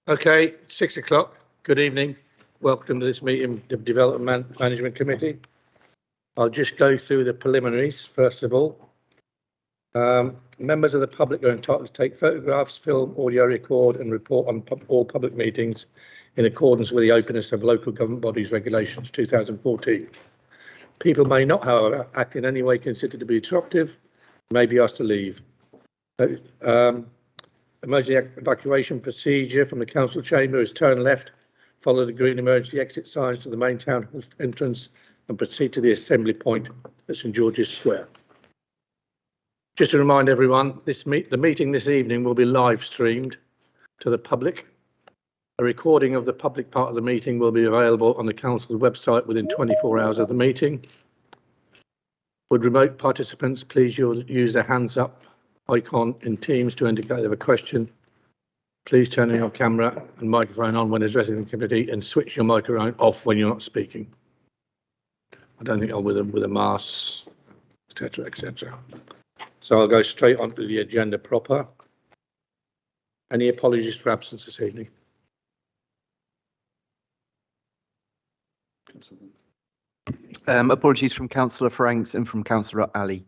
Okay, 6 o'clock. Good evening. Welcome to this meeting of the Development Management Committee. I'll just go through the preliminaries first of all. Members of the public are entitled to take photographs, film, audio record and report on all public meetings in accordance with the openness of local government bodies regulations 2014. People may not, however, act in any way considered to be disruptive, may be asked to leave. Emergency evacuation procedure from the council chamber is turn left, follow the green emergency exit signs to the main town hall entrance and proceed to the assembly point at St George's Square. Just to remind everyone, the meeting this evening will be live streamed to the public. A recording of the public part of the meeting will be available on the council's website within 24 hours of the meeting. Would remote participants please use their hands up icon in Teams to indicate they have a question. Please turn on your camera and microphone on when addressing the committee and switch your microphone off when you're not speaking. I don't think I'll with a mask, etc., etc. So I'll go straight onto the agenda proper. Any apologies for absence this evening? Apologies from Councillor Franks and from Councillor Ali.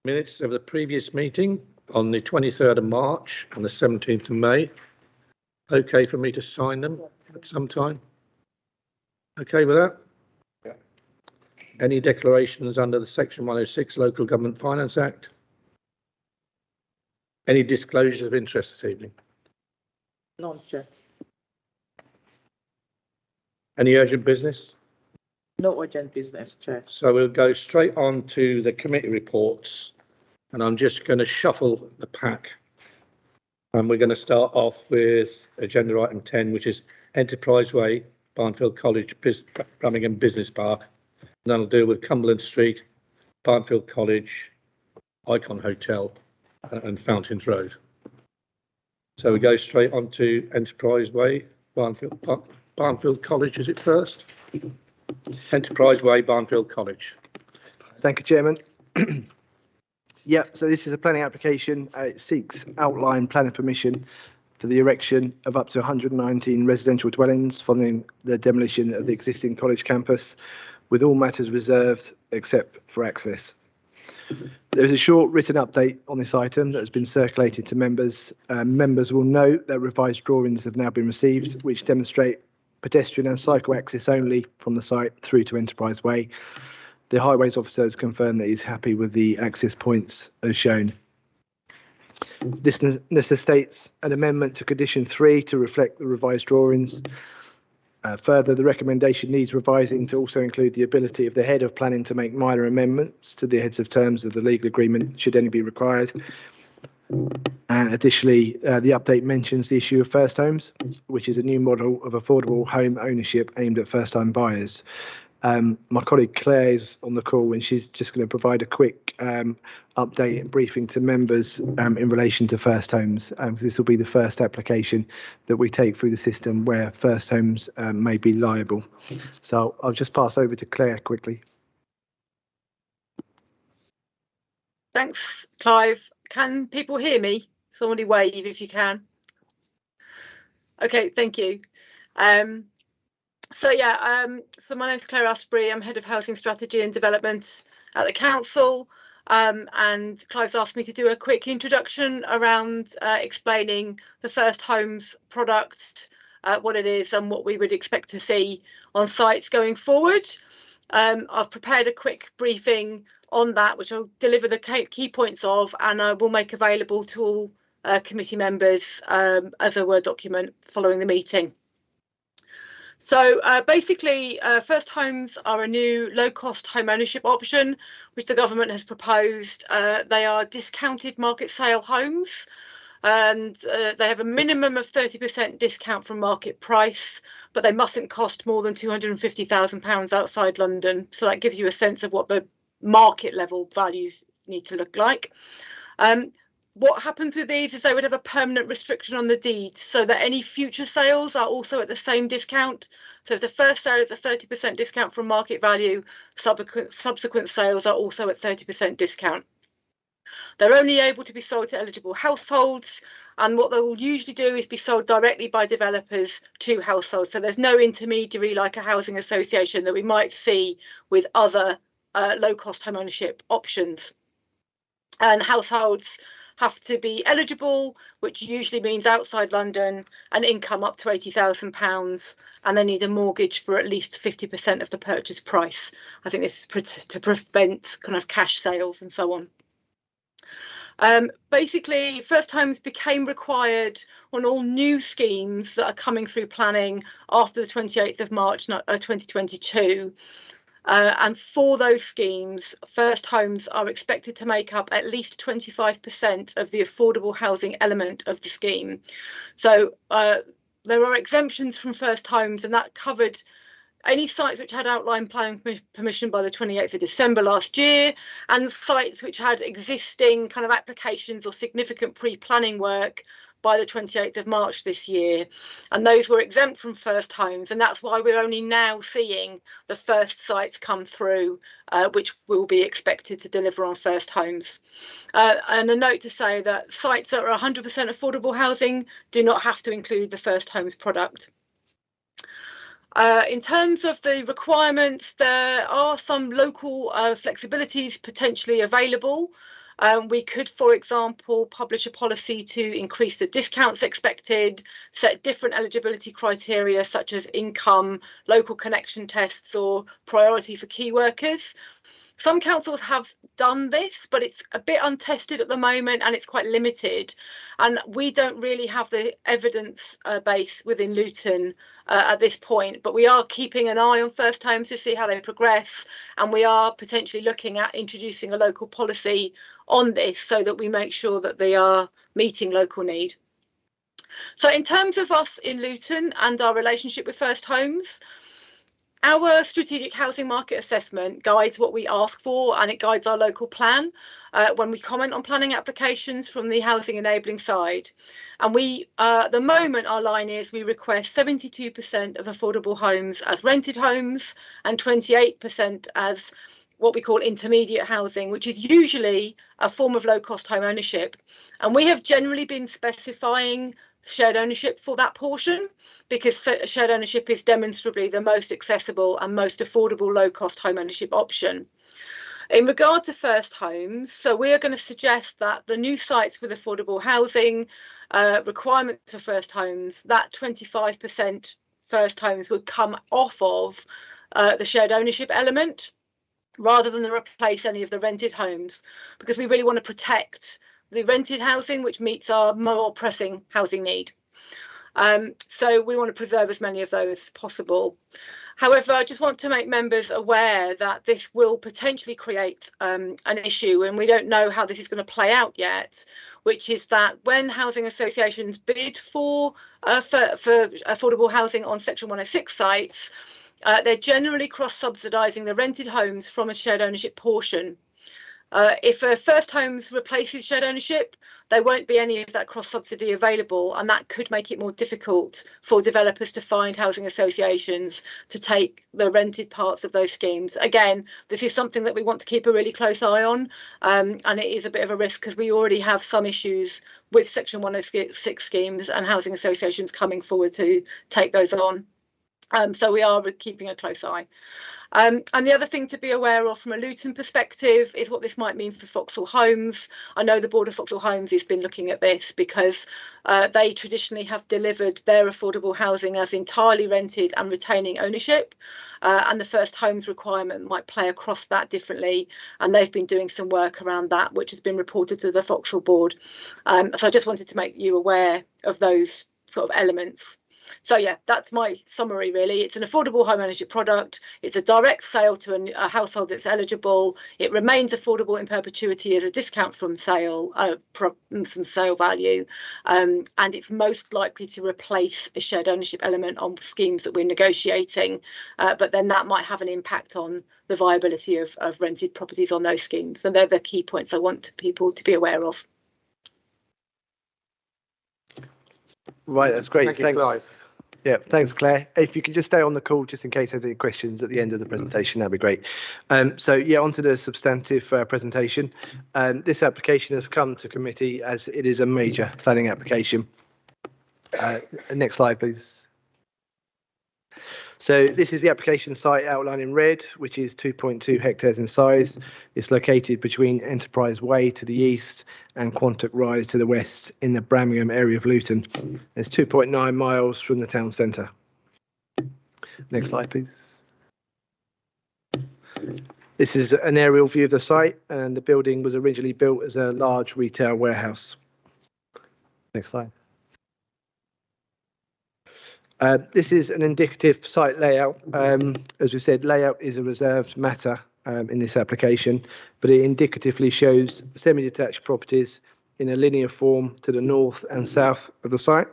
Minutes of the previous meeting on the 23rd of March and the 17th of May. Okay for me to sign them at some time? Okay with that? Yeah. Any declarations under the Section 106 Local Government Finance Act? Any disclosures of interest this evening? None, Chair. Any urgent business? No urgent business, Chair. So we'll go straight on to the committee reports, and I'm just going to shuffle the pack. And we're going to start off with agenda item 10, which is Enterprise Way, Barnfield College, Birmingham Business Park. And that'll deal with Cumberland Street, Barnfield College, Icon Hotel, and Fountains Road. So we go straight on to Enterprise Way, Barnfield College, is it first? Enterprise Way, Barnfield College. Thank you, Chairman. Yeah, so this is a planning application. It seeks outline planning permission for the erection of up to 119 residential dwellings following the demolition of the existing college campus, with all matters reserved except for access. There is a short written update on this item that has been circulated to members. Members will note that revised drawings have now been received, which demonstrate pedestrian and cycle access only from the site through to Enterprise Way. The highways officer has confirmed that he's happy with the access points as shown. This necessitates an amendment to condition 3 to reflect the revised drawings. Further, the recommendation needs revising to also include the ability of the head of planning to make minor amendments to the heads of terms of the legal agreement should any be required. And additionally, the update mentions the issue of first homes, which is a new model of affordable home ownership aimed at first-time buyers. My colleague Claire is on the call and she's just going to provide a quick update and briefing to members in relation to first homes. This will be the first application that we take through the system where first homes may be liable. So I'll just pass over to Claire quickly. Thanks, Clive. Can people hear me? Somebody wave if you can. Okay, thank you. So my name's Claire Asprey. I'm Head of Housing Strategy and Development at the Council. And Clive's asked me to do a quick introduction around explaining the First Homes product, what it is and what we would expect to see on sites going forward. I've prepared a quick briefing on that, which I'll deliver the key points of, and I will make available to all committee members as a Word document following the meeting. So basically, First Homes are a new low-cost home ownership option, which the government has proposed. They are discounted market sale homes, and they have a minimum of 30% discount from market price, but they mustn't cost more than £250,000 outside London. So that gives you a sense of what the market level values need to look like. What happens with these is they would have a permanent restriction on the deeds so that any future sales are also at the same discount. So if the first sale is a 30% discount from market value, subsequent sales are also at 30% discount. They're only able to be sold to eligible households, and what they will usually do is be sold directly by developers to households. So there's no intermediary like a housing association that we might see with other low-cost home ownership options. And households have to be eligible, which usually means outside London, and income up to £80,000, and they need a mortgage for at least 50% of the purchase price. I think this is to prevent kind of cash sales and so on. Basically, first homes became required on all new schemes that are coming through planning after the 28th of March 2022. And for those schemes, first homes are expected to make up at least 25% of the affordable housing element of the scheme. So there are exemptions from first homes, and that covered any sites which had outline planning permission by the 28th of December last year, and sites which had existing kind of applications or significant pre-planning work by the 28th of March this year. And those were exempt from first homes, and that's why we're only now seeing the first sites come through, which will be expected to deliver on first homes. And a note to say that sites that are 100% affordable housing do not have to include the first homes product. In terms of the requirements, there are some local flexibilities potentially available. We could, for example, publish a policy to increase the discounts expected, set different eligibility criteria such as income, local connection tests, or priority for key workers. Some councils have done this, but it's a bit untested at the moment and it's quite limited. And we don't really have the evidence base within Luton at this point, but we are keeping an eye on first homes to see how they progress. And we are potentially looking at introducing a local policy on this so that we make sure that they are meeting local need. So in terms of us in Luton and our relationship with first homes, our strategic housing market assessment guides what we ask for, and it guides our local plan when we comment on planning applications from the housing enabling side. And we, at the moment, our line is we request 72% of affordable homes as rented homes and 28% as what we call intermediate housing, which is usually a form of low-cost home ownership. And we have generally been specifying shared ownership for that portion because shared ownership is demonstrably the most accessible and most affordable low-cost home ownership option. In regard to first homes, so we are going to suggest that the new sites with affordable housing requirements for first homes, that 25% first homes would come off of the shared ownership element rather than replace any of the rented homes, because we really want to protect the rented housing, which meets our more pressing housing need. So we want to preserve as many of those as possible. However, I just want to make members aware that this will potentially create an issue, and we don't know how this is going to play out yet, which is that when housing associations bid for affordable housing on Section 106 sites, they're generally cross-subsidising the rented homes from a shared ownership portion. If a first homes replaces shared ownership, there won't be any of that cross-subsidy available, and that could make it more difficult for developers to find housing associations to take the rented parts of those schemes. Again, this is something that we want to keep a really close eye on, and it is a bit of a risk because we already have some issues with Section 106 schemes and housing associations coming forward to take those on. So we are keeping a close eye. And the other thing to be aware of from a Luton perspective is what this might mean for Vauxhall Homes. I know the Board of Vauxhall Homes has been looking at this because they traditionally have delivered their affordable housing as entirely rented and retaining ownership. And the first homes requirement might play across that differently. And they've been doing some work around that, which has been reported to the Vauxhall Board. So I just wanted to make you aware of those sort of elements. So yeah, that's my summary really. It's an affordable home ownership product. It's a direct sale to a household that's eligible. It remains affordable in perpetuity as a discount from sale value, and it's most likely to replace a shared ownership element on schemes that we're negotiating. But then that might have an impact on the viability of rented properties on those schemes. And they're the key points I want people to be aware of. Right, that's great. Thank you, Clive. Yeah, thanks, Claire. If you could just stay on the call just in case there's any questions at the end of the presentation, that'd be great. So yeah, on to the substantive presentation. This application has come to committee as it is a major planning application. Next slide, please. So this is the application site outlined in red, which is 2.2 hectares in size. It's located between Enterprise Way to the east and Quantock Rise to the west in the Birmingham area of Luton. It's 2.9 miles from the town centre. Next slide, please. This is an aerial view of the site, and the building was originally built as a large retail warehouse. Next slide. This is an indicative site layout. As we said, layout is a reserved matter in this application, but it indicatively shows semi-detached properties in a linear form to the north and south of the site,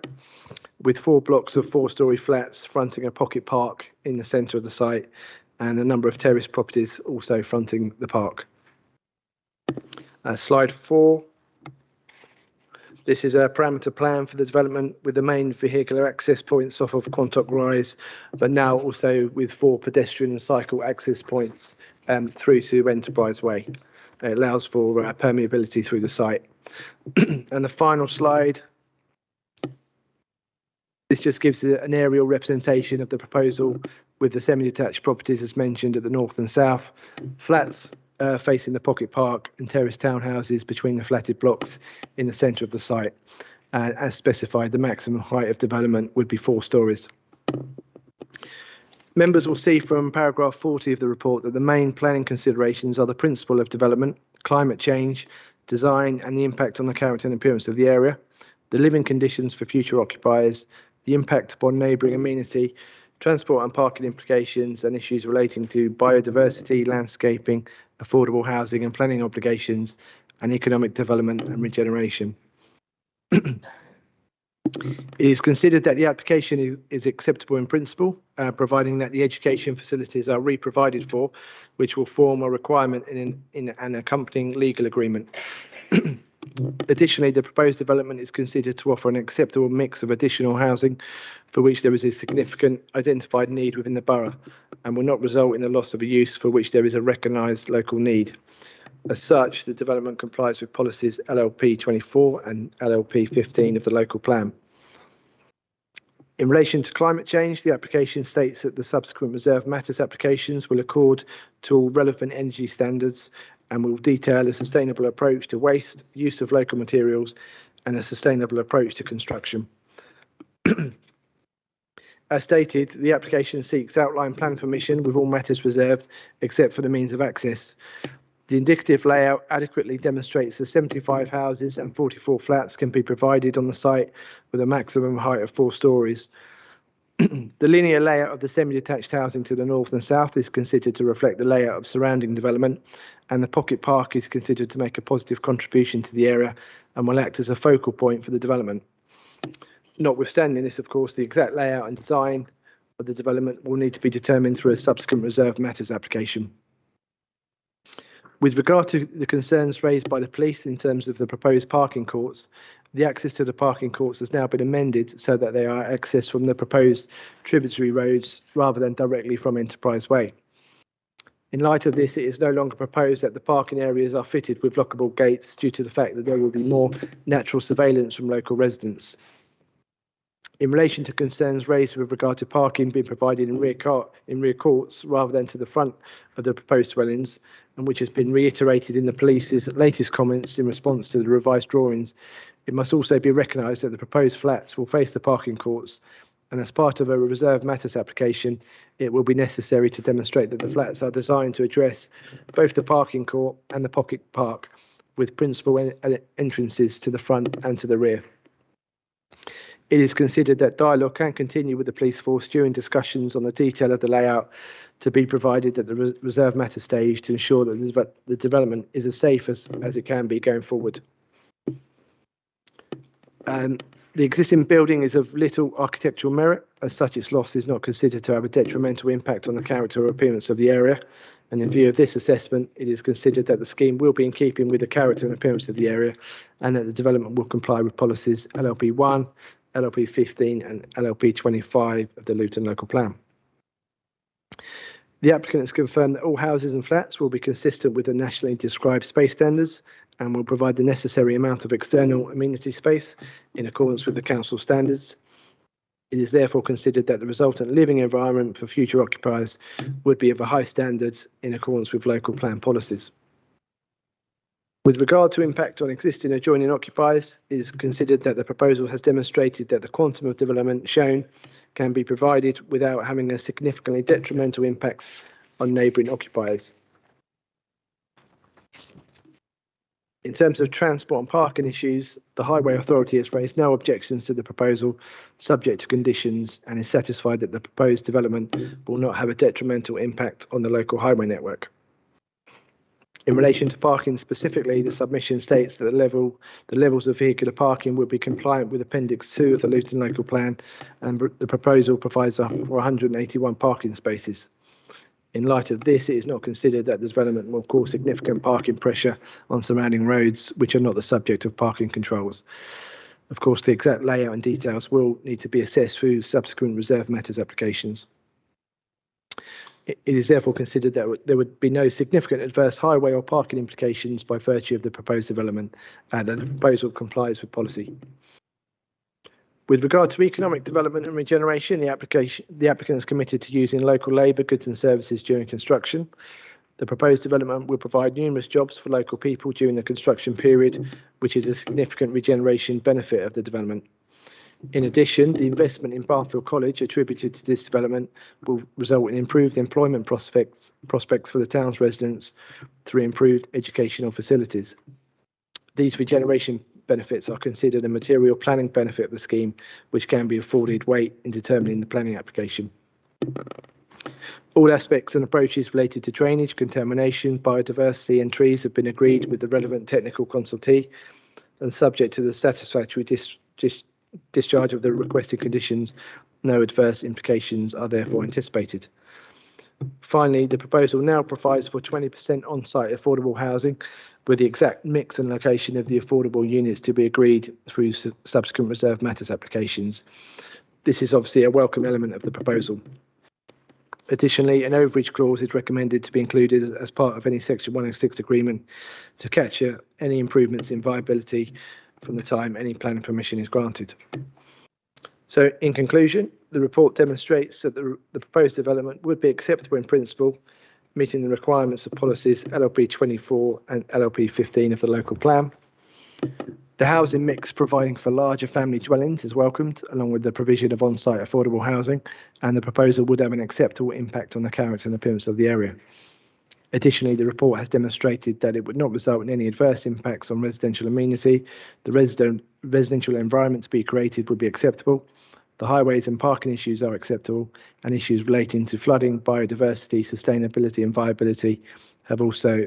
with 4 blocks of 4-storey flats fronting a pocket park in the centre of the site, and a number of terrace properties also fronting the park. Slide 4. This is a parameter plan for the development with the main vehicular access points off of Quantock Rise, but now also with 4 pedestrian and cycle access points through to Enterprise Way. It allows for permeability through the site. And the final slide, this just gives an aerial representation of the proposal with the semi-detached properties as mentioned at the north and south, flats facing the pocket park and terrace townhouses between the flatted blocks in the centre of the site. As specified, the maximum height of development would be 4 storeys. Members will see from paragraph 40 of the report that the main planning considerations are the principle of development, climate change, design and the impact on the character and appearance of the area, the living conditions for future occupiers, the impact upon neighbouring amenity, transport and parking implications and issues relating to biodiversity, landscaping, affordable housing and planning obligations, and economic development and regeneration. It is considered that the application is acceptable in principle, providing that the education facilities are re-provided for, which will form a requirement in an accompanying legal agreement. Additionally, the proposed development is considered to offer an acceptable mix of additional housing for which there is a significant identified need within the borough and will not result in the loss of a use for which there is a recognised local need. As such, the development complies with policies LLP 24 and LLP 15 of the local plan. In relation to climate change, the application states that the subsequent reserve matters applications will accord to all relevant energy standards and will detail a sustainable approach to waste, use of local materials, and a sustainable approach to construction. As stated, the application seeks outline plan permission with all matters reserved except for the means of access. The indicative layout adequately demonstrates that 75 houses and 44 flats can be provided on the site with a maximum height of 4 storeys. The linear layout of the semi-detached housing to the north and south is considered to reflect the layout of surrounding development, and the pocket park is considered to make a positive contribution to the area and will act as a focal point for the development. Notwithstanding this, of course, the exact layout and design of the development will need to be determined through a subsequent reserve matters application. With regard to the concerns raised by the police in terms of the proposed parking courts, the access to the parking courts has now been amended so that they are accessed from the proposed tributary roads rather than directly from Enterprise Way. In light of this, it is no longer proposed that the parking areas are fitted with lockable gates due to the fact that there will be more natural surveillance from local residents. In relation to concerns raised with regard to parking being provided in rear courts rather than to the front of the proposed dwellings, and which has been reiterated in the police's latest comments in response to the revised drawings, it must also be recognised that the proposed flats will face the parking courts, and as part of a reserve matters application, it will be necessary to demonstrate that the flats are designed to address both the parking court and the pocket park, with principal entrances to the front and to the rear. It is considered that dialogue can continue with the police force during discussions on the detail of the layout to be provided at the reserve matter stage to ensure that the development is as safe as it can be going forward. The existing building is of little architectural merit. As such, its loss is not considered to have a detrimental impact on the character or appearance of the area. And in view of this assessment, it is considered that the scheme will be in keeping with the character and appearance of the area and that the development will comply with policies LLP 1, LLP 15 and LLP 25 of the Luton Local Plan. The applicant has confirmed that all houses and flats will be consistent with the nationally described space standards and will provide the necessary amount of external amenity space in accordance with the council standards. It is therefore considered that the resultant living environment for future occupiers would be of a high standards in accordance with local plan policies. With regard to impact on existing adjoining occupiers, it is considered that the proposal has demonstrated that the quantum of development shown can be provided without having a significantly detrimental impact on neighbouring occupiers. In terms of transport and parking issues, the Highway Authority has raised no objections to the proposal, subject to conditions, and is satisfied that the proposed development will not have a detrimental impact on the local highway network. In relation to parking specifically, the submission states that the levels of vehicular parking will be compliant with Appendix 2 of the Luton Local Plan, and the proposal provides for 181 parking spaces. In light of this, it is not considered that the development will cause significant parking pressure on surrounding roads, which are not the subject of parking controls. Of course, the exact layout and details will need to be assessed through subsequent reserve matters applications. It is therefore considered that there would be no significant adverse highway or parking implications by virtue of the proposed development, and that the proposal complies with policy. With regard to economic development and regeneration, the applicant is committed to using local labour, goods and services during construction. The proposed development will provide numerous jobs for local people during the construction period, which is a significant regeneration benefit of the development. In addition, the investment in Barnfield College attributed to this development will result in improved employment prospects for the town's residents through improved educational facilities. These regeneration benefits are considered a material planning benefit of the scheme, which can be afforded weight in determining the planning application. All aspects and approaches related to drainage, contamination, biodiversity and trees have been agreed with the relevant technical consultee, and subject to the satisfactory discharge of the requested conditions, no adverse implications are therefore anticipated. Finally, the proposal now provides for 20% on-site affordable housing, with the exact mix and location of the affordable units to be agreed through subsequent reserve matters applications. This is obviously a welcome element of the proposal. Additionally, an overage clause is recommended to be included as part of any Section 106 agreement to capture any improvements in viability from the time any planning permission is granted. So, in conclusion, the report demonstrates that the proposed development would be acceptable in principle, meeting the requirements of policies LLP 24 and LLP 15 of the local plan. The housing mix providing for larger family dwellings is welcomed, along with the provision of on-site affordable housing, and the proposal would have an acceptable impact on the character and appearance of the area. Additionally, the report has demonstrated that it would not result in any adverse impacts on residential amenity. The residential environment to be created would be acceptable. The highways and parking issues are acceptable, and issues relating to flooding, biodiversity, sustainability and viability have also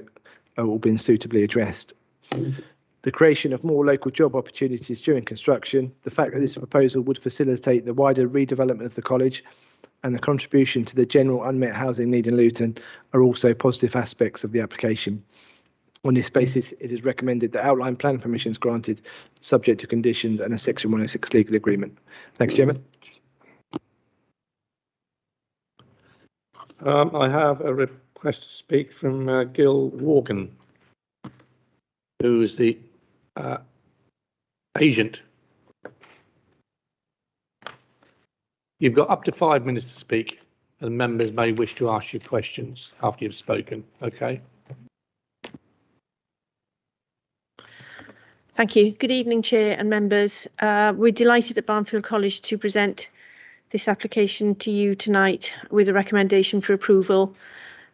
all been suitably addressed. The creation of more local job opportunities during construction, the fact that this proposal would facilitate the wider redevelopment of the college, and the contribution to the general unmet housing need in Luton are also positive aspects of the application. On this basis, it is recommended that outline plan permissions granted, subject to conditions and a Section 106 legal agreement. Thank you, Chairman. I have a request to speak from Gil Morgan, who is the agent. You've got up to 5 minutes to speak, and members may wish to ask you questions after you've spoken. Okay. Thank you. Good evening, Chair and members. We're delighted at Barnfield College to present this application to you tonight with a recommendation for approval.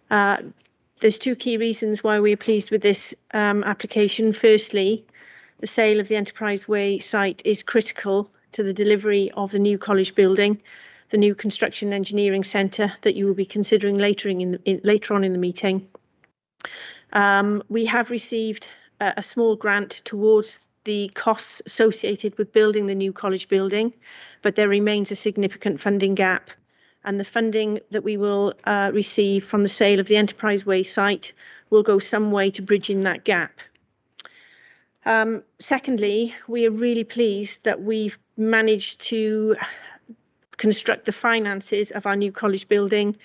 There's two key reasons why we're pleased with this application. Firstly, the sale of the Enterprise Way site is critical to the delivery of the new college building, the new construction engineering centre that you will be considering later on in the meeting. We have received a small grant towards the costs associated with building the new college building, but there remains a significant funding gap, and the funding that we will receive from the sale of the Enterprise Way site will go some way to bridging that gap. Secondly, we are really pleased that we've managed to construct the finances of our new college building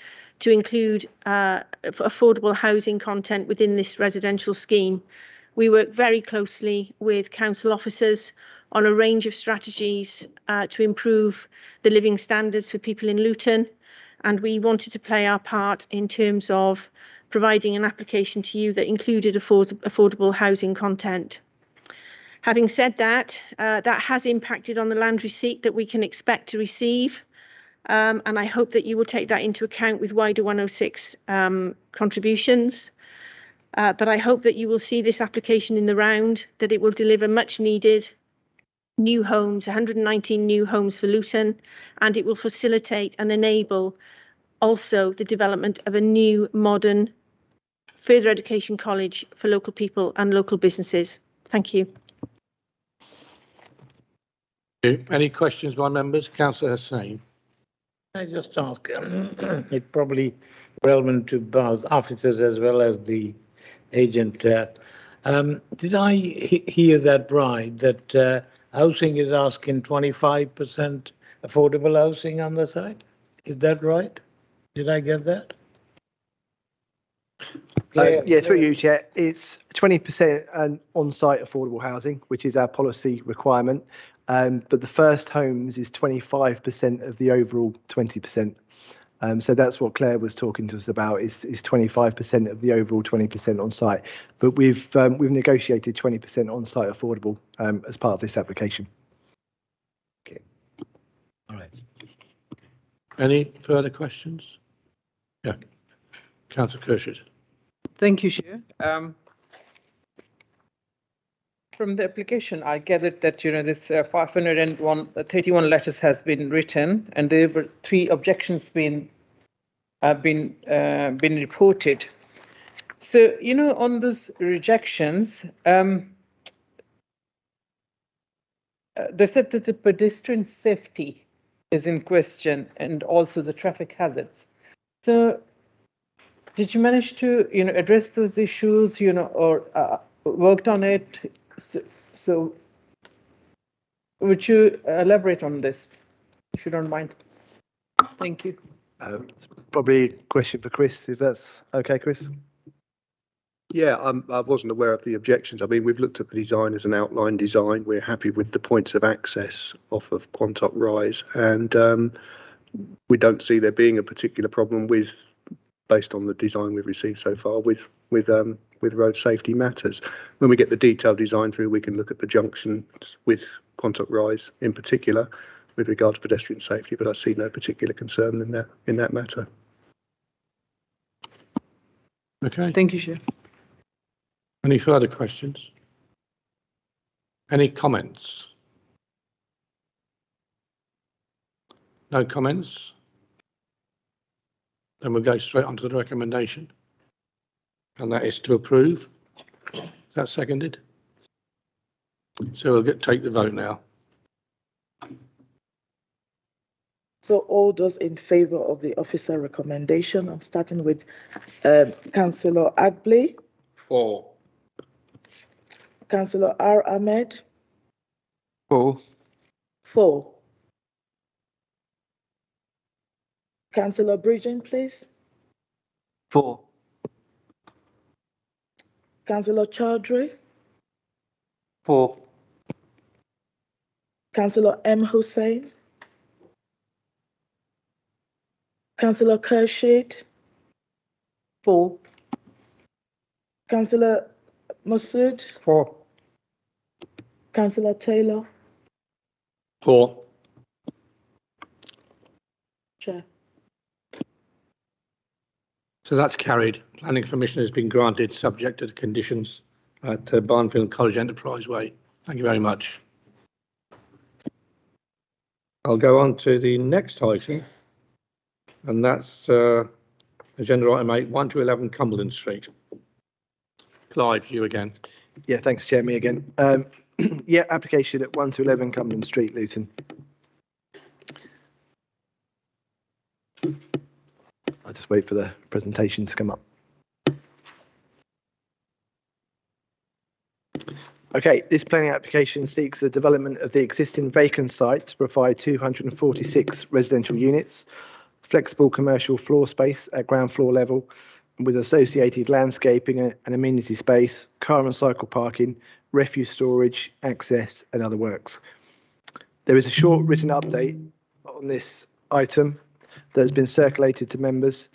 to include affordable housing content within this residential scheme. We work very closely with council officers on a range of strategies to improve the living standards for people in Luton, and we wanted to play our part in terms of providing an application to you that included affordable housing content. Having said that, that has impacted on the land receipt that we can expect to receive, and I hope that you will take that into account with wider 106 contributions. But I hope that you will see this application in the round, that it will deliver much needed new homes, 119 new homes for Luton, and it will facilitate and enable also the development of a new modern further education college for local people and local businesses. Thank you. Any questions by members? Councillor Hussain. I just ask, it's probably relevant to both officers as well as the agent. Did I hear that right, that housing is asking 25% affordable housing on the site? Is that right? Did I get that? Yeah, through you, Chair. It's 20% on-site affordable housing, which is our policy requirement. But the first homes is 25% of the overall 20%. So that's what Claire was talking to us about, is 25% of the overall 20% on site. But we've negotiated 20% on site affordable as part of this application. Okay. All right. Any further questions? Yeah. Councillor Kershid. Thank you, Chair. From the application, I gathered that, this 531 letters has been written, and there were 3 objections been reported. So, on those rejections, they said that the pedestrian safety is in question and also the traffic hazards. So, did you manage to, address those issues, or worked on it? So, would you elaborate on this, if you don't mind? Thank you. It's probably a question for Chris, if that's okay, Chris. Yeah, I wasn't aware of the objections. I mean, we've looked at the design as an outline design. We're happy with the points of access off of Quantock Rise, and we don't see there being a particular problem with, based on the design we've received so far, with road safety matters. When we get the detailed design through, we can look at the junctions with Quantock Rise in particular with regard to pedestrian safety, but I see no particular concern in that matter. Okay. Thank you, Chair. Any further questions? Any comments? No comments? Then we'll go straight on to the recommendation. And that is to approve. Is that seconded? So we'll take the vote now. So all those in favour of the officer recommendation, I'm starting with Councillor Agbley. 4. Councillor R. Ahmed. 4. 4. Councillor Bridgen, please. 4. Councillor Chaudhry. 4. Councillor M. Hussain. Councillor Kershid. 4. Councillor Masood. 4. Councillor Taylor. 4. Chair. So that's carried. Planning permission has been granted subject to the conditions at Barnfield College Enterprise Way. Thank you very much. I'll go on to the next item, and that's agenda item 8, 1 to 11 Cumberland Street. Clive, you again. Yeah, thanks, Chair. Me again. Yeah, application at 1 to 11 Cumberland Street, Luton. I'll just wait for the presentation to come up. Okay, this planning application seeks the development of the existing vacant site to provide 246 residential units, flexible commercial floor space at ground floor level, with associated landscaping and amenity space, car and cycle parking, refuse storage, access, and other works. There is a short written update on this item that has been circulated to members.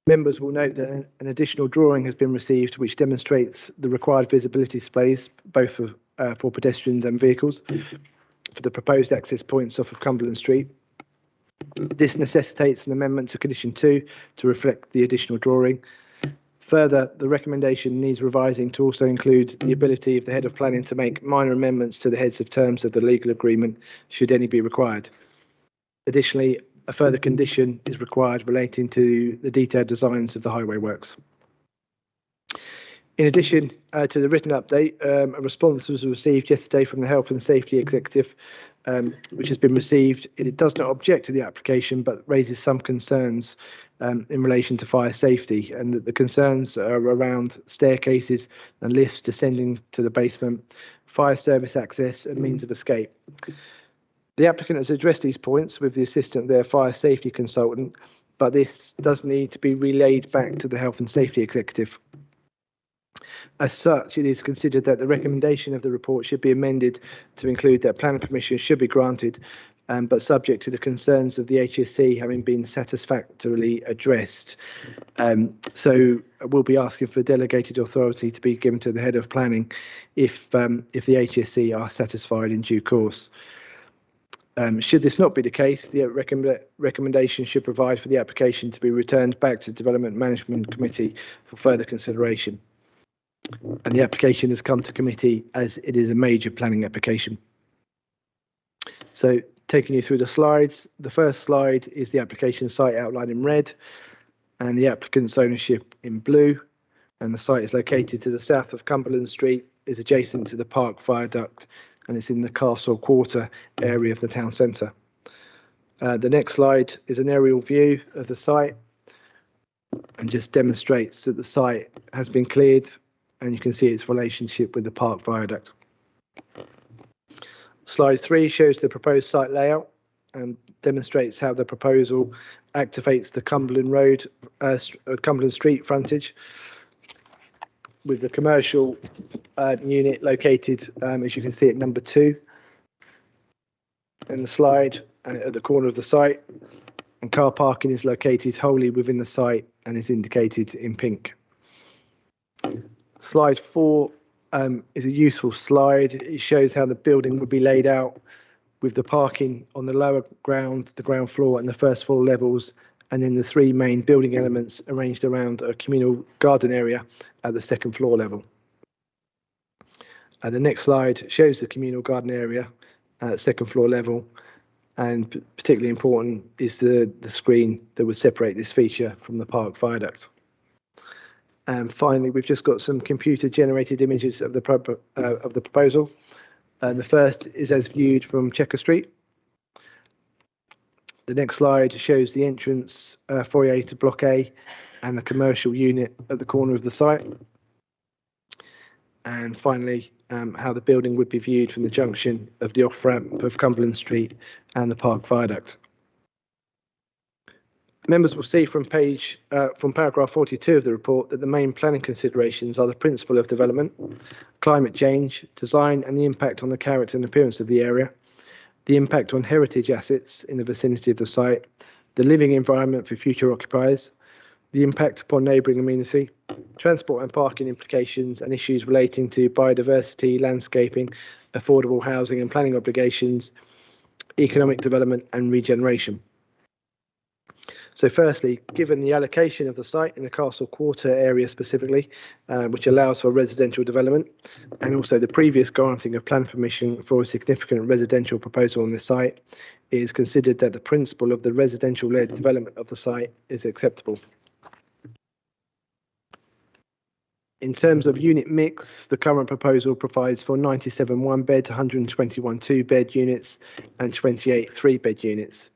Members will note that an additional drawing has been received which demonstrates the required visibility space both for pedestrians and vehicles for the proposed access points off of Cumberland Street. This necessitates an amendment to condition 2 to reflect the additional drawing. Further, the recommendation needs revising to also include the ability of the head of planning to make minor amendments to the heads of terms of the legal agreement should any be required. Additionally, a further condition is required relating to the detailed designs of the highway works. In addition to the written update, a response was received yesterday from the Health and Safety Executive, which has been received. It does not object to the application, but raises some concerns in relation to fire safety, and that the concerns are around staircases and lifts descending to the basement, fire service access and means of escape. The applicant has addressed these points with the assistance of their fire safety consultant, but this does need to be relayed back to the Health and Safety Executive. As such, it is considered that the recommendation of the report should be amended to include that planning permission should be granted, but subject to the concerns of the HSC having been satisfactorily addressed. So we'll be asking for delegated authority to be given to the head of planning if the HSC are satisfied in due course. Should this not be the case, the recommendation should provide for the application to be returned back to Development Management Committee for further consideration. And the application has come to committee as it is a major planning application. So taking you through the slides, the first slide is the application site outlined in red and the applicant's ownership in blue. And the site is located to the south of Cumberland Street, is adjacent to the Park Viaduct, and it's in the Castle Quarter area of the town centre. The next slide is an aerial view of the site and just demonstrates that the site has been cleared, and you can see its relationship with the Park Viaduct. Slide 3 shows the proposed site layout and demonstrates how the proposal activates the Cumberland Road, Cumberland Street frontage, with the commercial unit located, as you can see, at number 2 in the slide at the corner of the site, and car parking is located wholly within the site and is indicated in pink. Slide 4 is a useful slide. It shows how the building would be laid out with the parking on the lower ground, the ground floor and the first floor levels, and then the 3 main building elements arranged around a communal garden area at the second floor level. The next slide shows the communal garden area at second floor level, and particularly important is the screen that would separate this feature from the Park Viaduct. And finally, we've just got some computer generated images of the proposal. And the first is as viewed from Checker Street. The next slide shows the entrance foyer to Block A and the commercial unit at the corner of the site. And finally, how the building would be viewed from the junction of the off-ramp of Cumberland Street and the Park Viaduct. Members will see from paragraph 42 of the report that the main planning considerations are the principle of development, climate change, design and the impact on the character and appearance of the area, the impact on heritage assets in the vicinity of the site, the living environment for future occupiers, the impact upon neighbouring amenity, transport and parking implications and issues relating to biodiversity, landscaping, affordable housing and planning obligations, economic development and regeneration. So firstly, given the allocation of the site in the Castle Quarter area specifically, which allows for residential development, and also the previous granting of plan permission for a significant residential proposal on this site, it is considered that the principle of the residential-led development of the site is acceptable. In terms of unit mix, the current proposal provides for 97 one-bed, 121 two-bed units and 28 three-bed units.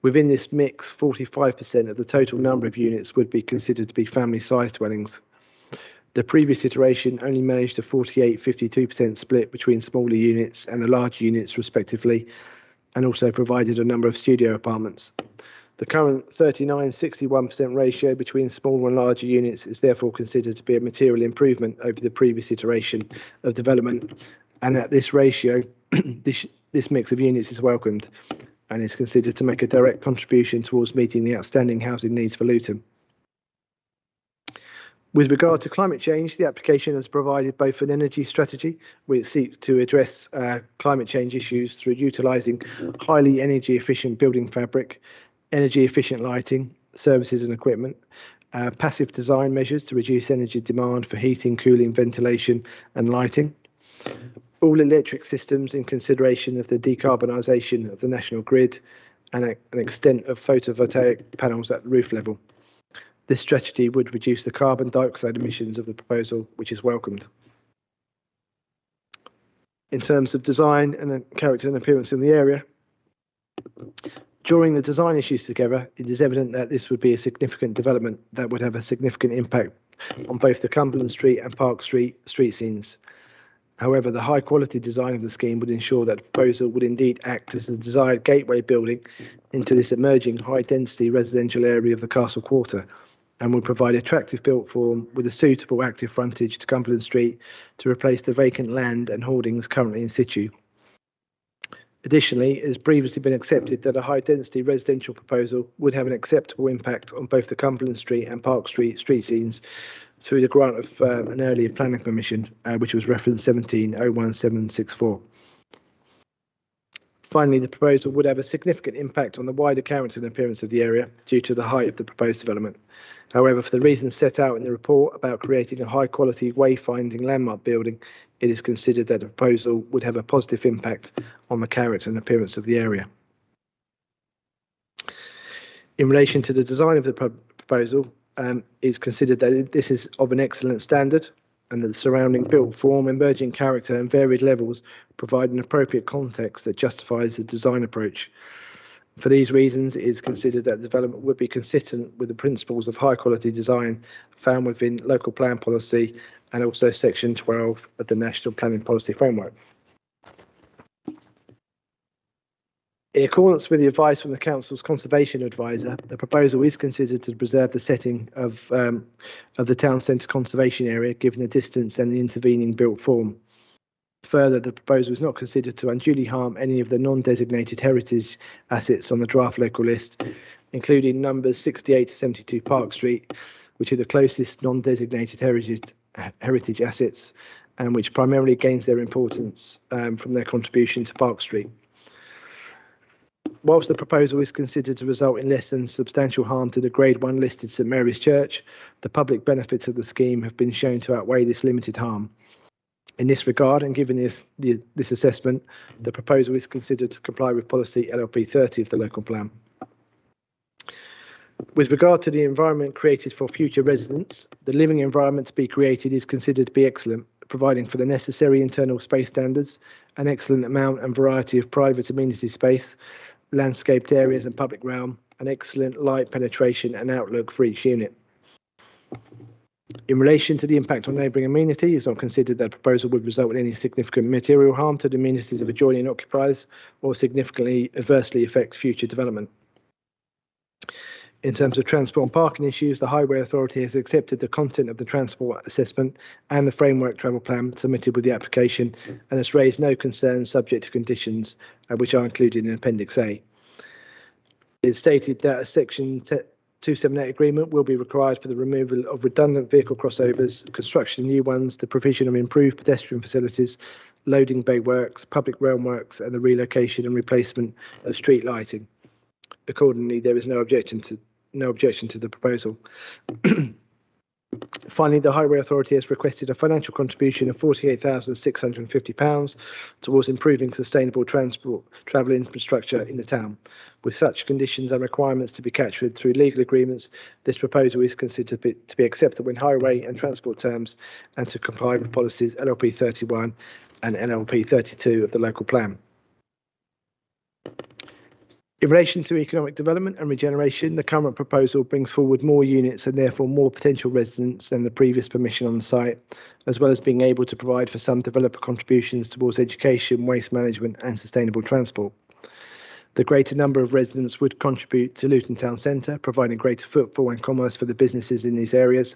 Within this mix, 45% of the total number of units would be considered to be family-sized dwellings. The previous iteration only managed a 48-52% split between smaller units and the larger units respectively, and also provided a number of studio apartments. The current 39-61% ratio between smaller and larger units is therefore considered to be a material improvement over the previous iteration of development, and at this ratio, this mix of units is welcomed and is considered to make a direct contribution towards meeting the outstanding housing needs for Luton. With regard to climate change, the application has provided both an energy strategy, which seeks to address climate change issues through utilising highly energy efficient building fabric, energy efficient lighting, services and equipment, passive design measures to reduce energy demand for heating, cooling, ventilation and lighting, all electric systems in consideration of the decarbonisation of the national grid, and an extent of photovoltaic panels at the roof level. This strategy would reduce the carbon dioxide emissions of the proposal, which is welcomed. In terms of design and the character and appearance in the area, during the design issues together, it is evident that this would be a significant development that would have a significant impact on both the Cumberland Street and Park Street scenes. However, the high quality design of the scheme would ensure that the proposal would indeed act as a desired gateway building into this emerging high density residential area of the Castle Quarter, and would provide attractive built form with a suitable active frontage to Cumberland Street to replace the vacant land and hoardings currently in situ. Additionally, it has previously been accepted that a high density residential proposal would have an acceptable impact on both the Cumberland Street and Park Street scenes through the grant of an earlier planning permission, which was reference 17-01764. Finally, the proposal would have a significant impact on the wider character and appearance of the area due to the height of the proposed development. However, for the reasons set out in the report about creating a high quality wayfinding landmark building, it is considered that the proposal would have a positive impact on the character and appearance of the area. In relation to the design of the proposal, it's considered that this is of an excellent standard and that the surrounding built form, emerging character and varied levels provide an appropriate context that justifies the design approach. For these reasons, it is considered that development would be consistent with the principles of high quality design found within local plan policy and also section 12 of the National Planning Policy Framework. In accordance with the advice from the Council's Conservation Advisor, the proposal is considered to preserve the setting of the town centre conservation area, given the distance and the intervening built form. Further, the proposal is not considered to unduly harm any of the non-designated heritage assets on the draft local list, including numbers 68 to 72 Park Street, which are the closest non-designated heritage assets and which primarily gains their importance from their contribution to Park Street. Whilst the proposal is considered to result in less than substantial harm to the Grade 1 listed St Mary's Church, the public benefits of the scheme have been shown to outweigh this limited harm. In this regard, and given this assessment, the proposal is considered to comply with policy LLP 30 of the local plan. With regard to the environment created for future residents, the living environment to be created is considered to be excellent, providing for the necessary internal space standards, an excellent amount and variety of private amenity space, landscaped areas and public realm, an excellent light penetration and outlook for each unit. In relation to the impact on neighbouring amenity, it is not considered that the proposal would result in any significant material harm to the amenities of adjoining occupiers or significantly adversely affect future development. In terms of transport and parking issues, the Highway Authority has accepted the content of the transport assessment and the framework travel plan submitted with the application and has raised no concerns subject to conditions which are included in Appendix A. It is stated that a Section 278 agreement will be required for the removal of redundant vehicle crossovers, construction of new ones, the provision of improved pedestrian facilities, loading bay works, public realm works and the relocation and replacement of street lighting. Accordingly, there is no objection to the proposal. Finally, the Highway Authority has requested a financial contribution of £48,650 towards improving sustainable travel infrastructure in the town. With such conditions and requirements to be captured through legal agreements, this proposal is considered to be acceptable in highway and transport terms and to comply with policies LLP 31 and NLP 32 of the local plan. In relation to economic development and regeneration, the current proposal brings forward more units and therefore more potential residents than the previous permission on the site, as well as being able to provide for some developer contributions towards education, waste management and sustainable transport. The greater number of residents would contribute to Luton Town Centre, providing greater footfall and commerce for the businesses in these areas.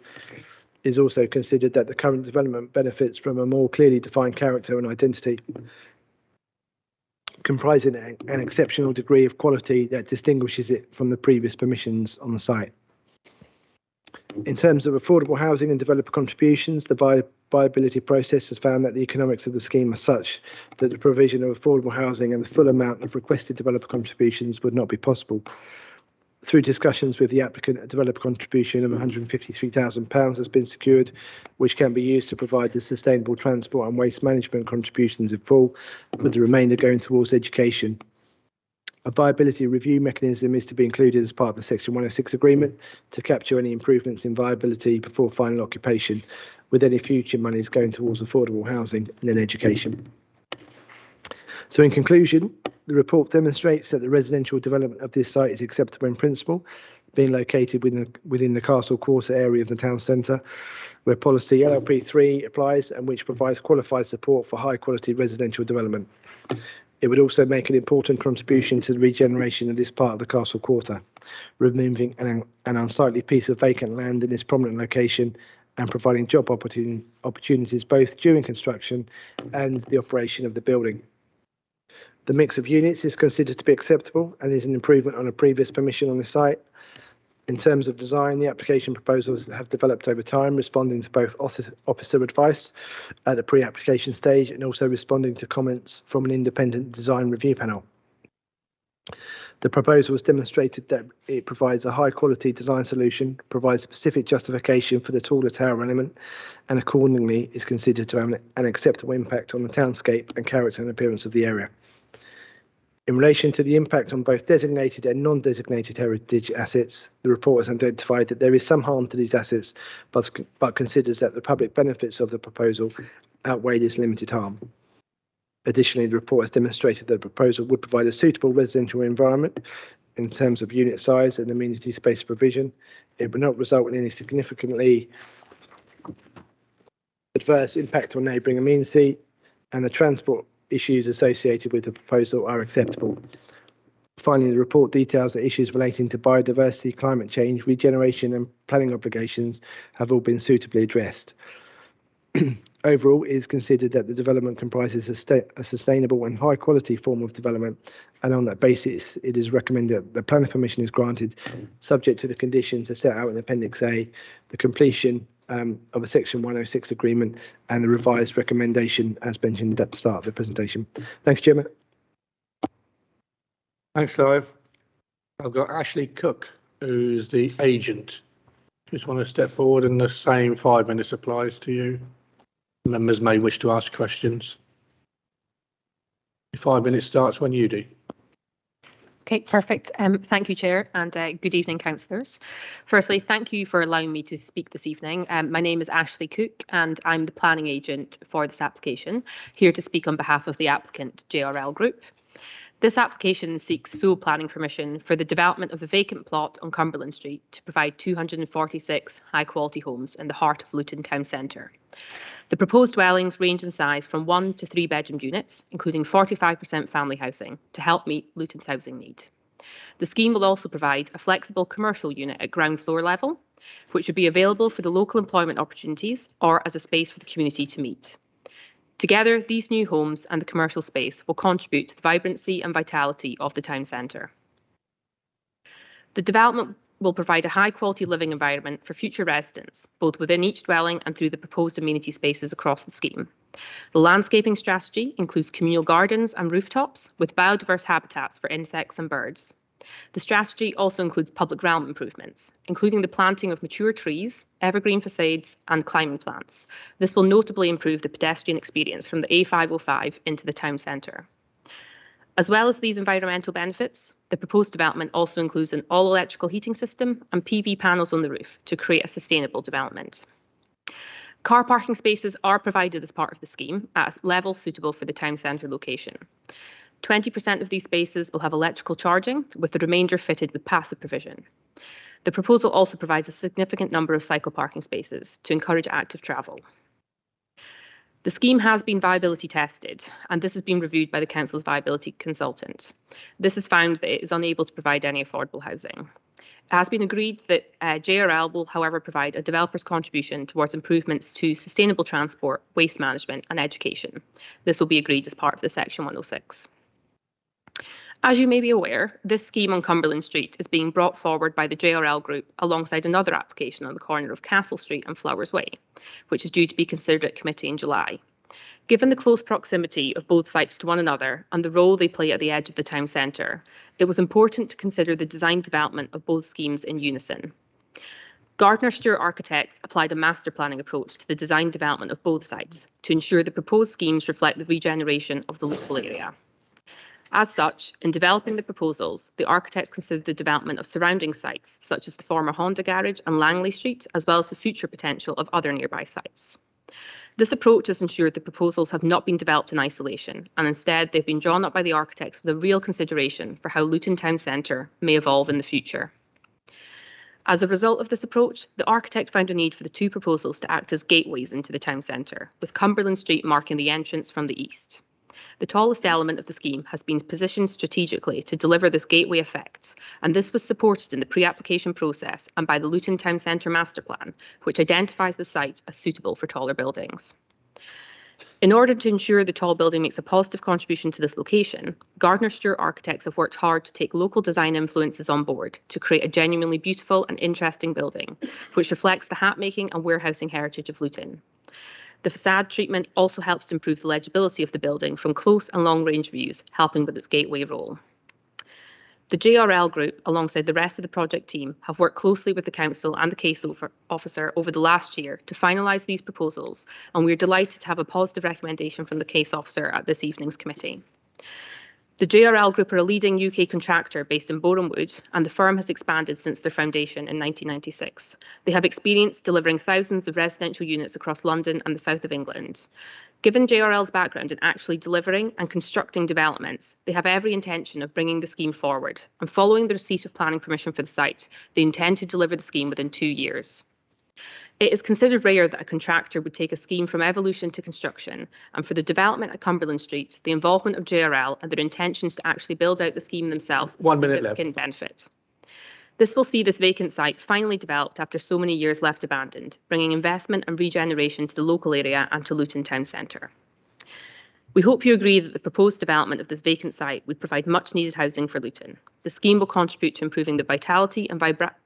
It is also considered that the current development benefits from a more clearly defined character and identity, comprising an exceptional degree of quality that distinguishes it from the previous permissions on the site. In terms of affordable housing and developer contributions, the viability process has found that the economics of the scheme are such that the provision of affordable housing and the full amount of requested developer contributions would not be possible. Through discussions with the applicant, a developer contribution of £153,000 has been secured, which can be used to provide the sustainable transport and waste management contributions in full, with the remainder going towards education. A viability review mechanism is to be included as part of the Section 106 agreement to capture any improvements in viability before final occupation, with any future monies going towards affordable housing and then education. So in conclusion, the report demonstrates that the residential development of this site is acceptable in principle, being located within the Castle Quarter area of the town centre, where policy LLP3 applies and which provides qualified support for high quality residential development. It would also make an important contribution to the regeneration of this part of the Castle Quarter, removing an unsightly piece of vacant land in this prominent location and providing job opportunities both during construction and the operation of the building. The mix of units is considered to be acceptable and is an improvement on a previous permission on the site. In terms of design, the application proposals have developed over time, responding to both officer advice at the pre-application stage and also responding to comments from an independent design review panel. The proposal has demonstrated that it provides a high quality design solution, provides specific justification for the taller tower element, and accordingly is considered to have an acceptable impact on the townscape and character and appearance of the area. In relation to the impact on both designated and non-designated heritage assets, the report has identified that there is some harm to these assets, but considers that the public benefits of the proposal outweigh this limited harm. Additionally, the report has demonstrated that the proposal would provide a suitable residential environment in terms of unit size and amenity space provision. It would not result in any significantly adverse impact on neighbouring amenity, and the transport issues associated with the proposal are acceptable. Finally, the report details that issues relating to biodiversity, climate change, regeneration and planning obligations have all been suitably addressed. Overall, it is considered that the development comprises a sustainable and high quality form of development, and on that basis it is recommended that the planning permission is granted subject to the conditions as set out in Appendix A, the completion of a Section 106 agreement and the revised recommendation as mentioned at the start of the presentation. Thanks, Chairman. Thanks, Clive. I've got Ashley Cook, who's the agent. Just want to step forward, and the same 5 minutes applies to you. Members may wish to ask questions. 5 minutes starts when you do. Okay, perfect. Thank you, Chair, and good evening, councillors. Firstly, thank you for allowing me to speak this evening. My name is Ashley Cook, and I'm the planning agent for this application, here to speak on behalf of the applicant, JRL Group. This application seeks full planning permission for the development of the vacant plot on Cumberland Street to provide 246 high-quality homes in the heart of Luton town centre. The proposed dwellings range in size from 1 to 3 bedroom units, including 45% family housing, to help meet Luton's housing need. The scheme will also provide a flexible commercial unit at ground floor level, which would be available for the local employment opportunities or as a space for the community to meet. Together, these new homes and the commercial space will contribute to the vibrancy and vitality of the town centre. The development will provide a high-quality living environment for future residents, both within each dwelling and through the proposed amenity spaces across the scheme. The landscaping strategy includes communal gardens and rooftops with biodiverse habitats for insects and birds. The strategy also includes public realm improvements, including the planting of mature trees, evergreen facades and climbing plants. This will notably improve the pedestrian experience from the A505 into the town centre. As well as these environmental benefits, the proposed development also includes an all-electrical heating system and PV panels on the roof to create a sustainable development. Car parking spaces are provided as part of the scheme at a level suitable for the town centre location. 20% of these spaces will have electrical charging, with the remainder fitted with passive provision. The proposal also provides a significant number of cycle parking spaces to encourage active travel. The scheme has been viability tested, and this has been reviewed by the Council's viability consultant. This has found that it is unable to provide any affordable housing. It has been agreed that JRL will, however, provide a developer's contribution towards improvements to sustainable transport, waste management and education. This will be agreed as part of the Section 106. As you may be aware, this scheme on Cumberland Street is being brought forward by the JRL Group alongside another application on the corner of Castle Street and Flowers Way, which is due to be considered at committee in July. Given the close proximity of both sites to one another and the role they play at the edge of the town centre, it was important to consider the design development of both schemes in unison. Gardner Stewart Architects applied a master planning approach to the design development of both sites to ensure the proposed schemes reflect the regeneration of the local area. As such, in developing the proposals, the architects considered the development of surrounding sites, such as the former Honda garage and Langley Street, as well as the future potential of other nearby sites. This approach has ensured the proposals have not been developed in isolation, and instead they've been drawn up by the architects with a real consideration for how Luton Town Centre may evolve in the future. As a result of this approach, the architect found a need for the two proposals to act as gateways into the town centre, with Cumberland Street marking the entrance from the east. The tallest element of the scheme has been positioned strategically to deliver this gateway effect, and this was supported in the pre-application process and by the Luton Town Centre Master Plan, which identifies the site as suitable for taller buildings. In order to ensure the tall building makes a positive contribution to this location, Gardner Stewart Architects have worked hard to take local design influences on board to create a genuinely beautiful and interesting building, which reflects the hat-making and warehousing heritage of Luton. The facade treatment also helps to improve the legibility of the building from close and long-range views, helping with its gateway role. The JRL Group, alongside the rest of the project team, have worked closely with the Council and the case officer over the last year to finalise these proposals, and we are delighted to have a positive recommendation from the case officer at this evening's committee. The JRL Group are a leading UK contractor based in Borehamwood, and the firm has expanded since their foundation in 1996. They have experience delivering thousands of residential units across London and the south of England. Given JRL's background in actually delivering and constructing developments, they have every intention of bringing the scheme forward, and following the receipt of planning permission for the site, they intend to deliver the scheme within 2 years. It is considered rare that a contractor would take a scheme from evolution to construction, and for the development at Cumberland Street, the involvement of JRL and their intentions to actually build out the scheme themselves is a significant benefit. This will see this vacant site finally developed after so many years left abandoned, bringing investment and regeneration to the local area and to Luton Town Centre. We hope you agree that the proposed development of this vacant site would provide much needed housing for Luton. The scheme will contribute to improving the vitality and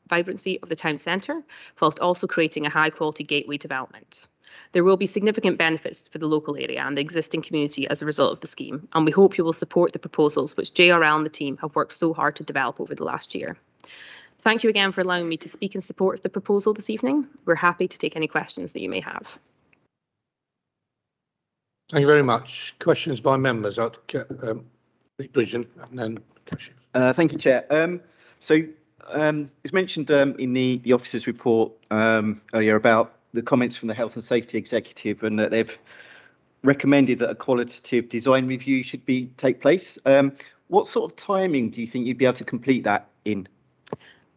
vibrancy of the town centre, whilst also creating a high quality gateway development. There will be significant benefits for the local area and the existing community as a result of the scheme, and we hope you will support the proposals which JRL and the team have worked so hard to develop over the last year. Thank you again for allowing me to speak in support of the proposal this evening. We're happy to take any questions that you may have. Thank you very much. Questions by members. Bridget, and then Thank you, Chair. It's mentioned in the officer's report earlier about the comments from the Health and Safety Executive, and that they've recommended that a qualitative design review should take place. What sort of timing do you think you'd be able to complete that in?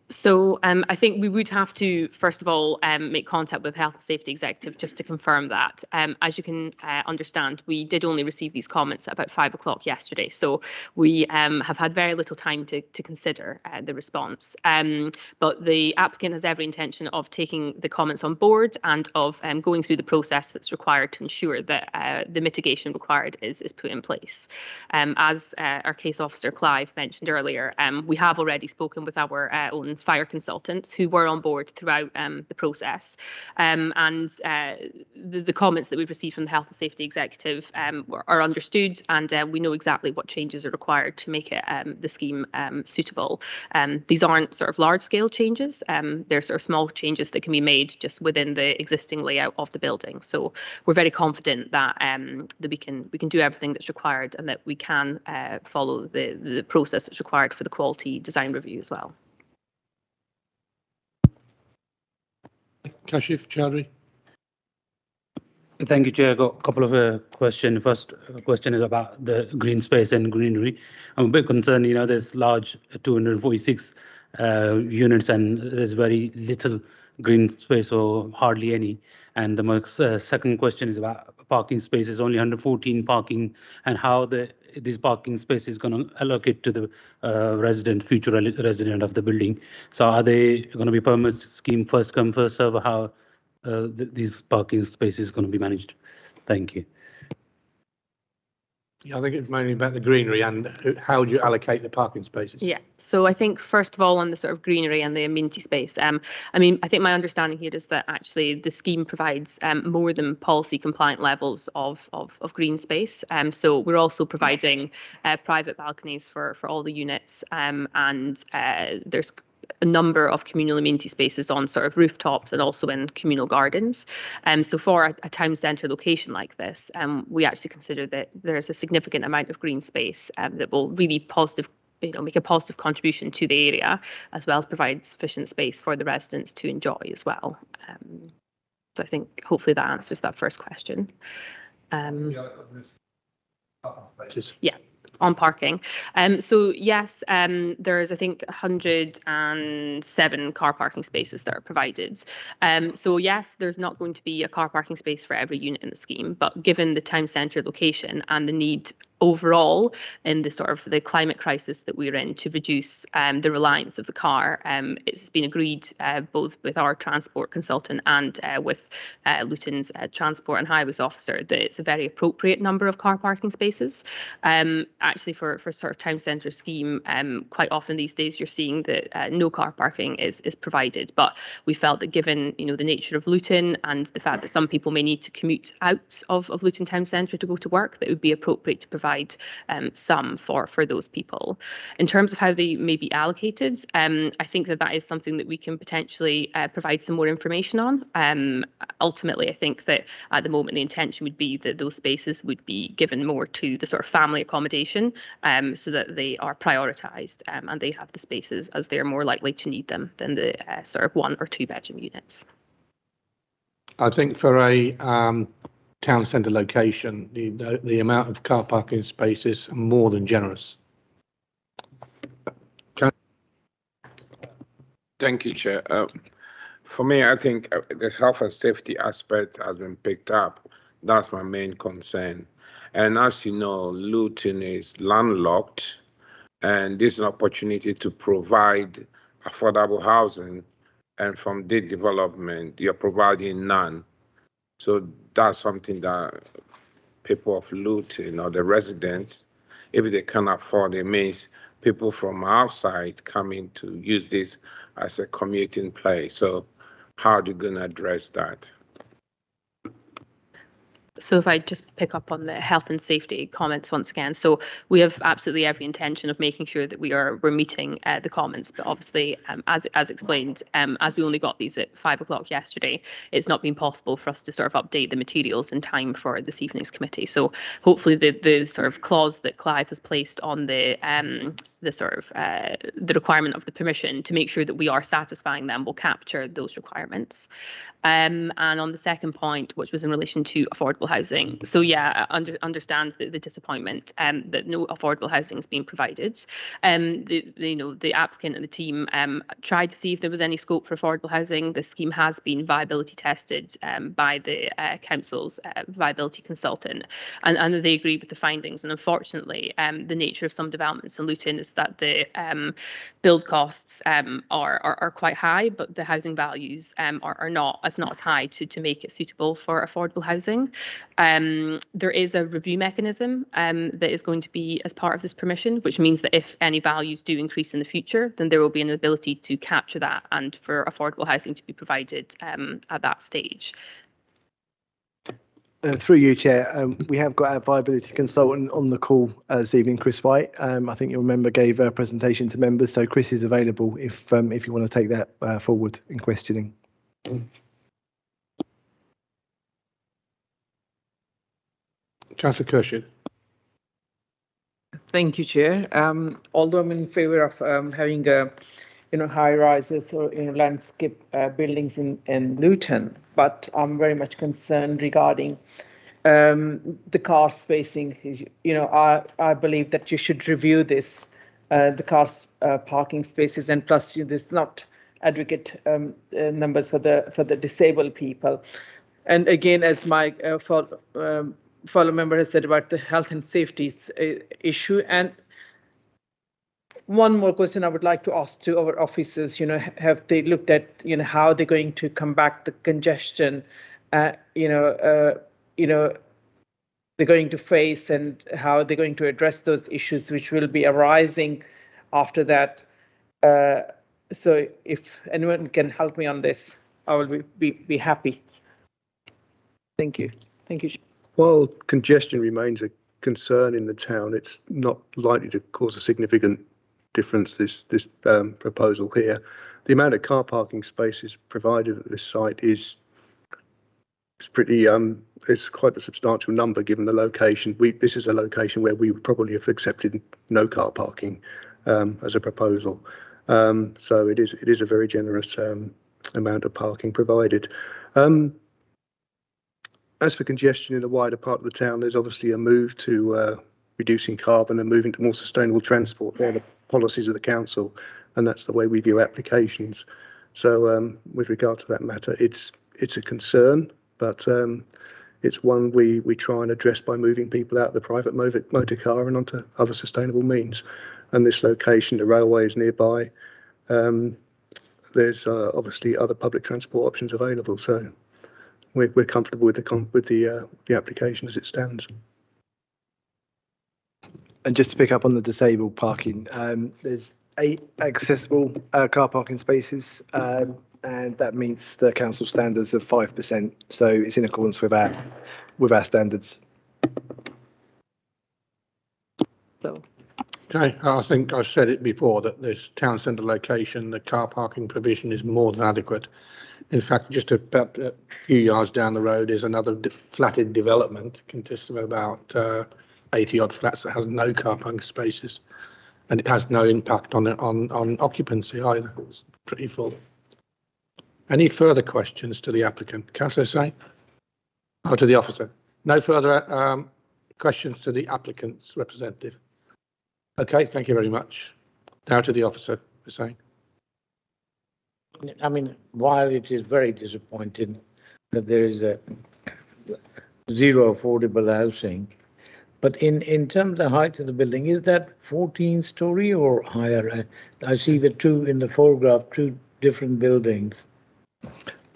So I think we would have to, first of all, make contact with the Health and Safety Executive just to confirm that. As you can understand, we did only receive these comments at about 5 o'clock yesterday, so we have had very little time to consider the response. But the applicant has every intention of taking the comments on board and of going through the process that's required to ensure that the mitigation required is put in place. As our case officer Clive mentioned earlier, we have already spoken with our own fire consultants who were on board throughout the process, and the comments that we've received from the Health and Safety Executive are understood, and we know exactly what changes are required to make it the scheme suitable. These aren't sort of large-scale changes, they're sort of small changes that can be made just within the existing layout of the building. So we're very confident that that we can do everything that's required, and that we can follow the process that's required for the quality design review as well. Kashif Chowdhury. Thank you, Chair. I got a couple of questions. First question is about the green space and greenery. I'm a bit concerned, there's large 246 units and there's very little green space or hardly any. And the second question is about parking spaces, only 114 parking, and how this parking space is going to allocate to the future resident of the building. So are they going to be permit scheme first come, first serve? How these parking spaces going to be managed? Thank you. Yeah, I think it's mainly about the greenery and how do you allocate the parking spaces? Yeah, so I think first of all on the sort of greenery and the amenity space, I think my understanding here is that actually the scheme provides more than policy compliant levels of green space. So we're also providing private balconies for all the units, and there's a number of communal amenity spaces on sort of rooftops and also in communal gardens. So for a town centre location like this, we actually consider that there's a significant amount of green space that will really make a positive contribution to the area, as well as provide sufficient space for the residents to enjoy as well. So I think hopefully that answers that first question. Yeah. On parking. So yes, there's I think 107 car parking spaces that are provided. So yes, there's not going to be a car parking space for every unit in the scheme, but given the town centre location and the need overall in the sort of the climate crisis that we're in to reduce the reliance of the car, it's been agreed both with our transport consultant and with Luton's transport and highways officer that it's a very appropriate number of car parking spaces. Actually for sort of town centre scheme, quite often these days you're seeing that no car parking is provided, but we felt that given the nature of Luton and the fact that some people may need to commute out of Luton town centre to go to work, that it would be appropriate to provide some for those people. In terms of how they may be allocated, I think that is something that we can potentially provide some more information on. Ultimately, I think that at the moment the intention would be that those spaces would be given more to the sort of family accommodation, so that they are prioritised and they have the spaces as they're more likely to need them than the sort of 1 or 2 bedroom units. I think for a town centre location, the amount of car parking spaces are more than generous. Thank you, Chair. For me, I think the health and safety aspect has been picked up. That's my main concern. And as you know, Luton is landlocked, and this is an opportunity to provide affordable housing. And from the development, you're providing none. So that's something that people of Luton or the residents, if they can afford it, means people from outside coming to use this as a commuting place. So how are you going to address that? So if I just pick up on the health and safety comments once again, so we have absolutely every intention of making sure that we're meeting the comments, but obviously as explained, as we only got these at 5 o'clock yesterday, it's not been possible for us to sort of update the materials in time for this evening's committee. So hopefully the sort of clause that Clive has placed on the requirement of the permission to make sure that we are satisfying them will capture those requirements. And on the second point, which was in relation to affordable housing, so yeah, I understand the disappointment that no affordable housing is being provided. The applicant and the team tried to see if there was any scope for affordable housing. The scheme has been viability tested by the council's viability consultant, and they agreed with the findings. And unfortunately, the nature of some developments in Luton is that the build costs are quite high, but the housing values are not as high to make it suitable for affordable housing. There is a review mechanism that is going to be as part of this permission, which means that if any values do increase in the future, then there will be an ability to capture that and for affordable housing to be provided at that stage. Through you, Chair, we have got our viability consultant on the call this evening, Chris White. I think you'll remember gave a presentation to members, so Chris is available if you want to take that forward in questioning. Councillor Kershid. Thank you, Chair. Although I'm in favour of having a high rises or, landscape buildings in Luton, but I'm very much concerned regarding the car spacing. I believe that you should review this, the cars parking spaces, and plus there's not adequate numbers for the disabled people. And again, as my fellow member has said about the health and safety issue. And one more question I would like to ask to our officers, have they looked at, how they're going to combat the congestion, they're going to face, and how they're going to address those issues which will be arising after that. So if anyone can help me on this, I will be happy. Thank you. Thank you. While congestion remains a concern in the town, it's not likely to cause a significant difference, this proposal here. The amount of car parking spaces provided at this site is pretty it's quite a substantial number given the location. This is a location where we would probably have accepted no car parking as a proposal. So it is a very generous amount of parking provided. As for congestion in the wider part of the town, there's obviously a move to reducing carbon and moving to more sustainable transport. They're the policies of the council, and that's the way we view applications. So with regard to that matter, it's a concern, but it's one we try and address by moving people out of the private motor car and onto other sustainable means. And this location, the railway is nearby. There's obviously other public transport options available, so we're comfortable with the application as it stands. And just to pick up on the disabled parking, there's 8 accessible car parking spaces, and that meets the council standards of 5%. So it's in accordance with our standards. So. Okay, I think I've said it before that this town centre location, the car parking provision is more than adequate. In fact, just about a few yards down the road is another flatted development, consists of about 80 odd flats that has no car parking spaces, and it has no impact on occupancy either. It's pretty full. Any further questions to the applicant? Councillor Sain? Or to the officer? No further questions to the applicant's representative. Okay, thank you very much. Now to the officer, Hussain. I mean, while it is very disappointing that there is a zero affordable housing, but in terms of the height of the building, is that 14-story or higher? I see the two in the photograph, 2 different buildings.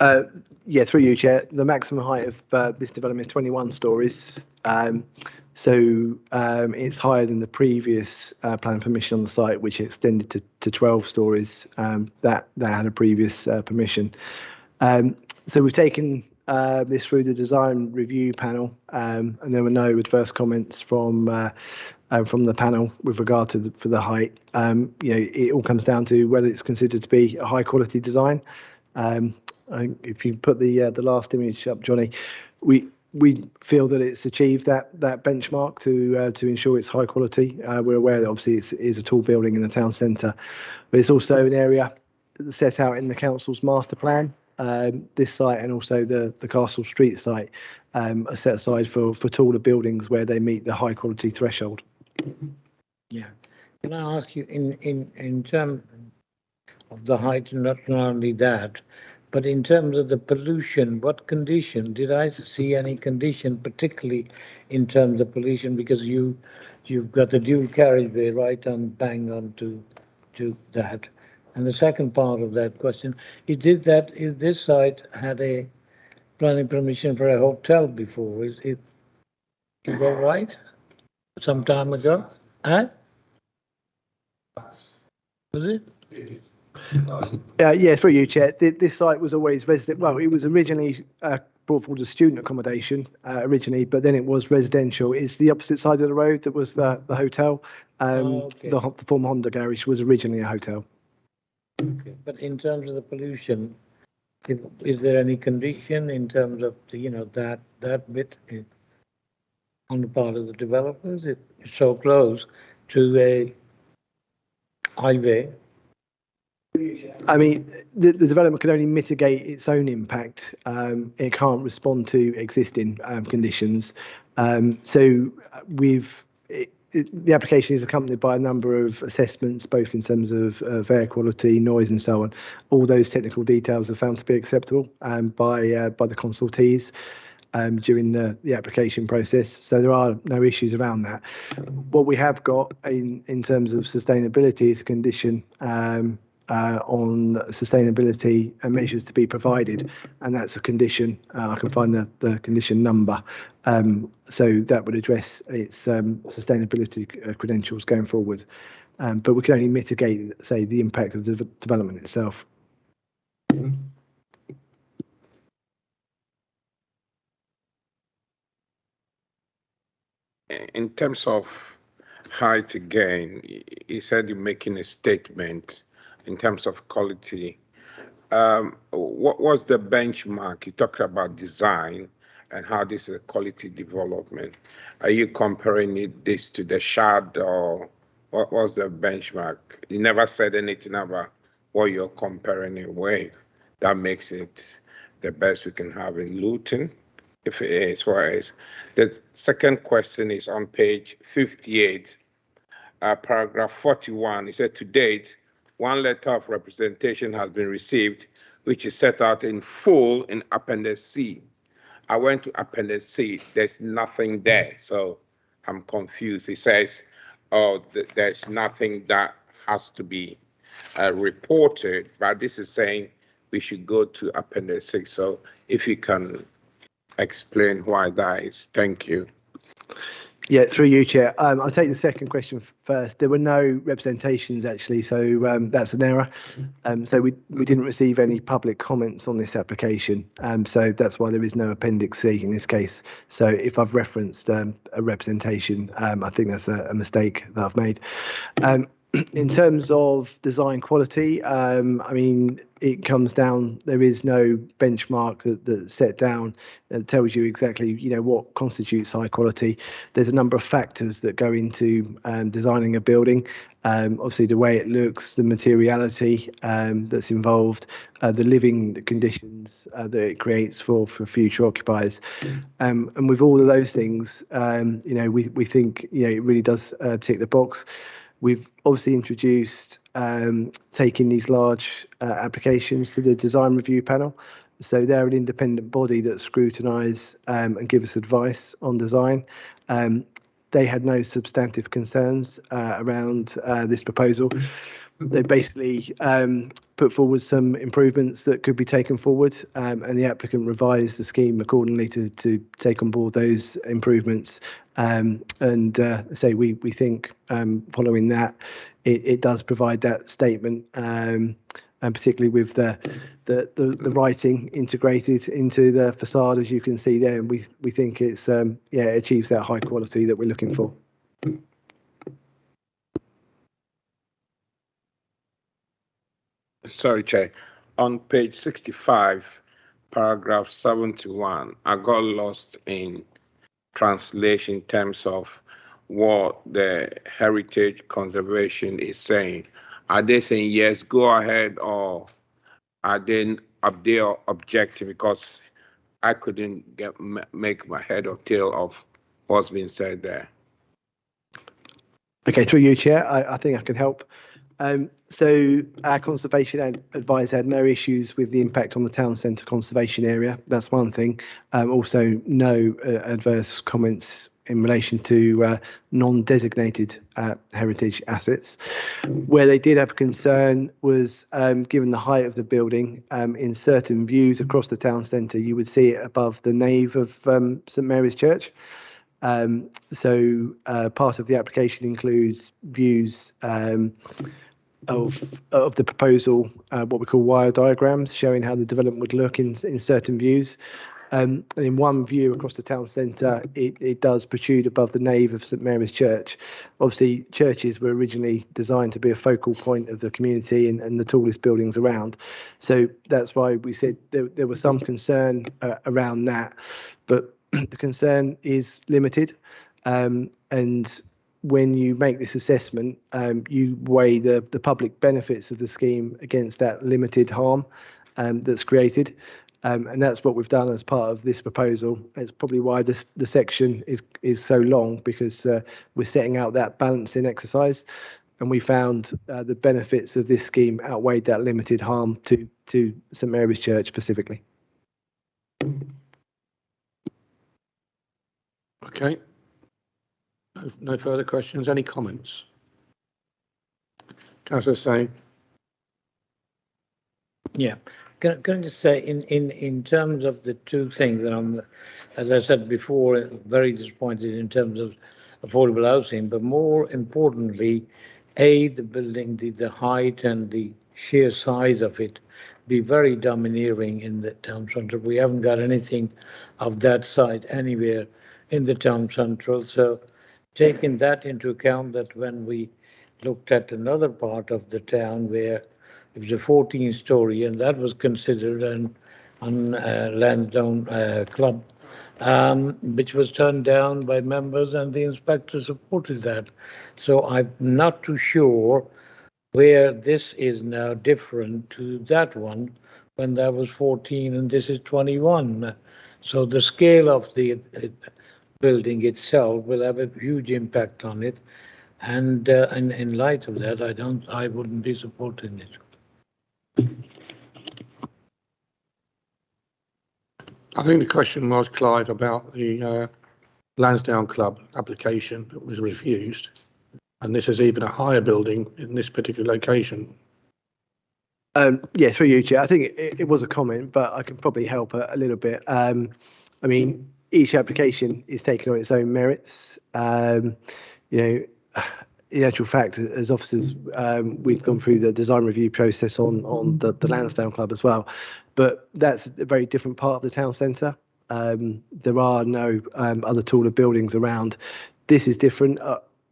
Yeah, through you, Chair. The maximum height of this development is 21 stories. So it's higher than the previous planning permission on the site, which extended to 12 stories. That had a previous permission. So we've taken this through the design review panel, and there were no adverse comments from the panel with regard to for the height. It all comes down to whether it's considered to be a high quality design. If you put the last image up, Johnny, we feel that it's achieved that benchmark to ensure it's high quality. We're aware that obviously it is a tall building in the town centre, but it's also an area set out in the council's master plan. This site and also the Castle Street site are set aside for taller buildings where they meet the high quality threshold. Yeah. Can I ask you in terms of the height, not only that, but in terms of the pollution, what condition? Did I see any condition, particularly in terms of pollution? Because you've got the dual carriageway right on bang on to that. And the second part of that question is this site had a planning permission for a hotel before? Is that right? Some time ago? Huh? Was it? Yeah, through you, Chair. This site was always resident. Well, it was originally brought forward as student accommodation originally, but then it was residential. It's the opposite side of the road that was the hotel. Okay. The former Honda garage was originally a hotel. Okay. But in terms of the pollution, is there any condition in terms of that bit on the part of the developers? It's so close to a highway. I mean, the development can only mitigate its own impact. It can't respond to existing conditions. So the application is accompanied by a number of assessments, both in terms of air quality, noise, and so on. All those technical details are found to be acceptable by the consultees during the application process. So there are no issues around that. What we have got in terms of sustainability is a condition on sustainability measures to be provided, and that's a condition. I can find the condition number. So that would address its sustainability credentials going forward. But we can only mitigate, say, the impact of the development itself. In terms of height again, you said you're making a statement in terms of quality. What was the benchmark? You talked about design and how this is a quality development. Are you comparing this to the shard, or what was the benchmark? You never said anything about what you're comparing it with. That makes it the best we can have in Luton, if it is what it is. The second question is on page 58, paragraph 41. It said, to date, one letter of representation has been received, which is set out in full in Appendix C. I went to Appendix C, there's nothing there, so I'm confused. It says, oh, there's nothing that has to be reported, but this is saying we should go to Appendix 6. So if you can explain why that is. Thank you. Yeah, through you, Chair. I'll take the second question first. There were no representations, actually, so that's an error. So we didn't receive any public comments on this application, so that's why there is no Appendix C in this case. So if I've referenced a representation, I think that's a mistake that I've made. In terms of design quality, I mean, it comes down, there is no benchmark that's set down that tells you exactly, what constitutes high quality. There's a number of factors that go into designing a building. Obviously, the way it looks, the materiality that's involved, the living conditions that it creates for future occupiers. And with all of those things, we think, it really does tick the box. We've obviously introduced taking these large applications to the design review panel. So they're an independent body that scrutinise and give us advice on design. They had no substantive concerns around this proposal. They basically put forward some improvements that could be taken forward, and the applicant revised the scheme accordingly to take on board those improvements. So we think following that, it does provide that statement, and particularly with the writing integrated into the facade, as you can see there, and we think it's it achieves that high quality that we're looking for. Sorry, Chair. On page 65, paragraph 71, I got lost in translation in terms of what the heritage conservation is saying. Are they saying, yes, go ahead, or are they objective? Because I couldn't make my head or tail of what's been said there. Okay, through you, Chair, I think I can help. So our conservation advisor had no issues with the impact on the town centre conservation area. That's one thing. Also, no adverse comments in relation to non-designated heritage assets. Where they did have concern was given the height of the building, in certain views across the town centre, you would see it above the nave of St Mary's Church. So part of the application includes views of the proposal, what we call wire diagrams, showing how the development would look in certain views. And in one view across the town centre, it does protrude above the nave of St Mary's Church. Obviously, churches were originally designed to be a focal point of the community and the tallest buildings around. So that's why we said there was some concern around that, but the concern is limited. And when you make this assessment, you weigh the public benefits of the scheme against that limited harm that's created. And that's what we've done as part of this proposal. It's probably why the section is so long, because we're setting out that balancing exercise, and we found the benefits of this scheme outweighed that limited harm to St Mary's Church specifically. Okay. No further questions. Any comments? Councillor Sain. Yeah. Can I just say, in terms of the two things that I'm, as I said before, very disappointed in terms of affordable housing, but more importantly, the building, the height and the sheer size of it be very domineering in the town centre. We haven't got anything of that size anywhere in the town central. So taking that into account, that when we looked at another part of the town where it was a 14-story, and that was considered an Lansdowne club, which was turned down by members, and the inspector supported that. So I'm not too sure where this is now different to that one, when that was 14 and this is 21. So the scale of the building itself will have a huge impact on it, and in light of that, I wouldn't be supporting it. I think the question was, Clive, about the Lansdowne Club application that was refused, and this is even a higher building in this particular location. Yeah, through you, Chair. I think it was a comment, but I can probably help a little bit. I mean, each application is taken on its own merits. You know, in actual fact, as officers, we've gone through the design review process on the Lansdowne Club as well, but that's a very different part of the town centre. There are no other taller buildings around. This is different.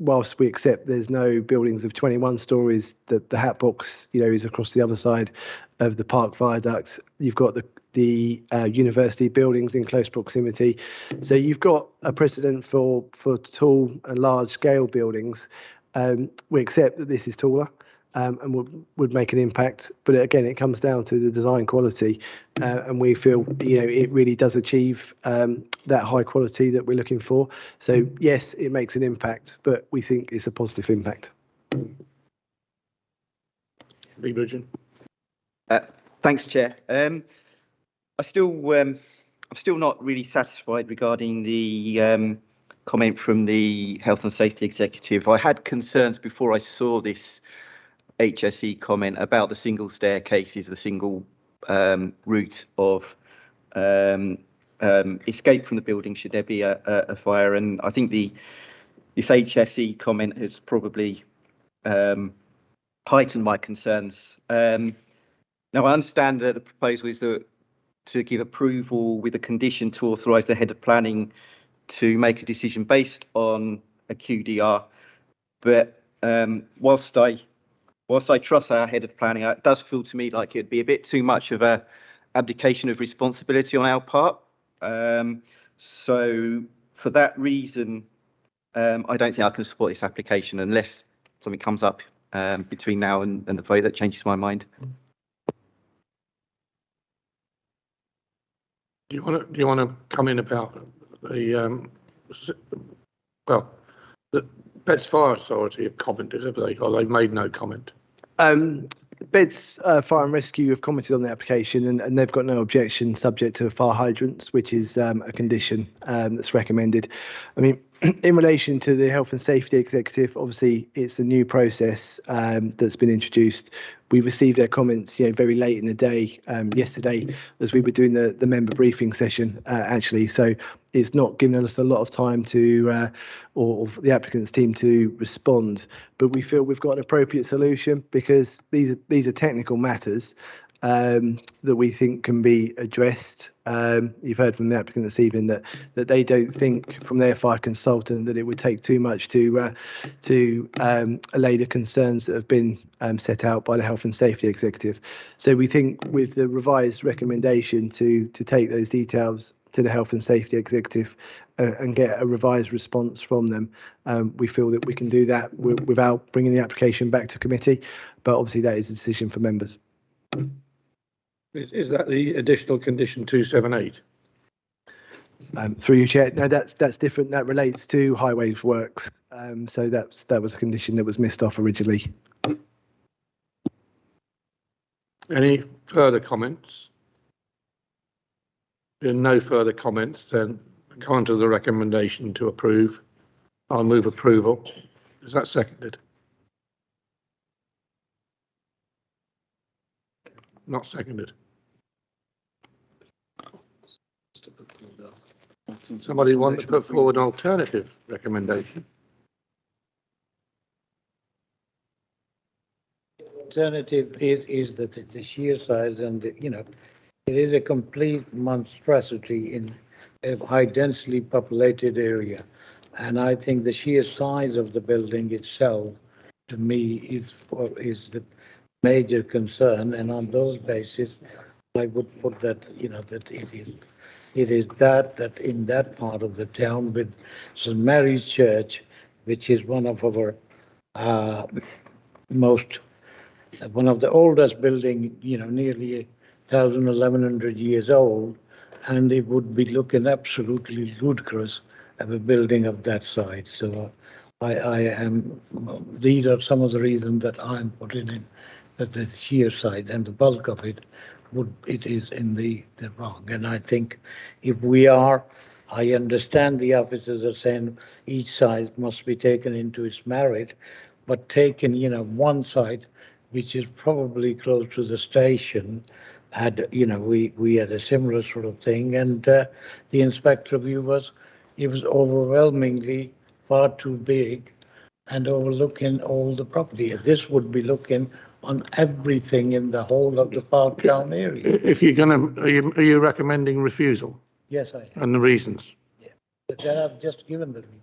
Whilst we accept there's no buildings of 21 stories, the hat box, you know, is across the other side of the park viaduct. You've got the university buildings in close proximity. So you've got a precedent for tall and large scale buildings. We accept that this is taller and would make an impact, but again, it comes down to the design quality, and we feel, you know, it really does achieve that high quality that we're looking for. So yes, it makes an impact, but we think it's a positive impact. Thanks, Chair. I'm still not really satisfied regarding the comment from the Health and Safety Executive. I had concerns before I saw this HSE comment about the single staircases, the single route of escape from the building should there be a fire. And I think this HSE comment has probably heightened my concerns. Now, I understand that the proposal is to give approval with a condition to authorise the head of planning to make a decision based on a QDR. But whilst I trust our head of planning, it does feel to me like it'd be a bit too much of a abdication of responsibility on our part. So for that reason, I don't think I can support this application unless something comes up between now and the vote that changes my mind. Do you want to come in about the the Beds Fire Authority have commented, have they, or they've made no comment? Beds Fire and Rescue have commented on the application, and they've got no objection subject to fire hydrants, which is a condition that's recommended. I mean, in relation to the Health and Safety Executive, obviously it's a new process that's been introduced. We received their comments, you know, very late in the day yesterday as we were doing the member briefing session, actually. So it's not given us a lot of time to, or the applicant's team to respond. But we feel we've got an appropriate solution because these are technical matters that we think can be addressed. You've heard from the applicant this evening that they don't think, from their fire consultant, that it would take too much to allay the concerns that have been set out by the Health and Safety Executive. So we think with the revised recommendation to take those details to the Health and Safety Executive and get a revised response from them. We feel that we can do that without bringing the application back to committee, but obviously that is a decision for members. Is that the additional condition 278? Through you, Chair. No, that's different. That relates to highways works. So that was a condition that was missed off originally. Any further comments? There are no further comments, then come on to the recommendation to approve. I'll move approval. Is that seconded? Not seconded. Somebody want to put forward an alternative recommendation? Alternative is that the sheer size and it is a complete monstrosity in a high densely populated area. And I think the sheer size of the building itself, to me, is the major concern. And on those basis, I would put that, that it is that in that part of the town with St. Mary's Church, which is one of our one of the oldest building, nearly 1,100 years old, and it would be looking absolutely ludicrous of a building of that size. So these are some of the reasons that I'm putting in, that the sheer size and the bulk of it is in the wrong. And I think I understand the officers are saying each side must be taken into its merit, but taking, one side, which is probably close to the station, we had a similar sort of thing, and the inspector view was overwhelmingly far too big and overlooking all the property. This would be looking on everything in the whole of the Park Town area. If you're going to, are you recommending refusal? Yes, I am. And the reasons? Yeah, but I've just given the reasons.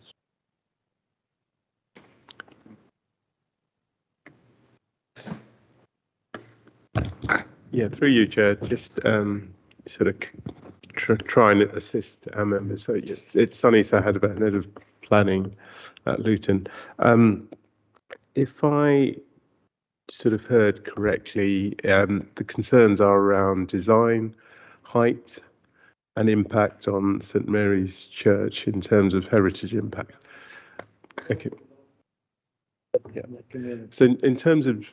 Yeah, through you, Chair, just sort of try and assist our members. So it's Sunny Sahad, about head of planning at Luton. If I sort of heard correctly, the concerns are around design, height, and impact on St. Mary's Church in terms of heritage impact. Okay. Yeah. So in terms of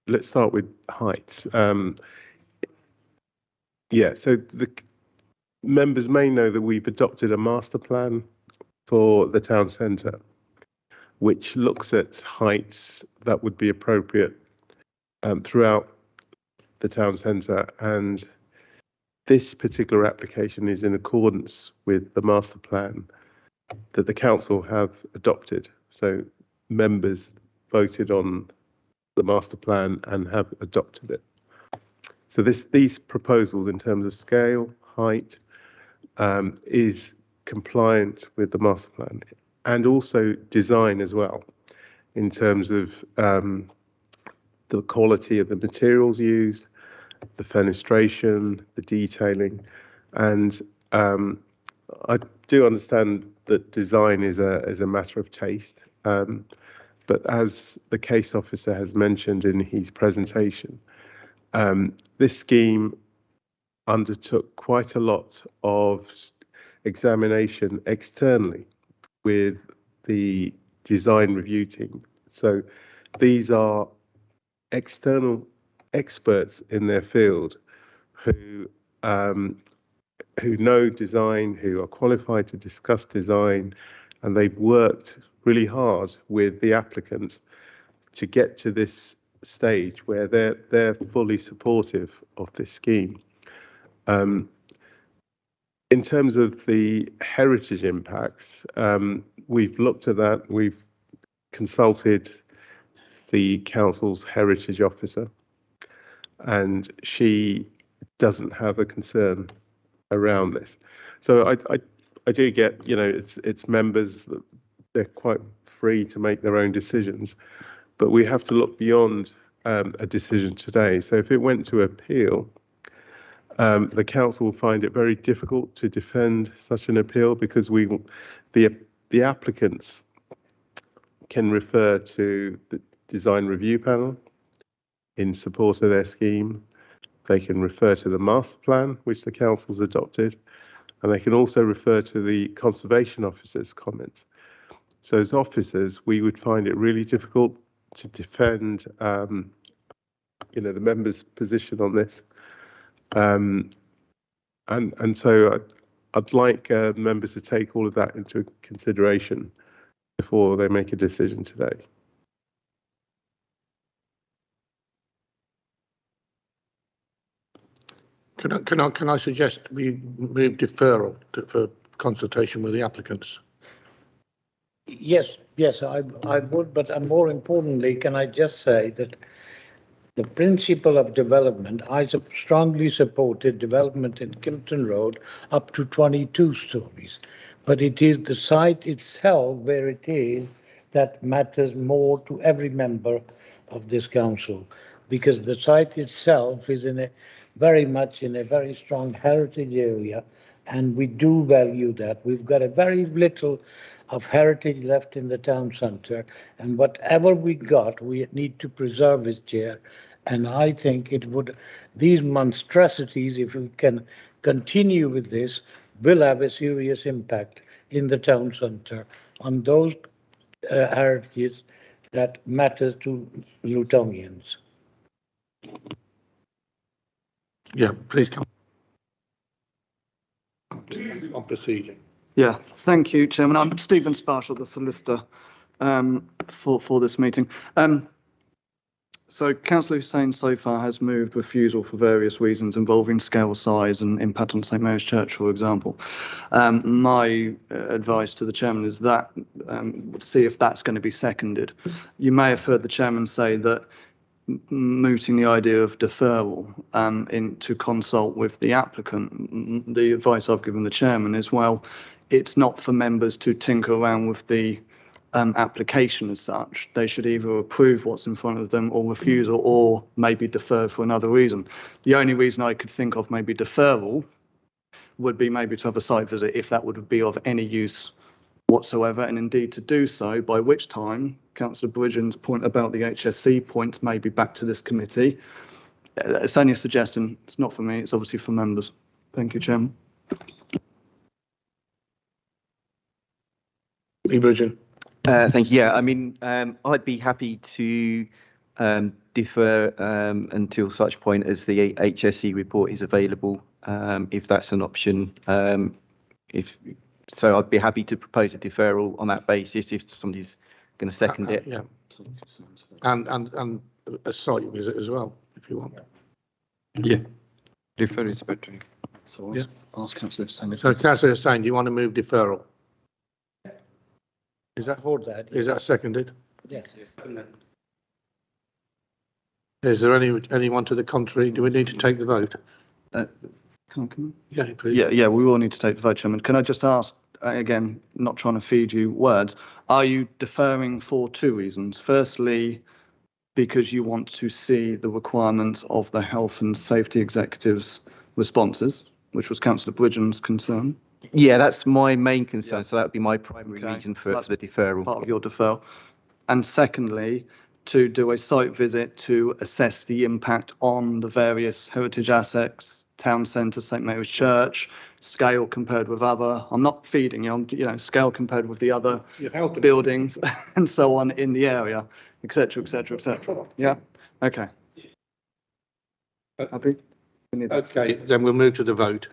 let's start with heights. Yeah, so the members may know that we've adopted a master plan for the town centre, which looks at heights that would be appropriate throughout the town centre. And this particular application is in accordance with the master plan that the council have adopted. So members voted on the master plan and have adopted it. So these proposals in terms of scale, height, is compliant with the master plan, and also design as well, in terms of the quality of the materials used, the fenestration, the detailing, and I do understand that design is a matter of taste. But as the case officer has mentioned in his presentation, this scheme undertook quite a lot of examination externally with the design review team. So these are external experts in their field who know design, who are qualified to discuss design, and they've worked really hard with the applicants to get to this stage where they're fully supportive of this scheme. In terms of the heritage impacts, we've looked at that. We've consulted the council's heritage officer, and she doesn't have a concern around this. So I do get, it's members that they're quite free to make their own decisions, but we have to look beyond a decision today. So if it went to appeal, The council will find it very difficult to defend such an appeal because the applicants can refer to the design review panel in support of their scheme. They can refer to the master plan, which the council's adopted, and they can also refer to the conservation officer's comments. So as officers, we would find it really difficult to defend, the members' position on this. And so I'd like members to take all of that into consideration before they make a decision today. Can I suggest we move deferral for consultation with the applicants? Yes, I would, but more importantly, can I just say that the principle of development, I strongly supported development in Cumberland Road up to 22 stories. But it is the site itself where it is that matters more to every member of this council, because the site itself is very much in a very strong heritage area, and we do value that. We've got a very little of heritage left in the town centre, and whatever we got, we need to preserve it, Chair. And I think these monstrosities, if we can continue with this, will have a serious impact in the town centre on those heritages that matter to Lutonians. Yeah, please come on procedure. Yeah, thank you, Chairman. I'm Stephen Sparshall, the solicitor for this meeting. So Councillor Hussain so far has moved refusal for various reasons involving scale, size and impact on St Mary's Church, for example. My advice to the Chairman is that see if that's going to be seconded. You may have heard the Chairman say that mooting the idea of deferral to consult with the applicant. The advice I've given the Chairman is, well, it's not for members to tinker around with the application as such. They should either approve what's in front of them or refuse or maybe defer for another reason. The only reason I could think of maybe deferral would be maybe to have a site visit if that would be of any use whatsoever, and indeed to do so, by which time Councillor Bridgen's point about the HSC points may be back to this committee. It's only a suggestion. It's not for me. It's obviously for members. Thank you, Chairman. Bridgen. Thank you. Yeah, I mean, I'd be happy to defer until such point as the HSE report is available, if that's an option. So I'd be happy to propose a deferral on that basis if somebody's going to second it. Yeah. And a site visit as well, if you want. Yeah. Defer is better. So ask Councillor Hussain. So Councillor Hussain, do you want to move deferral? Is that seconded? Yes. Is there anyone to the contrary? Do we need to take the vote? Yeah, please. Yeah, we will need to take the vote, Chairman. Can I just ask, again, not trying to feed you words, are you deferring for two reasons? Firstly, because you want to see the requirements of the health and safety executive's responses, which was Councillor Bridgen's concern. Yeah, that's my main concern. So that would be my primary reason for the deferral. Part of your deferral. And secondly, to do a site visit to assess the impact on the various heritage assets, town centre, St Mary's Church, scale compared with other. I'm not feeding you. Scale compared with the other buildings and so on in the area, etc., etc., etc. Yeah. Okay. Happy? Okay, then we'll move to the vote.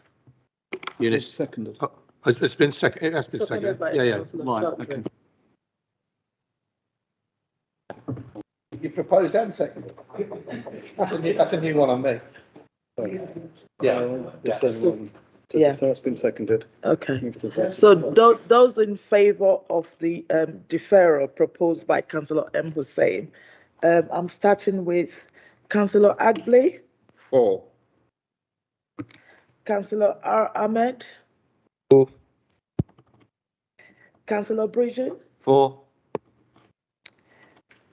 Unit seconded. Oh, it's been seconded. It has been seconded. Yeah. Right. Okay. You proposed and seconded. That's a new one on me. Yeah. That's been seconded. Okay. So those in favour of the deferral proposed by Councillor M. Hussain, I'm starting with Councillor Agbley. 4. Councillor R. Ahmed. 4. Councillor Bridgen. 4.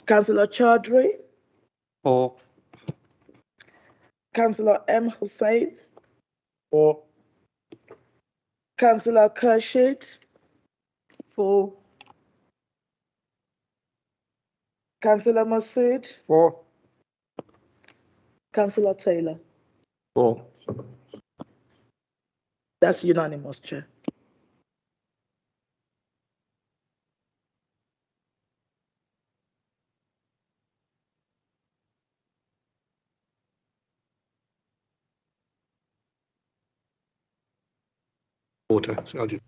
Councillor Chaudhry. 4. Councillor M. Hussain. 4, Councillor Kershid, 4, Councillor Masood, 4, Councillor Taylor. 4. That's unanimous, Chair. Water, so I'll just.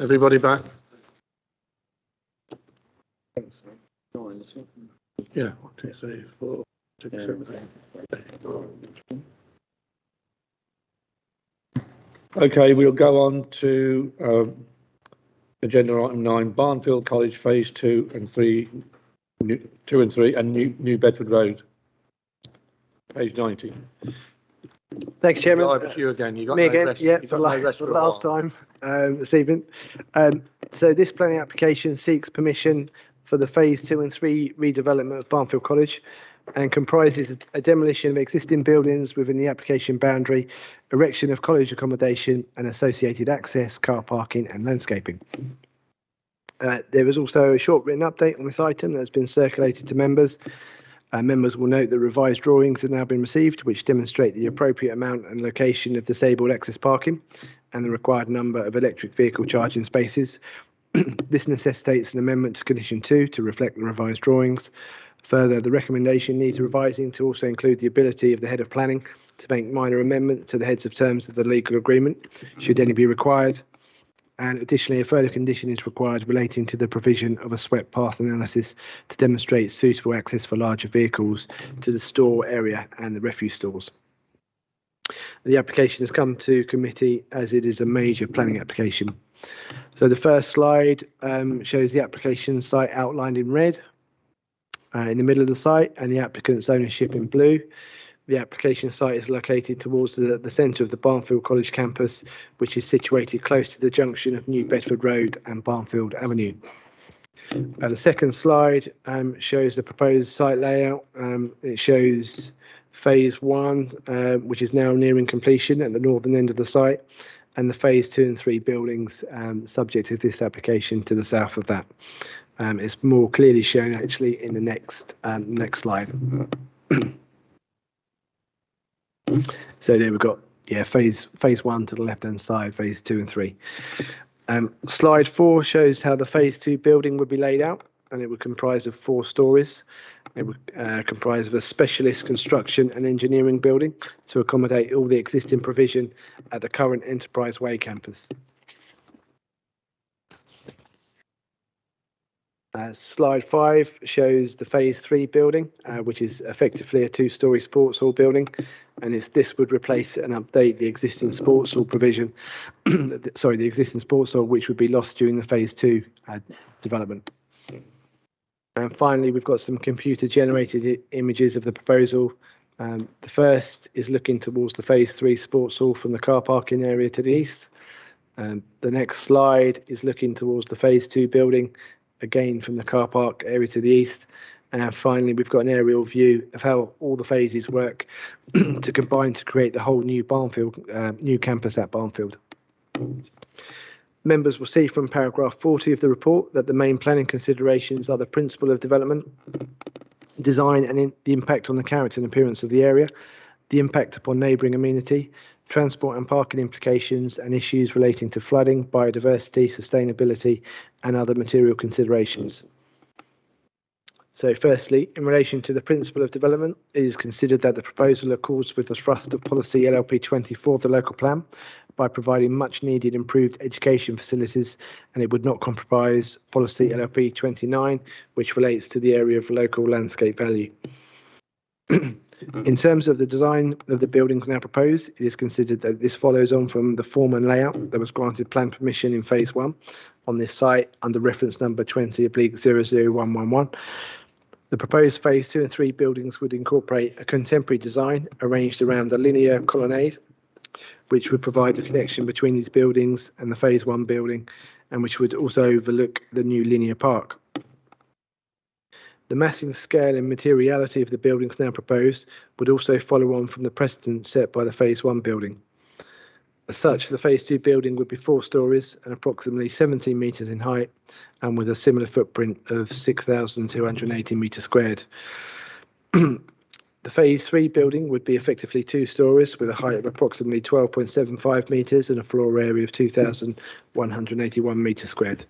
Everybody back? Yeah, 1, 2, 3, 4, 6, 7, 8. Okay, we'll go on to agenda item 9, Barnfield College Phase 2 and 3, and New Bedford Road. Page 90. Thank you, Chairman. Live, it's you again. You got Me no again, rest, yeah, you for got no rest the for a last while. time this evening. So this planning application seeks permission for the Phase 2 and 3 redevelopment of Barnfield College and comprises a demolition of existing buildings within the application boundary, erection of college accommodation and associated access, car parking and landscaping. There is also a short written update on this item that has been circulated to members. Members will note that revised drawings have now been received, which demonstrate the appropriate amount and location of disabled access parking and the required number of electric vehicle charging spaces. This necessitates an amendment to Condition 2 to reflect the revised drawings. Further, the recommendation needs revising to also include the ability of the Head of Planning to make minor amendments to the heads of terms of the legal agreement, should any be required. And additionally, a further condition is required relating to the provision of a swept path analysis to demonstrate suitable access for larger vehicles to the store area and the refuse stores. The application has come to committee as it is a major planning application. So the first slide shows the application site outlined in red in the middle of the site and the applicant's ownership in blue. The application site is located towards the centre of the Barnfield College campus, which is situated close to the junction of New Bedford Road and Barnfield Avenue. The second slide shows the proposed site layout. It shows phase 1, which is now nearing completion at the northern end of the site, and the phase 2 and 3 buildings subject to this application to the south of that. It's more clearly shown actually in the next slide. So there we've got phase 1 to the left hand side, phase 2 and 3. Slide 4 shows how the phase 2 building would be laid out, and it would comprise of 4 stories. It would comprise of a specialist construction and engineering building to accommodate all the existing provision at the current Enterprise Way campus. Slide 5 shows the phase 3 building, which is effectively a 2-storey sports hall building, and this would replace and update the existing sports hall provision. The existing sports hall, which would be lost during the phase 2 development. And finally, we've got some computer-generated images of the proposal. The first is looking towards the phase 3 sports hall from the car parking area to the east. The next slide is looking towards the phase 2 building, again from the car park area to the east. And finally, we've got an aerial view of how all the phases work to combine to create the whole new Barnfield, new campus at Barnfield. Members will see from paragraph 40 of the report that the main planning considerations are the principle of development, design and the impact on the character and appearance of the area, the impact upon neighbouring amenity, transport and parking implications and issues relating to flooding, biodiversity, sustainability and other material considerations. So firstly, in relation to the principle of development, it is considered that the proposal accords with the thrust of policy LLP 24 of the local plan by providing much needed improved education facilities, and it would not compromise policy LLP 29, which relates to the area of local landscape value. In terms of the design of the buildings now proposed, it is considered that this follows on from the form and layout that was granted plan permission in phase 1 on this site under reference number 20/00111. The proposed phase 2 and 3 buildings would incorporate a contemporary design arranged around a linear colonnade, which would provide the connection between these buildings and the phase 1 building, and which would also overlook the new linear park. The massing scale and materiality of the buildings now proposed would also follow on from the precedent set by the phase 1 building. As such, the phase 2 building would be 4 stories and approximately 17 metres in height, and with a similar footprint of 6,280 metres squared. The phase 3 building would be effectively 2 stories with a height of approximately 12.75 metres and a floor area of 2,181 metres squared.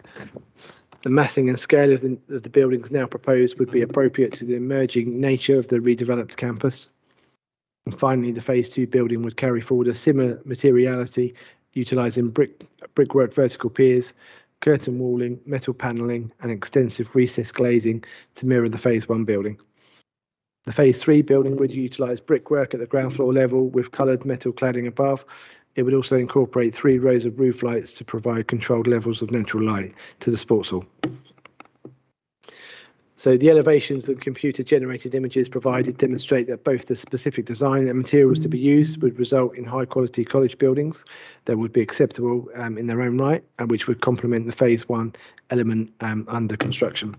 The massing and scale of the buildings now proposed would be appropriate to the emerging nature of the redeveloped campus. And finally, the phase 2 building would carry forward a similar materiality utilising brickwork vertical piers, curtain walling, metal panelling and extensive recessed glazing to mirror the Phase 1 building. The Phase 3 building would utilise brickwork at the ground floor level with coloured metal cladding above. It would also incorporate 3 rows of roof lights to provide controlled levels of natural light to the sports hall. So the elevations and computer-generated images provided demonstrate that both the specific design and materials to be used would result in high-quality college buildings that would be acceptable in their own right and which would complement the Phase 1 element under construction.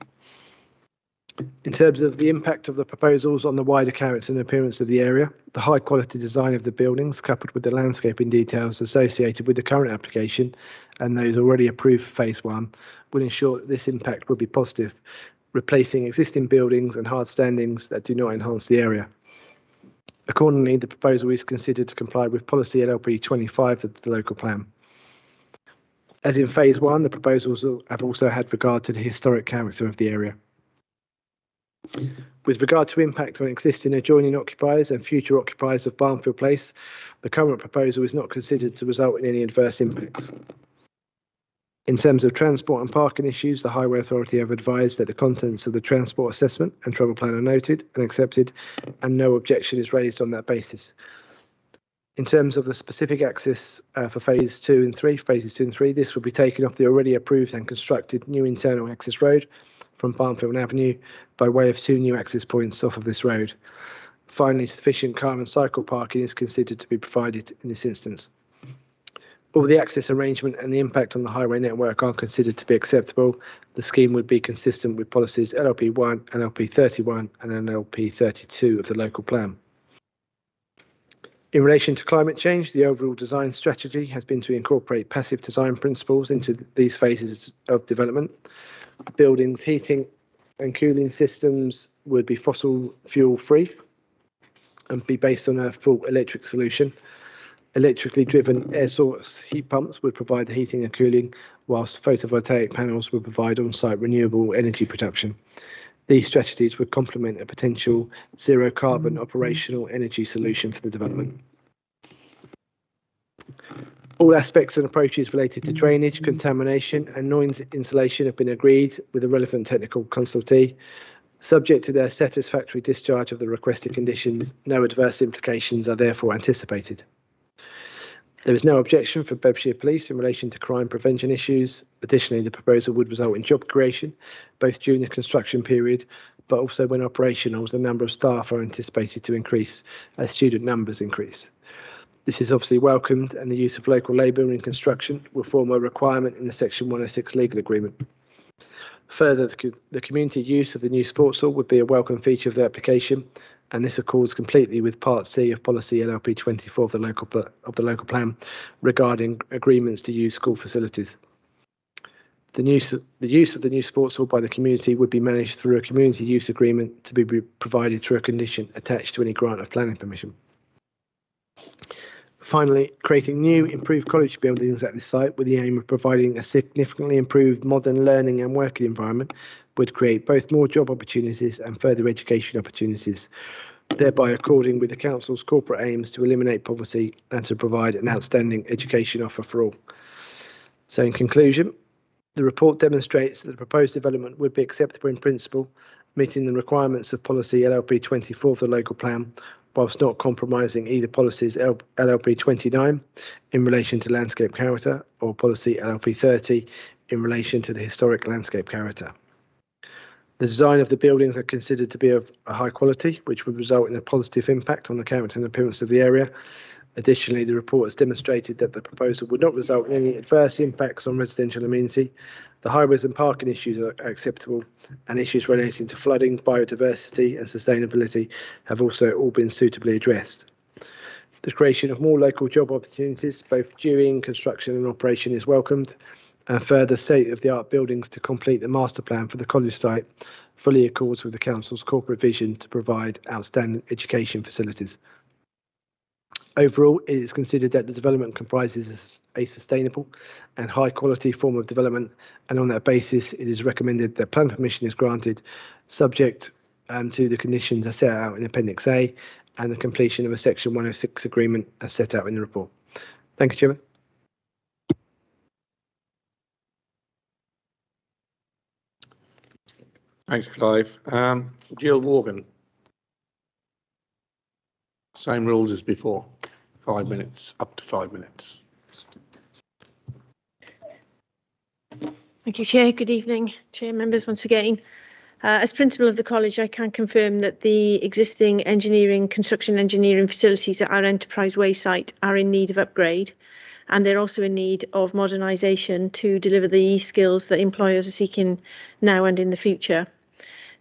In terms of the impact of the proposals on the wider character and appearance of the area, the high quality design of the buildings coupled with the landscaping details associated with the current application and those already approved for Phase 1 would ensure that this impact would be positive, replacing existing buildings and hard standings that do not enhance the area. Accordingly, the proposal is considered to comply with policy LLP 25 of the local plan. As in Phase 1, the proposals have also had regard to the historic character of the area. With regard to impact on existing adjoining occupiers and future occupiers of Barnfield Place, the current proposal is not considered to result in any adverse impacts. In terms of transport and parking issues, the Highway Authority have advised that the contents of the transport assessment and travel plan are noted and accepted, and no objection is raised on that basis. In terms of the specific access for Phases 2 and 3, this will be taken off the already approved and constructed new internal access road from Barnfield Avenue by way of 2 new access points off of this road. Finally, sufficient car and cycle parking is considered to be provided in this instance. All the access arrangement and the impact on the highway network are considered to be acceptable. The scheme would be consistent with policies LLP 1, LLP 31 and LLP 32 of the local plan. In relation to climate change, the overall design strategy has been to incorporate passive design principles into these phases of development. Buildings' heating and cooling systems would be fossil fuel free and be based on a full electric solution. Electrically driven air source heat pumps would provide the heating and cooling, whilst photovoltaic panels would provide on-site renewable energy production. These strategies would complement a potential zero carbon operational energy solution for the development. All aspects and approaches related to drainage, contamination and noise insulation have been agreed with the relevant technical consultee. Subject to their satisfactory discharge of the requested conditions, no adverse implications are therefore anticipated. There is no objection from Bedfordshire Police in relation to crime prevention issues. Additionally, the proposal would result in job creation, both during the construction period, but also when operational, as the number of staff are anticipated to increase as student numbers increase. This is obviously welcomed, and the use of local labour in construction will form a requirement in the Section 106 legal agreement. Further, the community use of the new sports hall would be a welcome feature of the application, and this accords completely with Part C of Policy LLP 24 of the local plan regarding agreements to use school facilities. The use of the new sports hall by the community would be managed through a community use agreement to be provided through a condition attached to any grant of planning permission. Finally, creating new improved college buildings at this site with the aim of providing a significantly improved modern learning and working environment would create both more job opportunities and further education opportunities, thereby according with the council's corporate aims to eliminate poverty and to provide an outstanding education offer for all. So in conclusion, the report demonstrates that the proposed development would be acceptable in principle, meeting the requirements of policy LLP 24 of the local plan, whilst not compromising either policies LLP 29 in relation to landscape character or policy LLP 30 in relation to the historic landscape character. The design of the buildings are considered to be of a high quality, which would result in a positive impact on the character and appearance of the area. Additionally, the report has demonstrated that the proposal would not result in any adverse impacts on residential amenity. The highways and parking issues are acceptable, and issues relating to flooding, biodiversity and sustainability have also all been suitably addressed. The creation of more local job opportunities, both during construction and operation, is welcomed, and further state-of-the-art buildings to complete the master plan for the college site fully accords with the council's corporate vision to provide outstanding education facilities. Overall, it is considered that the development comprises a sustainable and high quality form of development, and on that basis it is recommended that plan permission is granted subject to the conditions as set out in Appendix A and the completion of a Section 106 agreement as set out in the report. Thank you, Chairman. Thanks, Clive. Jill Morgan. Same rules as before. 5 minutes, up to 5 minutes. Thank you, Chair. Good evening, Chair, members, once again. As principal of the college, I can confirm that the existing construction engineering facilities at our Enterprise Way site are in need of upgrade, and they're also in need of modernisation to deliver the skills that employers are seeking now and in the future.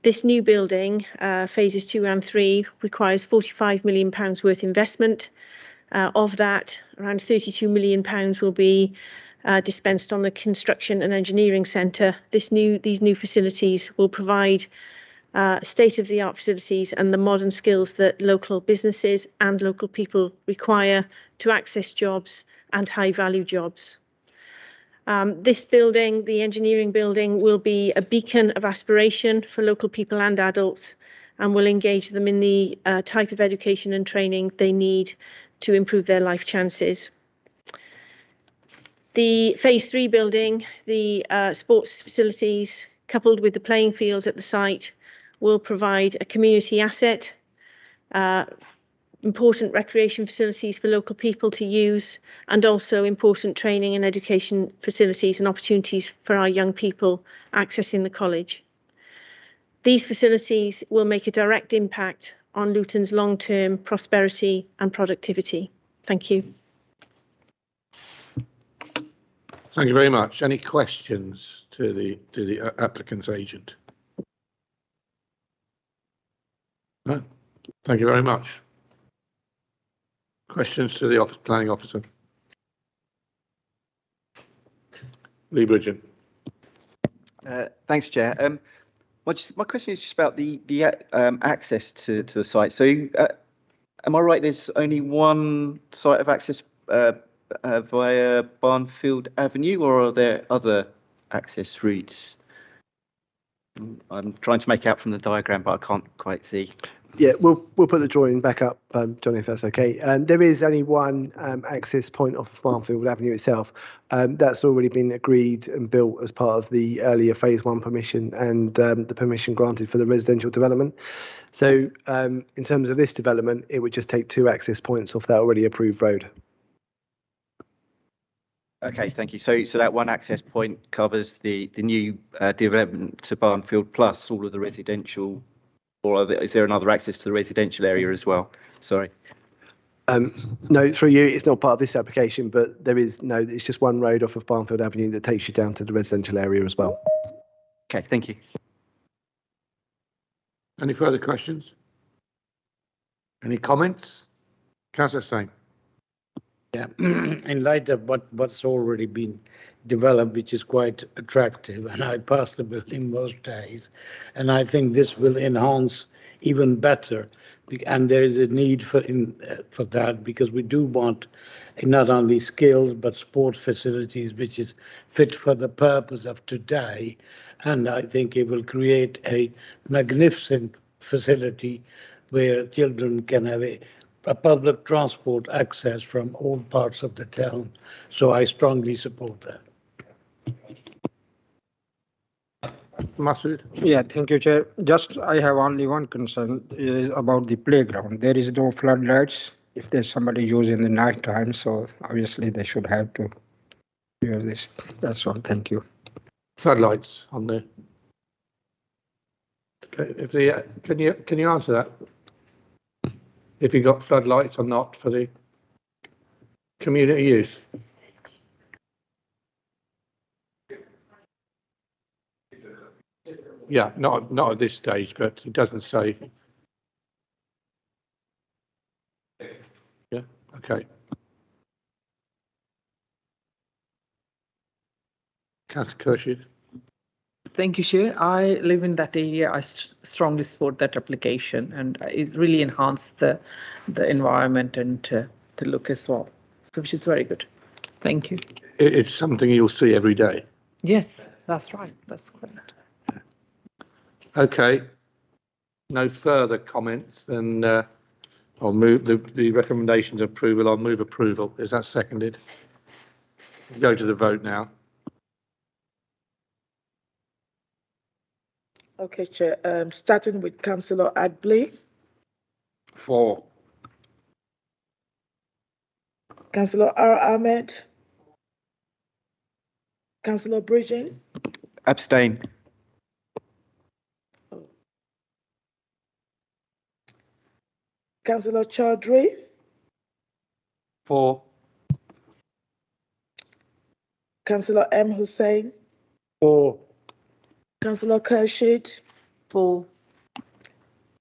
This new building, phases 2 and 3, requires £45 million worth investment. Of that, around £32 million will be dispensed on the construction and engineering centre. These new facilities will provide state-of-the-art facilities and the modern skills that local businesses and local people require to access jobs and high-value jobs. This building, the engineering building, will be a beacon of aspiration for local people and adults, and will engage them in the type of education and training they need to improve their life chances. The phase 3 building, the sports facilities, coupled with the playing fields at the site, will provide a community asset, important recreation facilities for local people to use, and also important training and education facilities and opportunities for our young people accessing the college. These facilities will make a direct impact on Luton's long-term prosperity and productivity. Thank you. Thank you very much. Any questions to the applicant's agent? No. Thank you very much. Questions to the planning officer? Lee Bridgen. Thanks, Chair. My question is just about the access to the site. So, am I right? There's only one site of access via Barnfield Avenue, or are there other access routes? I'm trying to make out from the diagram, but I can't quite see. Yeah, we'll put the drawing back up, Johnny, if that's okay. There is only one access point off Barnfield Avenue itself. That's already been agreed and built as part of the earlier phase 1 permission and the permission granted for the residential development. So in terms of this development, it would just take 2 access points off that already approved road. Okay, thank you. So that one access point covers the new development to Barnfield plus all of the residential, or is there another access to the residential area as well? Sorry. No, through you, it's not part of this application, but there is it's just one road off of Barnfield Avenue that takes you down to the residential area as well. Okay, thank you. Any further questions? Any comments? Councillor Stein. Yeah, in light of what's already been developed, which is quite attractive, and I pass the building most days, and I think this will enhance even better. And there is a need for that, because we do want not only skills but sports facilities, which is fit for the purpose of today. And I think it will create a magnificent facility where children can have a public transport access from all parts of the town. So I strongly support that. Masood. Yeah, thank you, Chair. Just I have only one concern is about the playground. There is no floodlights if there's somebody using the night time, so obviously they should have to use this. That's all. Thank you. Floodlights on there. Okay, can you answer that? If you got floodlights or not for the community use? Yeah, not at this stage, but it doesn't say. Yeah, okay. Councillor Kershid. Thank you, Chair. I live in that area. I strongly support that application, and it really enhanced the environment and the look as well, so which is very good. Thank you. It's something you'll see every day. Yes, that's right. That's correct. Okay. No further comments, then I'll move the recommendations of approval. I'll move approval. Is that seconded? Go to the vote now. Okay, Chair. Starting with Councillor Adbley, 4, Councillor R. Ahmed, Councillor Bridgen, Abstain. Councillor Chaudhry, 4, Councillor M. Hussein, 4, Councillor Khurshid, 4,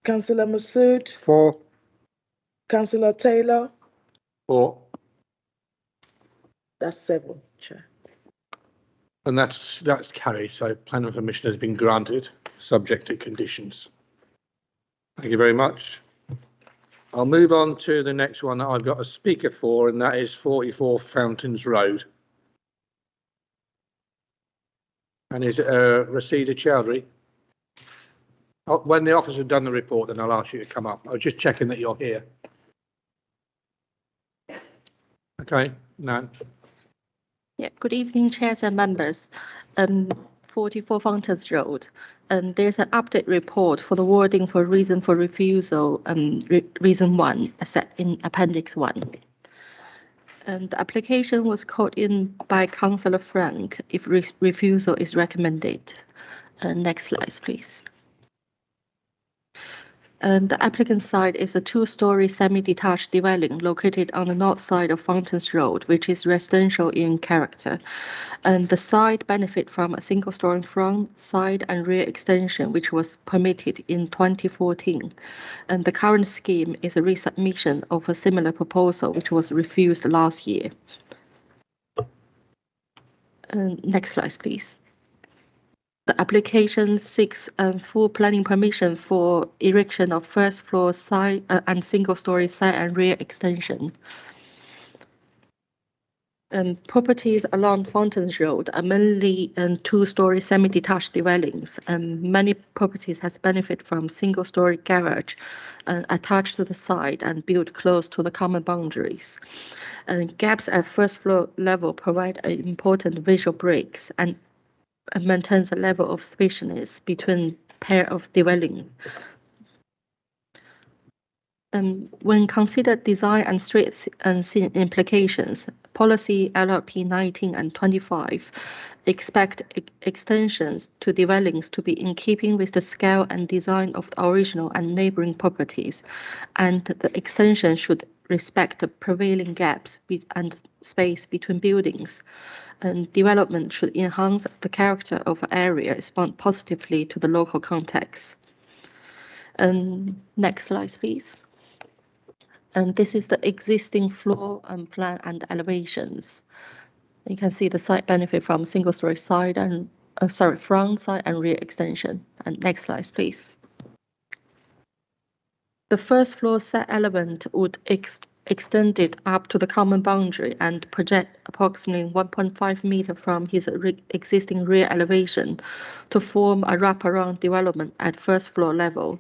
Councillor Masood, 4, Councillor Taylor, 4. that's 7, Chair. And that's carried. So planning permission has been granted, subject to conditions. Thank you very much. I'll move on to the next one that I've got a speaker for, and that is 44 Fountains Road. And is it Rasida Chowdhury? Oh, when the officer done the report, then I'll ask you to come up. I was just checking that you're here. Okay, no. Yeah, good evening, chairs and members. 44 Fountains Road. And there's an update report for the wording for reason for refusal, reason 1, set in Appendix 1. And the application was called in by Councillor Frank if refusal is recommended. Next slide, please. And the applicant site is a 2-story semi-detached dwelling located on the north side of Fountains Road, which is residential in character. And the site benefit from a single-story front, side and rear extension, which was permitted in 2014. And the current scheme is a resubmission of a similar proposal, which was refused last year. Next slide, please. The application seeks full planning permission for erection of first floor side and single-story side and rear extension. Properties along Fountains Road are mainly 2-story semi-detached dwellings, and many properties has benefit from single-story garage attached to the side and built close to the common boundaries. Gaps at first floor level provide important visual breaks and maintains a level of spaciousness between pair of dwellings. When considered design and street and scene implications, policy LRP 19 and 25 expect extensions to dwellings to be in keeping with the scale and design of the original and neighboring properties, and the extension should respect the prevailing gaps and space between buildings. And development should enhance the character of an area, respond positively to the local context. Next slide, please. And this is the existing floor and plan and elevations. You can see the site benefit from single-story side and front, side and rear extension. And next slide, please. The first floor set element would extend it up to the common boundary and project approximately 1.5 meter from his existing rear elevation to form a wraparound development at first floor level,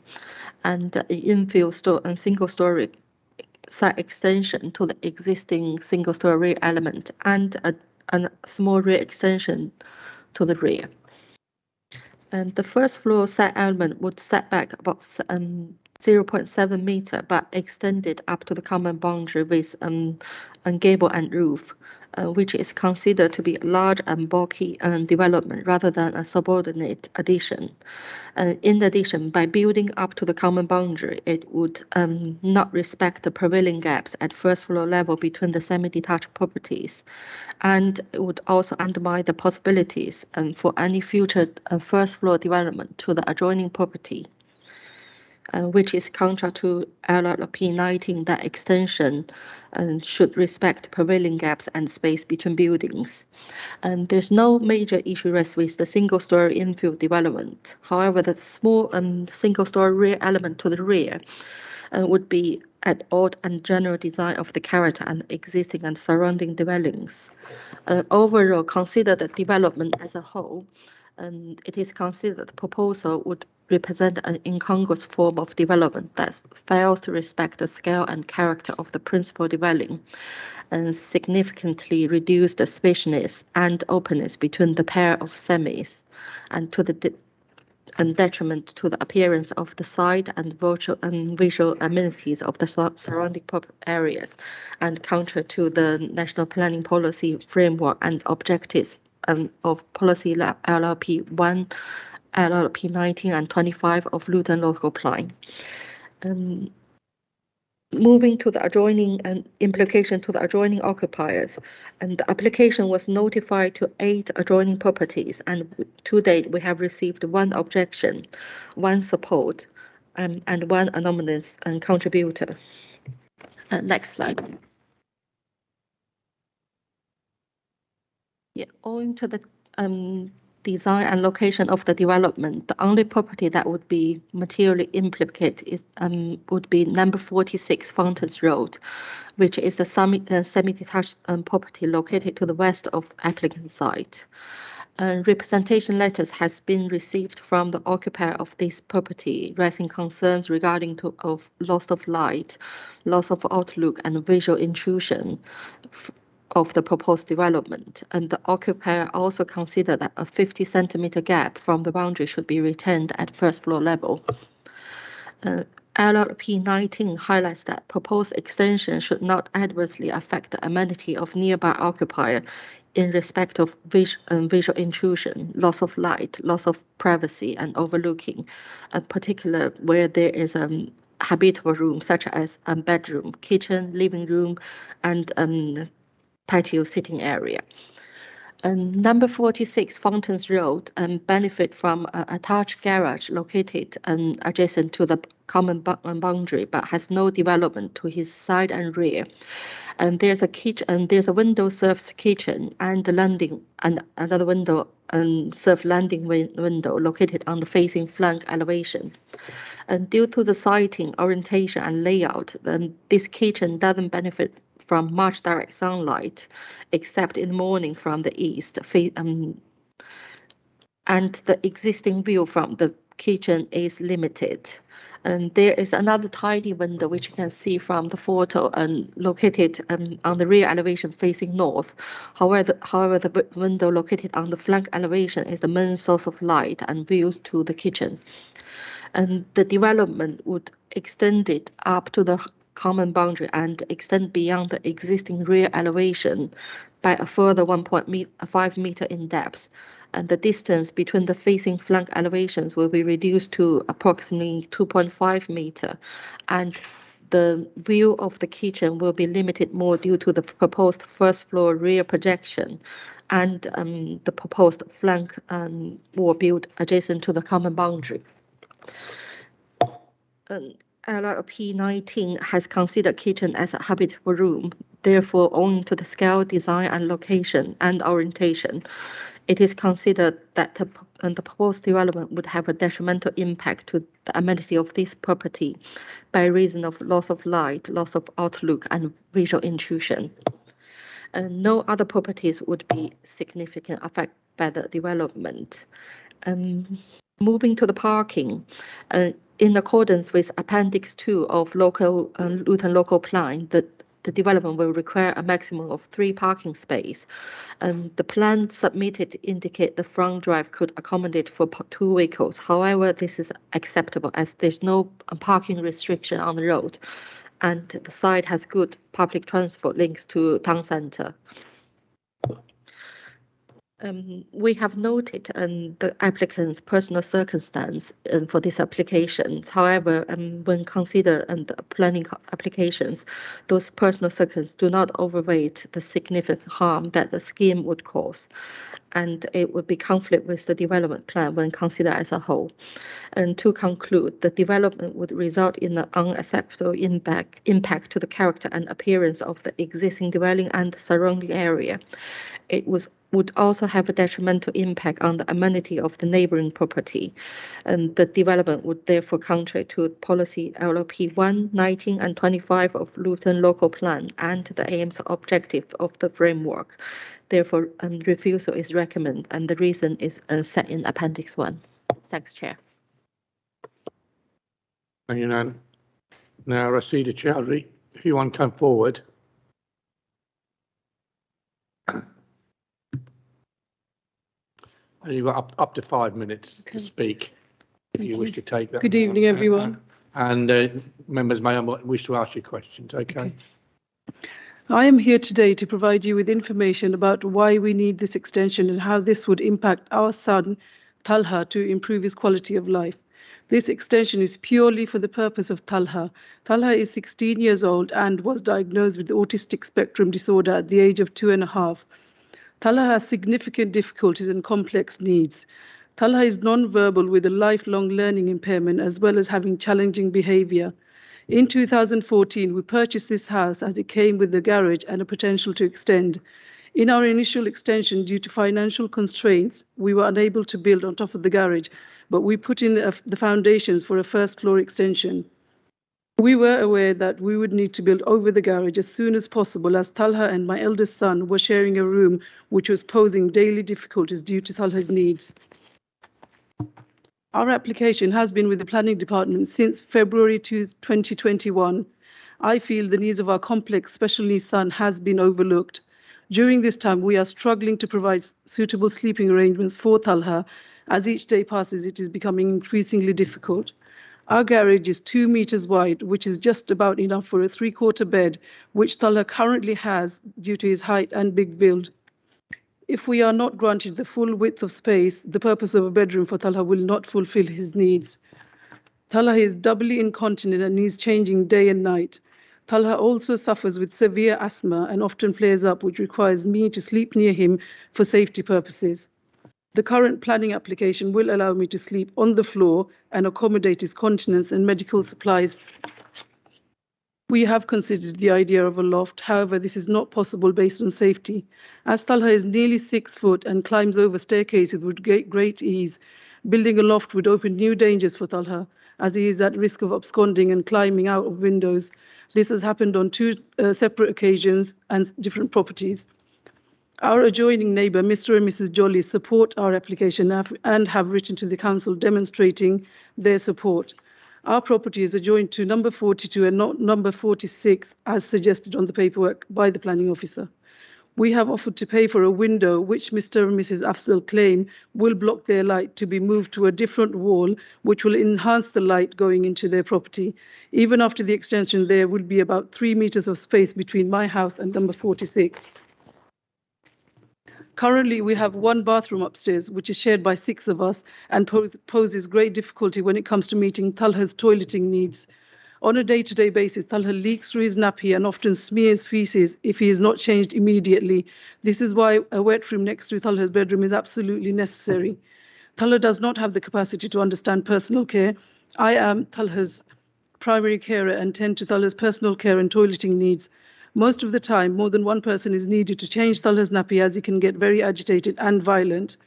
and infill and single-story side extension to the existing single-story rear element and a small rear extension to the rear. And the first floor side element would set back about 0.7 meter, but extended up to the common boundary with a gable and roof, which is considered to be a large and bulky development rather than a subordinate addition. In addition, by building up to the common boundary, it would not respect the prevailing gaps at first floor level between the semi-detached properties, and it would also undermine the possibilities for any future first floor development to the adjoining property. Which is contrary to LRP 19, that extension should respect prevailing gaps and space between buildings. And there's no major issue raised with the single-story infill development. However, the small single-story rear element to the rear would be at odd and general design of the character and existing and surrounding dwellings. Overall, consider the development as a whole, and it is considered the proposal would represent an incongruous form of development that fails to respect the scale and character of the principal dwelling and significantly reduce the spaciousness and openness between the pair of semis and to the and detriment to the appearance of the site and visual amenities of the surrounding areas, and counter to the national planning policy framework and objectives of policy LRP 1, LRP 19 and 25 of Luton local plan. Moving to the adjoining and implication to the adjoining occupiers, and the application was notified to 8 adjoining properties, and to date we have received 1 objection, 1 support, and 1 anonymous contributor. Next slide, please. Yeah, owing to the design and location of the development, the only property that would be materially implicated is would be number 46 Fountains Road, which is a semi-detached property located to the west of applicant site. Representation letters has been received from the occupier of this property, raising concerns regarding of loss of light, loss of outlook, and visual intrusion of the proposed development, and the occupier also considered that a 50 centimeter gap from the boundary should be retained at first floor level. LRP 19 highlights that proposed extension should not adversely affect the amenity of nearby occupier in respect of visual intrusion, loss of light, loss of privacy, and overlooking, particularly where there is a habitable room such as a bedroom, kitchen, living room, and patio sitting area. Number 46 Fountains Road benefit from an attached garage located adjacent to the common boundary, but has no development to his side and rear. And there's a kitchen, and there's a window serves kitchen and the landing, and another window serve landing window located on the facing flank elevation. And due to the siting, orientation, and layout, then this kitchen doesn't benefit from much direct sunlight, except in the morning from the east. And the existing view from the kitchen is limited. And there is another tiny window which you can see from the photo and located on the rear elevation facing north. However, the window located on the flank elevation is the main source of light and views to the kitchen. And the development would extend it up to the common boundary and extend beyond the existing rear elevation by a further 1.5 meter in depth. And the distance between the facing flank elevations will be reduced to approximately 2.5 meter. And the view of the kitchen will be limited more due to the proposed first floor rear projection and the proposed flank wall built adjacent to the common boundary. LRP 19 has considered kitchen as a habitable room. Therefore, owing to the scale, design, and location and orientation, it is considered that the proposed development would have a detrimental impact to the amenity of this property by reason of loss of light, loss of outlook, and visual intrusion. And no other properties would be significantly affected by the development. Moving to the parking, in accordance with Appendix 2 of Luton local plan, the development will require a maximum of 3 parking spaces. And the plan submitted indicate the front drive could accommodate for 2 vehicles. However, this is acceptable as there's no parking restriction on the road, and the site has good public transport links to town centre. We have noted the applicant's personal circumstance for these applications. However, when considered the planning applications, those personal circumstances do not overweight the significant harm that the scheme would cause, and it would be conflict with the development plan when considered as a whole. And to conclude, the development would result in an unacceptable impact to the character and appearance of the existing dwelling and the surrounding area. It would also have a detrimental impact on the amenity of the neighboring property. And the development would therefore contrary to policy LRP 1, 19, and 25 of Luton local plan and the aims objective of the framework. Therefore, refusal is recommended, and the reason is set in Appendix 1. Thanks, Chair. Thank you, Nan. Now, Rasida Chowdhury, if you want to come forward. And you've got up to 5 minutes to speak. if you wish to take that. Good evening, everyone. And members may wish to ask you questions, okay? I am here today to provide you with information about why we need this extension and how this would impact our son, Talha, to improve his quality of life. This extension is purely for the purpose of Talha. Talha is 16 years old and was diagnosed with autistic spectrum disorder at the age of 2.5. Talha has significant difficulties and complex needs. Talha is non-verbal with a lifelong learning impairment as well as having challenging behavior. In 2014, we purchased this house as it came with a garage and a potential to extend. In our initial extension, due to financial constraints, we were unable to build on top of the garage, but we put in the foundations for a first floor extension. We were aware that we would need to build over the garage as soon as possible, as Talha and my eldest son were sharing a room which was posing daily difficulties due to Talha's needs. Our application has been with the planning department since February 2021. I feel the needs of our complex special needs son has been overlooked. During this time, we are struggling to provide suitable sleeping arrangements for Talha. As each day passes, it is becoming increasingly difficult. Our garage is 2 meters wide, which is just about enough for a 3/4 bed, which Talha currently has due to his height and big build. If we are not granted the full width of space, the purpose of a bedroom for Talha will not fulfill his needs. Talha is doubly incontinent and needs changing day and night. Talha also suffers with severe asthma and often flares up, which requires me to sleep near him for safety purposes. The current planning application will allow me to sleep on the floor and accommodate his continence and medical supplies. We have considered the idea of a loft, however, this is not possible based on safety. As Talha is nearly 6 foot and climbs over staircases with great ease, building a loft would open new dangers for Talha, as he is at risk of absconding and climbing out of windows. This has happened on 2 separate occasions and different properties. Our adjoining neighbour, Mr. and Mrs. Jolly, support our application and have written to the council demonstrating their support. Our property is adjoined to number 42 and not number 46, as suggested on the paperwork by the planning officer. We have offered to pay for a window, which Mr. and Mrs. Afzal claim will block their light, to be moved to a different wall, which will enhance the light going into their property. Even after the extension, there will be about 3 meters of space between my house and number 46. Currently, we have 1 bathroom upstairs, which is shared by 6 of us and poses great difficulty when it comes to meeting Talha's toileting needs. On a day-to-day basis, Talha leaks through his nappy and often smears feces if he is not changed immediately. This is why a wet room next to Talha's bedroom is absolutely necessary. Talha does not have the capacity to understand personal care. I am Talha's primary carer and tend to Talha's personal care and toileting needs. Most of the time, more than 1 person is needed to change Talha's nappy, as he can get very agitated and violent.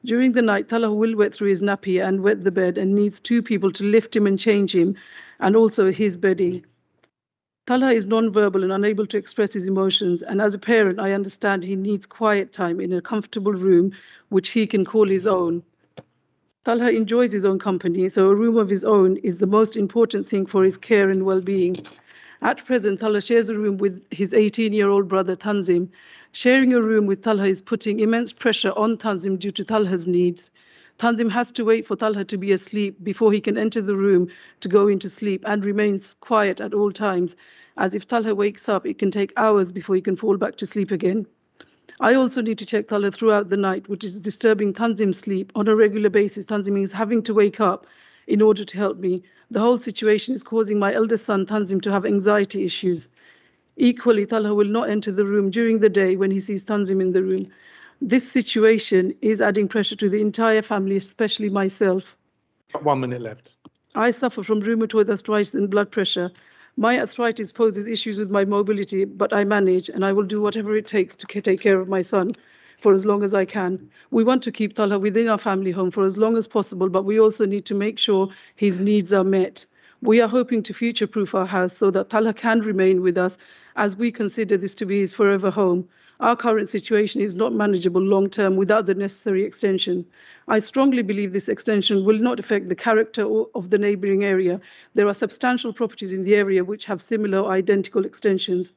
During the night, Talha will wet through his nappy and wet the bed and needs 2 people to lift him and change him, and also his bedding. Talha is non-verbal and unable to express his emotions, and as a parent, I understand he needs quiet time in a comfortable room, which he can call his own. Talha enjoys his own company, so a room of his own is the most important thing for his care and well-being. At present, Talha shares a room with his 18-year-old brother, Tanzim. Sharing a room with Talha is putting immense pressure on Tanzim due to Talha's needs. Tanzim has to wait for Talha to be asleep before he can enter the room to go into sleep, and remains quiet at all times, as if Talha wakes up, it can take hours before he can fall back to sleep again. I also need to check Talha throughout the night, which is disturbing Tanzim's sleep. On a regular basis, Tanzim is having to wake up in order to help me. The whole situation is causing my eldest son, Tanzim, to have anxiety issues. Equally, Talha will not enter the room during the day when he sees Tanzim in the room. This situation is adding pressure to the entire family, especially myself. 1 minute left. I suffer from rheumatoid arthritis and blood pressure. My arthritis poses issues with my mobility, but I manage, and I will do whatever it takes to take care of my son for as long as I can. We want to keep Talha within our family home for as long as possible, but we also need to make sure his needs are met. We are hoping to future-proof our house so that Talha can remain with us, as we consider this to be his forever home. Our current situation is not manageable long-term without the necessary extension. I strongly believe this extension will not affect the character of the neighbouring area. There are substantial properties in the area which have similar or identical extensions.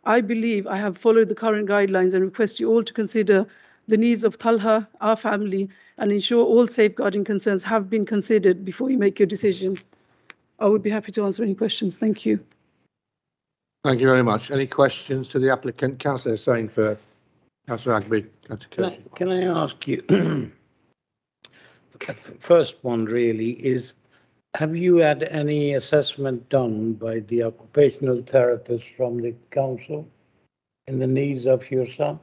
I believe I have followed the current guidelines and request you all to consider the needs of Talha, our family, and ensure all safeguarding concerns have been considered before you make your decision. I would be happy to answer any questions. Thank you. Thank you very much. Any questions to the applicant? Councillor Hussain for Councillor Agby. Can I ask you, the first one really is, have you had any assessment done by the occupational therapist from the council in the needs of your son?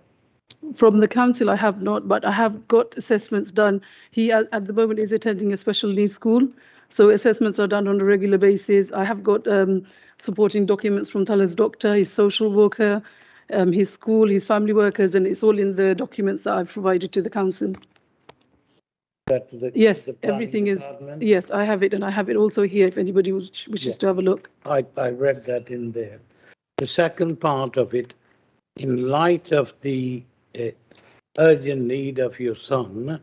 From the council, I have not, but I have got assessments done. He, at the moment, is attending a special needs school, so assessments are done on a regular basis. I have got supporting documents from Talha's doctor, his social worker, his school, his family workers, and it's all in the documents that I've provided to the council. Yes, everything is. Yes, I have it, and I have it also here if anybody wishes to have a look. I read that in there. The second part of it, in light of the urgent need of your son,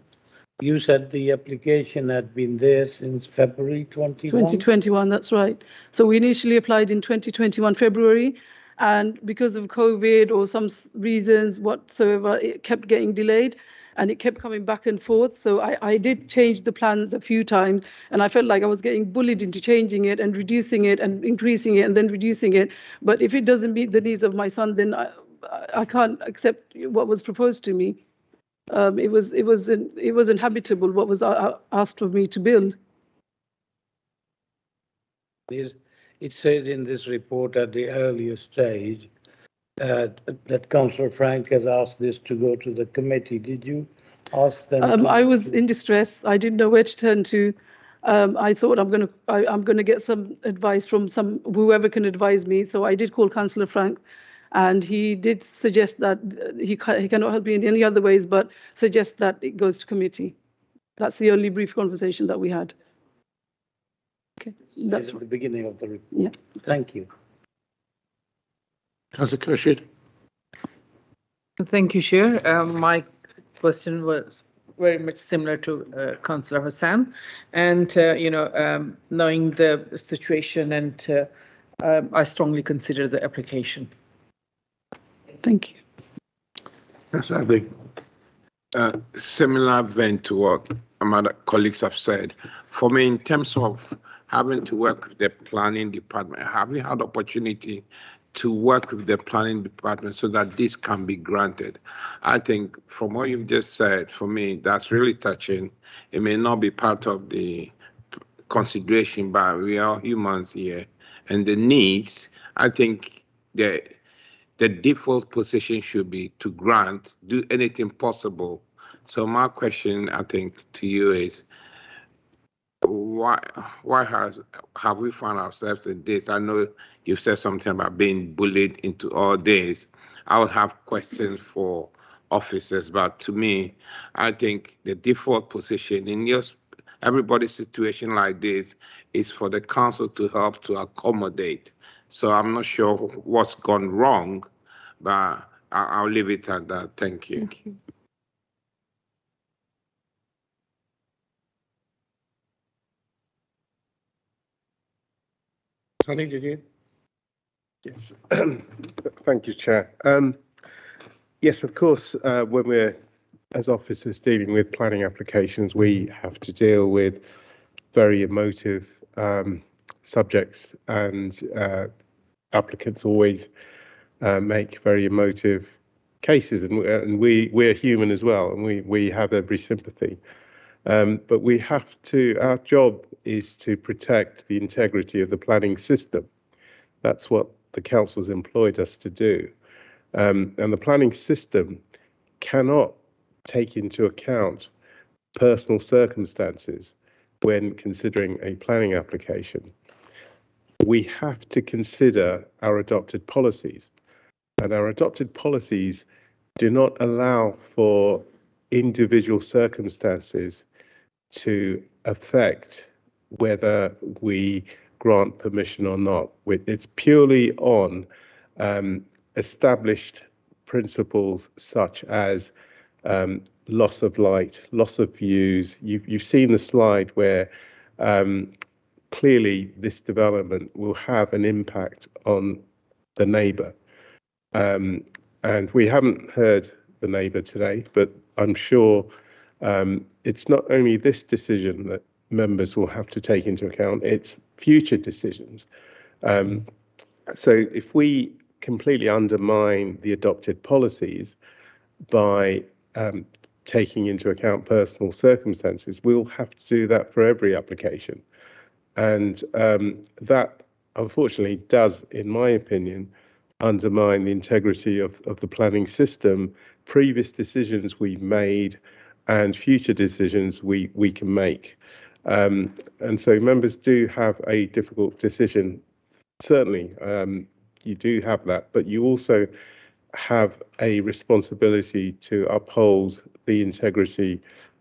you said the application had been there since February 21? 2021, that's right. So we initially applied in 2021 February, and because of COVID or some reasons whatsoever, it kept getting delayed and it kept coming back and forth. So I did change the plans a few times, and I felt like I was getting bullied into changing it and reducing it and increasing it and then reducing it. But if it doesn't meet the needs of my son, then I can't accept what was proposed to me. It wasn't habitable what was asked of me to build. It says in this report at the earlier stage that Councillor Frank has asked this to go to the committee. Did you ask them? I was in distress. I didn't know where to turn to. I thought I'm going to get some advice from whoever can advise me. So I did call Councillor Frank, and he did suggest that he cannot help me in any other ways, but suggest that it goes to committee. That's the only brief conversation that we had. Okay, that's at the beginning of the report. Yeah. Thank you. Councillor Khurshid. Thank you, Chair. My question was very much similar to Councillor Hassan, and knowing the situation, and I strongly consider the application. Thank you. Councillor Agby. Similar vein to what my other colleagues have said. For me, in terms of having to work with the planning department, have you had opportunity to work with the planning department so that this can be granted? I think from what you've just said, for me, that's really touching. It may not be part of the consideration, but we are humans here. And the needs, I think the default position should be to grant, do anything possible. So my question, I think, to you is, why have we found ourselves in this? I know you've said something about being bullied into all this. I would have questions for officers, but to me, I think the default position in everybody's situation like this is for the council to help to accommodate. So I'm not sure what's gone wrong, but I'll leave it at that. Thank you. Thank you. Sonny, did you? Yes. Thank you, Chair. Yes, of course, when we're, as officers, dealing with planning applications, we have to deal with very emotive subjects, and applicants always make very emotive cases, and we're human as well, and we have every sympathy. But we have to, our job is to protect the integrity of the planning system. That's what the council's employed us to do. And the planning system cannot take into account personal circumstances when considering a planning application. We have to consider our adopted policies, and our adopted policies do not allow for individual circumstances to affect whether we grant permission or not. It's purely on established principles such as loss of light, loss of views. You've seen the slide where clearly this development will have an impact on the neighbour. And we haven't heard the neighbour today, but I'm sure it's not only this decision that members will have to take into account, it's future decisions. So if we completely undermine the adopted policies by taking into account personal circumstances, we'll have to do that for every application. And that, unfortunately, does, in my opinion, undermine the integrity of the planning system, previous decisions we've made, and future decisions we can make. And so members do have a difficult decision. Certainly, you do have that, but you also have a responsibility to uphold the integrity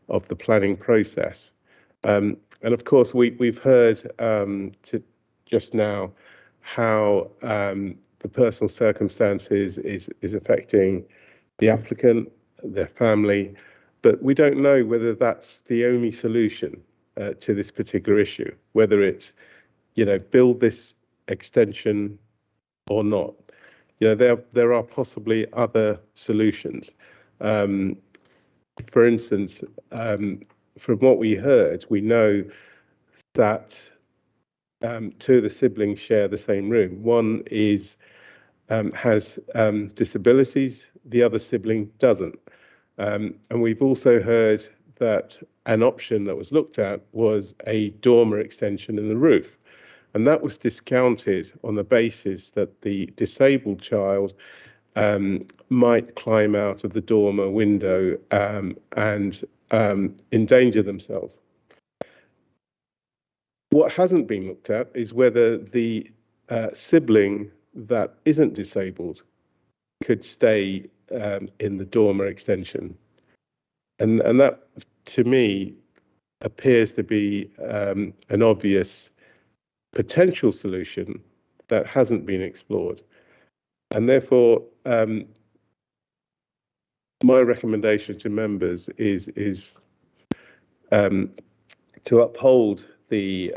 of the planning process. And of course, we've heard just now how the personal circumstances is affecting the applicant, their family, but we don't know whether that's the only solution to this particular issue, whether it's, build this extension or not. There are possibly other solutions. For instance, from what we heard, we know that two of the siblings share the same room. One has disabilities, the other sibling doesn't. And we've also heard that an option that was looked at was a dormer extension in the roof. And that was discounted on the basis that the disabled child might climb out of the dormer window and endanger themselves. What hasn't been looked at is whether the sibling that isn't disabled could stay in the dormer extension. And that, to me, appears to be an obvious potential solution that hasn't been explored. And therefore, my recommendation to members is to uphold the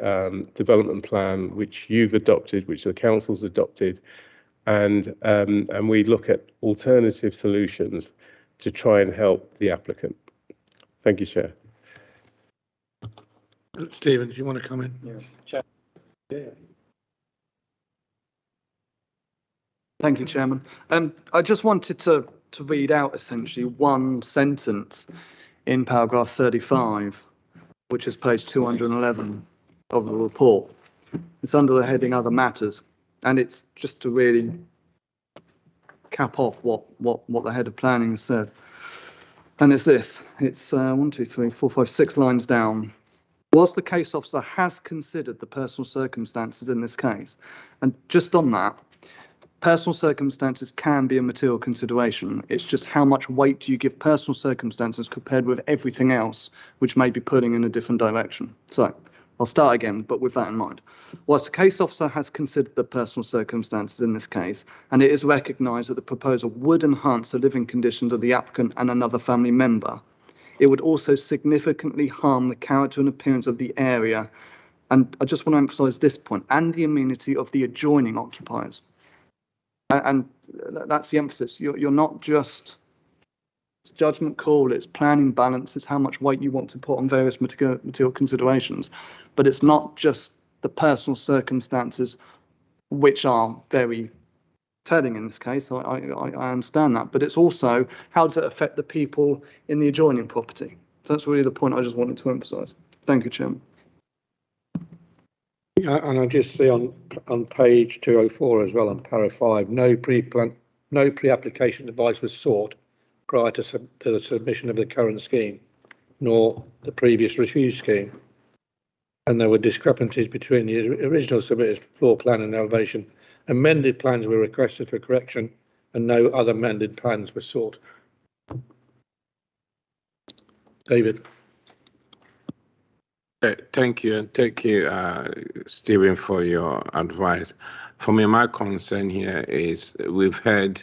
development plan which you've adopted, which the council's adopted, and we look at alternative solutions to try and help the applicant. Thank you, Chair. Stephen, do you want to come in? Yeah. Chair. Yeah. Thank you, Chairman. I just wanted to read out essentially one sentence in paragraph 35, which is page 211 of the report. It's under the heading Other Matters, and it's just to really cap off what the head of planning has said. And it's this. It's 1, 2, 3, 4, 5, 6 lines down. Whilst the case officer has considered the personal circumstances in this case, and just on that, personal circumstances can be a material consideration. It's just how much weight do you give personal circumstances compared with everything else, which may be pulling in a different direction. So I'll start again, but with that in mind. Whilst the case officer has considered the personal circumstances in this case, and it is recognised that the proposal would enhance the living conditions of the applicant and another family member, it would also significantly harm the character and appearance of the area, and I just want to emphasise this point, and the amenity of the adjoining occupiers. And that's the emphasis. You're not just, it's judgment call, it's planning balance, it's how much weight you want to put on various material considerations, but it's not just the personal circumstances, which are very telling in this case. I understand that, but it's also how does it affect the people in the adjoining property. So that's really the point I just wanted to emphasise. Thank you, Chairman. Yeah, and I just see on page 204 as well, on para 5, no pre-application advice was sought prior to the submission of the current scheme, nor the previous refused scheme. And there were discrepancies between the original submitted floor plan and elevation. Amended plans were requested for correction, and no other amended plans were sought. David. Thank you, and thank you, Stephen, for your advice. For me, my concern here is we've had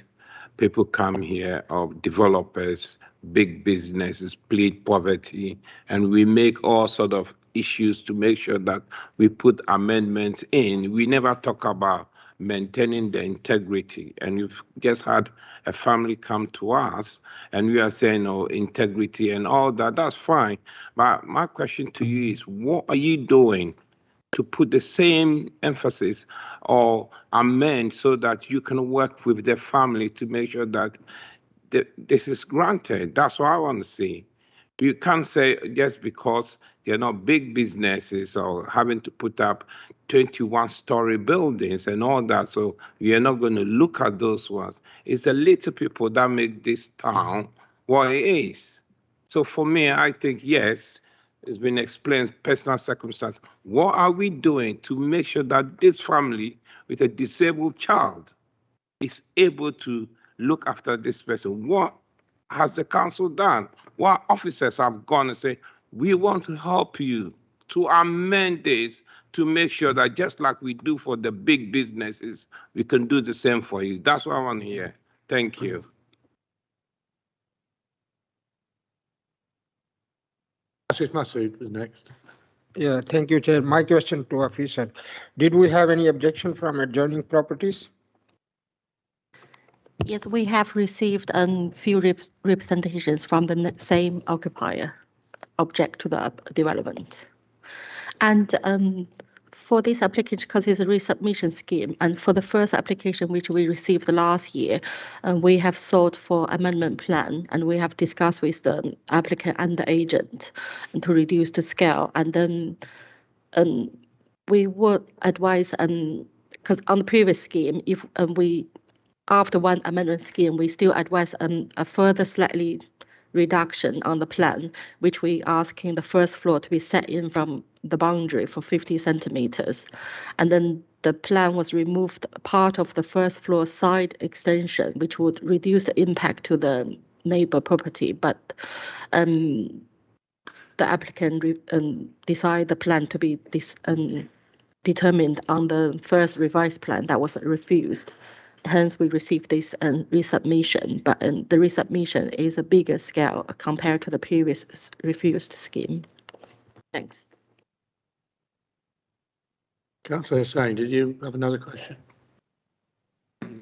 people come here of developers, big businesses, plead poverty, and we make all sort of issues to make sure that we put amendments in. We never talk about maintaining the integrity. And you've just had a family come to us and we are saying, oh, integrity and all that, that's fine. But my question to you is, what are you doing to put the same emphasis or amend so that you can work with the family to make sure that this is granted? That's what I want to see. You can't say just because they're not big businesses or having to put up 21-story buildings and all that, so you're not going to look at those ones. It's the little people that make this town what it is. So for me, I think, yes, it's been explained, personal circumstance. What are we doing to make sure that this family with a disabled child is able to look after this person? What has the council done? What officers have gone and say, we want to help you to amend this to make sure that just like we do for the big businesses, we can do the same for you. That's what I want to hear. Thank you. Justice Masood was next. Yeah, thank you, Chair. My question to officer, did we have any objection from adjoining properties? Yes, we have received a few representations from the same occupier object to the development. And for this application, because it's a resubmission scheme, and for the first application which we received last year, we have sought for amendment plan, and we have discussed with the applicant and the agent to reduce the scale. And then we would advise, because on the previous scheme, if we after one amendment scheme, we still advise a further slightly reduction on the plan, which we asking the first floor to be set in from the boundary for 50 centimeters. And then the plan was removed part of the first floor side extension, which would reduce the impact to the neighbor property. But the applicant decided the plan to be determined on the first revised plan that was refused. Hence, we received this resubmission, but the resubmission is a bigger scale compared to the previous refused scheme. Thanks. Councillor Hussain, did you have another question?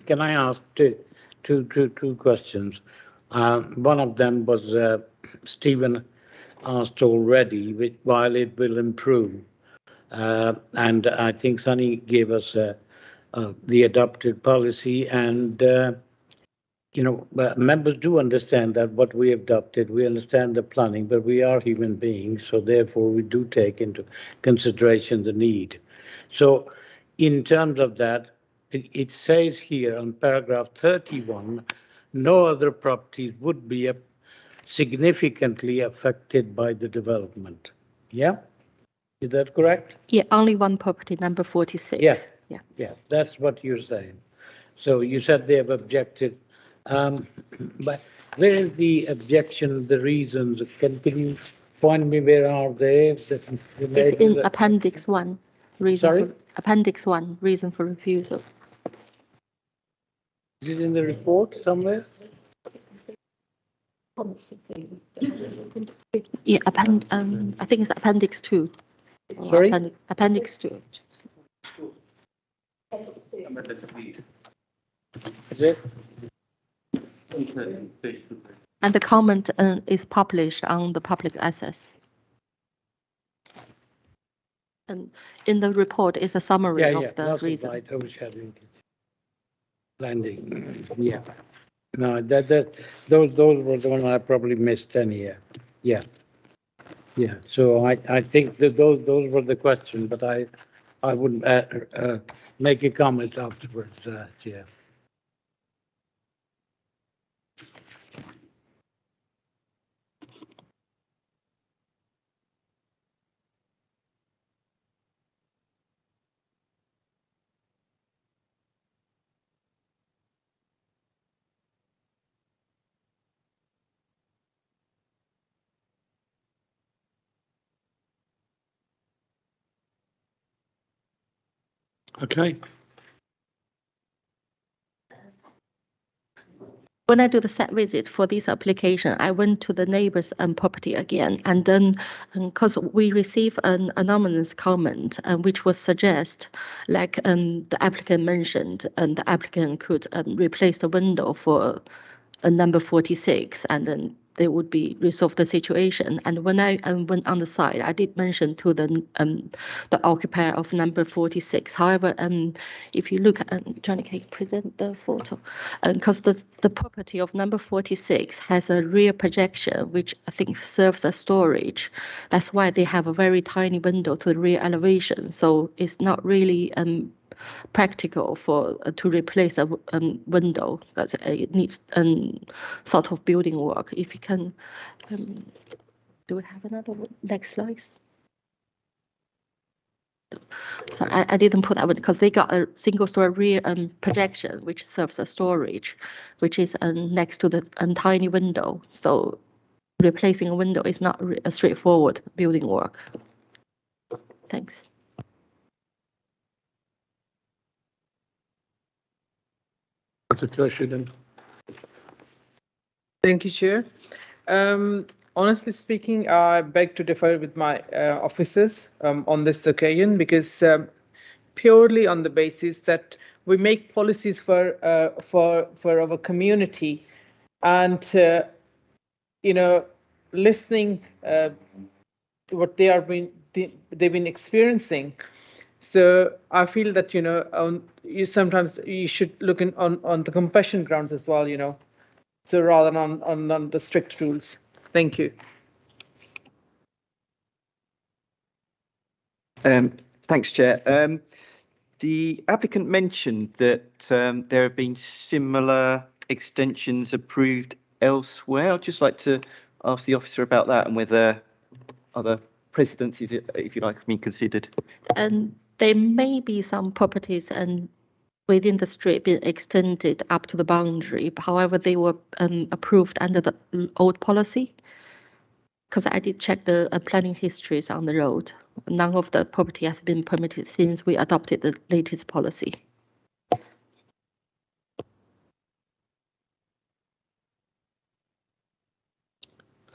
Can I ask two questions? One of them was Stephen asked already, while it will improve, and I think Sunny gave us the adopted policy, and members do understand that what we adopted, we understand the planning, but we are human beings, so therefore we do take into consideration the need. So in terms of that, it says here on paragraph 31, no other properties would be significantly affected by the development. Yeah? Is that correct? Yeah, only one property, number 46. Yes. Yeah. Yeah, that's what you're saying. So you said they have objected. But where is the objection, the reasons? Can you point me where are they? It's in Appendix 1. Sorry? Appendix 1, reason for refusal. Is it in the report somewhere? Yeah, I think it's Appendix 2. Sorry? Appendix 2. Is it? And the comment is published on the public access. And in the report is a summary of the reason. Right, overshadowing landing. Yeah. No, those were the ones I probably missed anyhow. Yeah. Yeah. So I think that those were the questions, but I wouldn't make a comment afterwards. Yeah. Okay. when I do the site visit for this application, I went to the neighbor's property again, and then because we received an anonymous comment, which was suggest, like the applicant mentioned, and the applicant could replace the window for a number 46, and then they would be resolve the situation. And when I went on the site, I did mention to the occupier of number 46. However, if you look at, Johnny, can you present the photo? Because the property of number 46 has a rear projection, which I think serves as storage. That's why they have a very tiny window to the rear elevation. So it's not really practical for to replace a window, because it needs sort of building work. If you can, do we have another one? Next slide. So I didn't put that one because they got a single story rear projection, which serves as storage, which is next to the tiny window. So replacing a window is not a straightforward building work. Thanks. Thank you, Chair. Honestly speaking, I beg to differ with my officers on this occasion, because purely on the basis that we make policies for our community, and listening what they've been experiencing. So I feel that you sometimes you should look on the compassion grounds as well, so rather than on the strict rules. Thank you. Thanks, Chair. The applicant mentioned that there have been similar extensions approved elsewhere. I'd just like to ask the officer about that, and whether other precedents, if you like, have been considered. There may be some properties within the street being extended up to the boundary. However, they were approved under the old policy. Because I did check the planning histories on the road. None of the property has been permitted since we adopted the latest policy.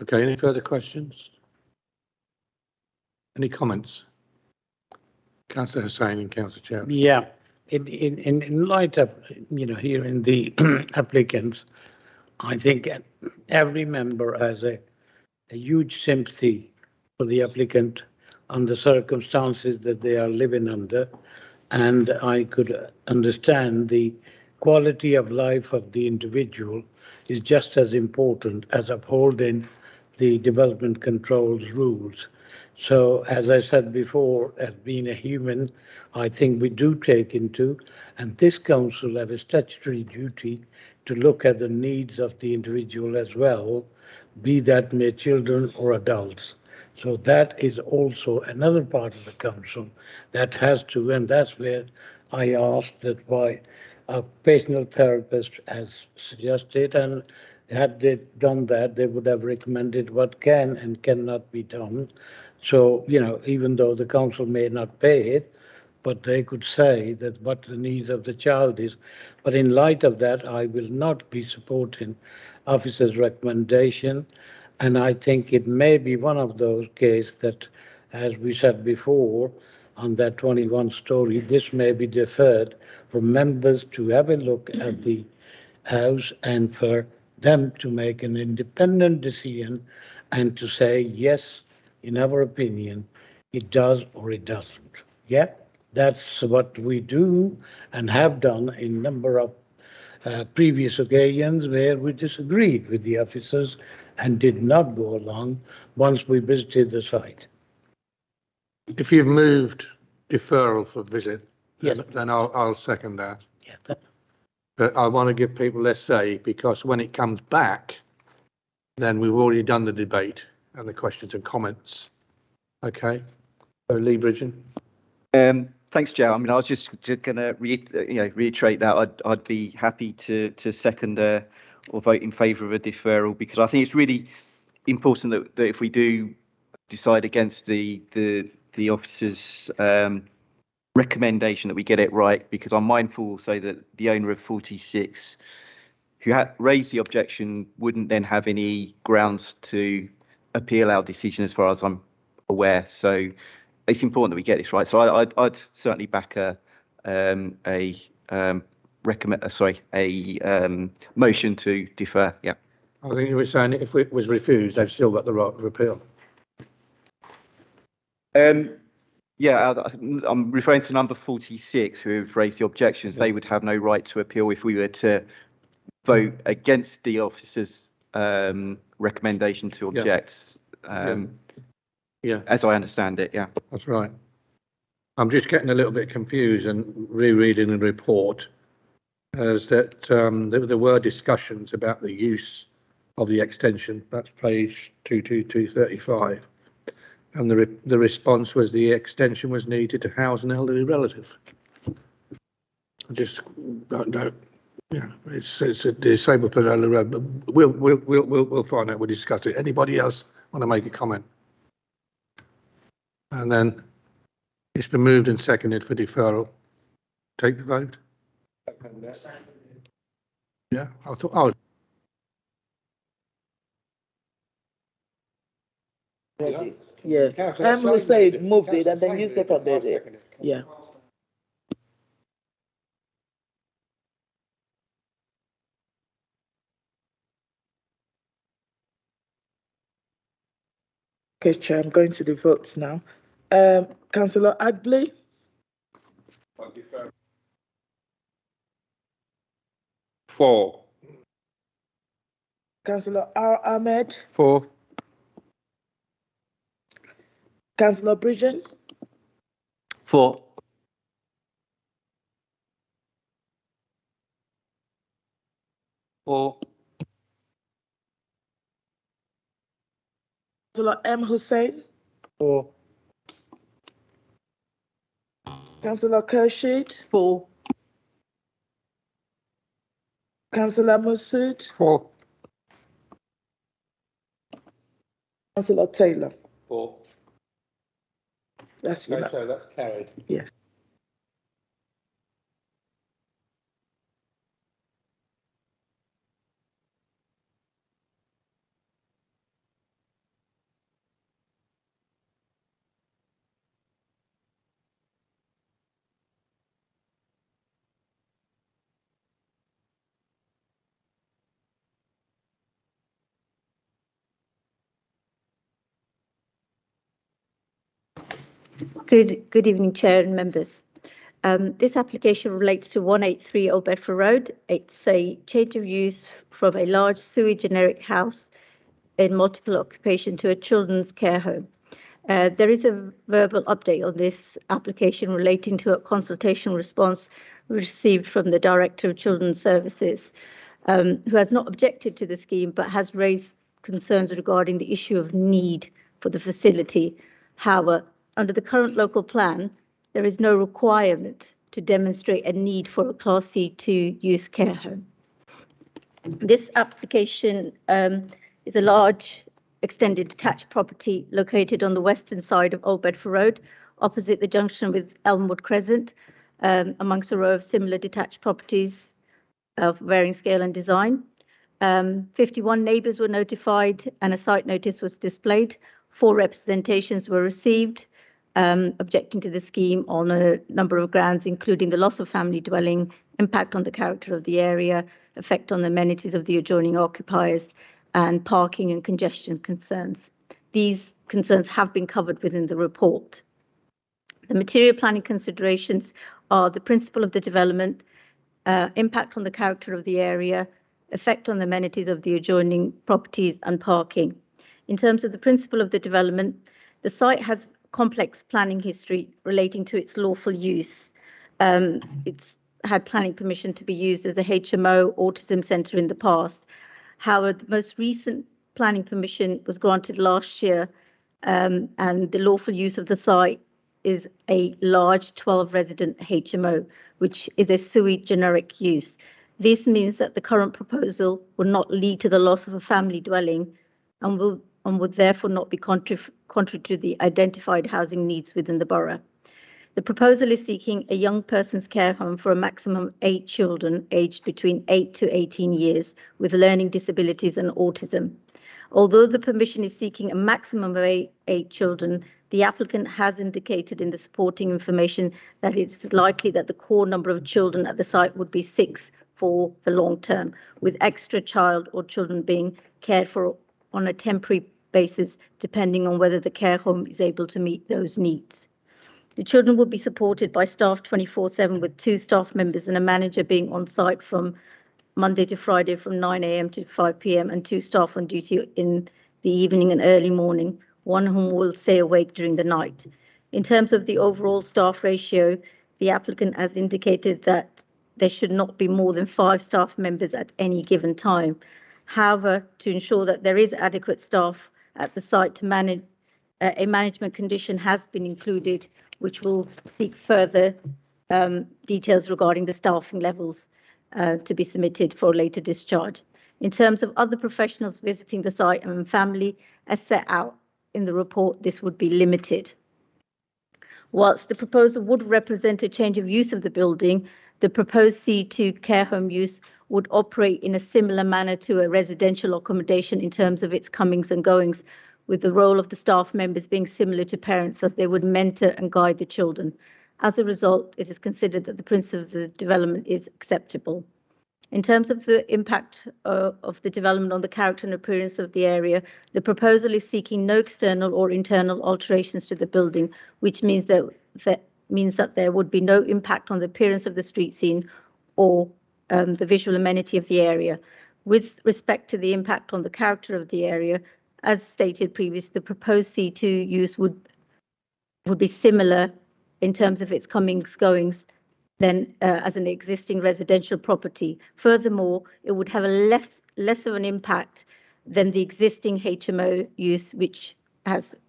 Okay, any further questions? Any comments? Councillor Hussain and Councillor Chair. Yeah, in light of, hearing the applicants, I think every member has a huge sympathy for the applicant and the circumstances that they are living under. And I could understand the quality of life of the individual is just as important as upholding the development controls rules. So, as I said before, as being a human, I think we do take into, and this council have a statutory duty to look at the needs of the individual as well, be that may children or adults. So that is also another part of the council that has to, and that's where I asked that why a occupational therapist has suggested, and had they done that, they would have recommended what can and cannot be done. So, even though the council may not pay it, but they could say that what the needs of the child is. But in light of that, I will not be supporting officer's recommendation. And I think it may be one of those cases that, as we said before, on that 21 story, this may be deferred for members to have a look at the house and for them to make an independent decision and to say, yes, in our opinion, it does or it doesn't. Yeah, that's what we do and have done in a number of previous occasions where we disagreed with the officers and did not go along once we visited the site. If you've moved deferral for visit, yes, then I'll second that. Yeah. But I want to give people their say, because when it comes back, then we've already done the debate and the questions and comments. Okay. So Lee Bridgen. Thanks, Joe. I mean, I was just going to reiterate that I'd be happy to second or vote in favour of a deferral, because I think it's really important that if we do decide against the officer's recommendation, that we get it right, because I'm mindful also that the owner of 46, who raised the objection wouldn't then have any grounds to appeal our decision, as far as I'm aware. So it's important that we get this right. So I'd certainly back a motion to defer. Yeah. I think you were saying if it was refused, they've still got the right of appeal. Yeah, I'm referring to number 46, who have raised the objections. They would have no right to appeal if we were to vote against the officer's recommendation to object. Yeah, as I understand it. Yeah, that's right. I'm just getting a little bit confused and rereading the report, as that there were discussions about the use of the extension. That's page 22235. And the response was the extension was needed to house an elderly relative. I just don't know. Yeah, it's a disabled person on the road, but we'll find out. We'll discuss it. Anybody else want to make a comment? And then it's been moved and seconded for deferral. Take the vote. Yeah, I thought. Oh. Yeah, Emily said moved it and then you seconded it. Yeah. Okay, Chair, I'm going to the votes now. Councillor Adley? For. Councillor R. Ahmed? For. Councillor Bridgen? For. For. Councillor M. Hussein? For. Councillor Kershid? For. Councillor Masood? For. Councillor Taylor? For. That's okay, so that's carried. Yes. Good evening, Chair and members. This application relates to 183 Old Bedford Road. It's a change of use from a large sui generic house in multiple occupation to a children's care home. There is a verbal update on this application relating to a consultation response received from the Director of Children's Services, who has not objected to the scheme but has raised concerns regarding the issue of need for the facility. However, under the current local plan, there is no requirement to demonstrate a need for a Class C2 use care home. This application is a large extended detached property located on the western side of Old Bedford Road, opposite the junction with Elmwood Crescent, amongst a row of similar detached properties of varying scale and design. 51 neighbours were notified and a site notice was displayed. 4 representations were received, objecting to the scheme on a number of grounds, including the loss of family dwelling, impact on the character of the area, effect on the amenities of the adjoining occupiers, and parking and congestion concerns. These concerns have been covered within the report. The material planning considerations are the principle of the development, impact on the character of the area, effect on the amenities of the adjoining properties, and parking. In terms of the principle of the development, the site has complex planning history relating to its lawful use. It's had planning permission to be used as a HMO autism centre in the past. However, the most recent planning permission was granted last year, and the lawful use of the site is a large 12-resident HMO, which is a sui generic use. This means that the current proposal will not lead to the loss of a family dwelling and would therefore not be contrary to the identified housing needs within the borough. The proposal is seeking a young person's care home for a maximum of 8 children aged between 8 to 18 years with learning disabilities and autism. Although the permission is seeking a maximum of eight children, the applicant has indicated in the supporting information that it's likely that the core number of children at the site would be 6 for the long term, with extra child or children being cared for on a temporary basis, depending on whether the care home is able to meet those needs. The children will be supported by staff 24/7 with 2 staff members and a manager being on site from Monday to Friday from 9 a.m. to 5 p.m. and 2 staff on duty in the evening and early morning, one whom will stay awake during the night. In terms of the overall staff ratio, the applicant has indicated that there should not be more than 5 staff members at any given time. However, to ensure that there is adequate staff at the site to manage, a management condition has been included, which will seek further details regarding the staffing levels to be submitted for later discharge. In terms of other professionals visiting the site and family, as set out in the report, this would be limited. Whilst the proposal would represent a change of use of the building, the proposed C2 care home use would operate in a similar manner to a residential accommodation in terms of its comings and goings, with the role of the staff members being similar to parents as they would mentor and guide the children. As a result, it is considered that the principle of the development is acceptable. In terms of the impact of the development on the character and appearance of the area, the proposal is seeking no external or internal alterations to the building, which means that there would be no impact on the appearance of the street scene or the visual amenity of the area. With respect to the impact on the character of the area, as stated previously, the proposed C2 use would be similar in terms of its comings, goings, than as an existing residential property. Furthermore, it would have a less of an impact than the existing HMO use, which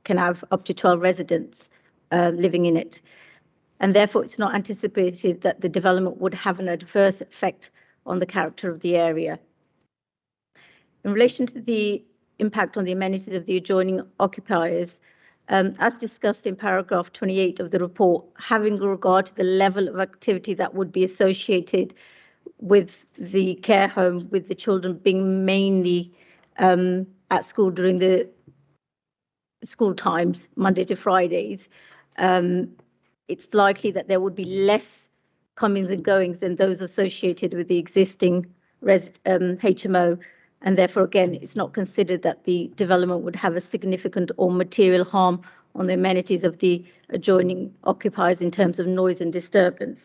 can have up to 12 residents living in it. And therefore, it's not anticipated that the development would have an adverse effect on the character of the area. In relation to the impact on the amenities of the adjoining occupiers, as discussed in paragraph 28 of the report, having regard to the level of activity that would be associated with the care home, with the children being mainly at school during the school times, Monday to Fridays, it's likely that there would be less comings and goings than those associated with the existing HMO. And therefore, again, it's not considered that the development would have a significant or material harm on the amenities of the adjoining occupiers in terms of noise and disturbance.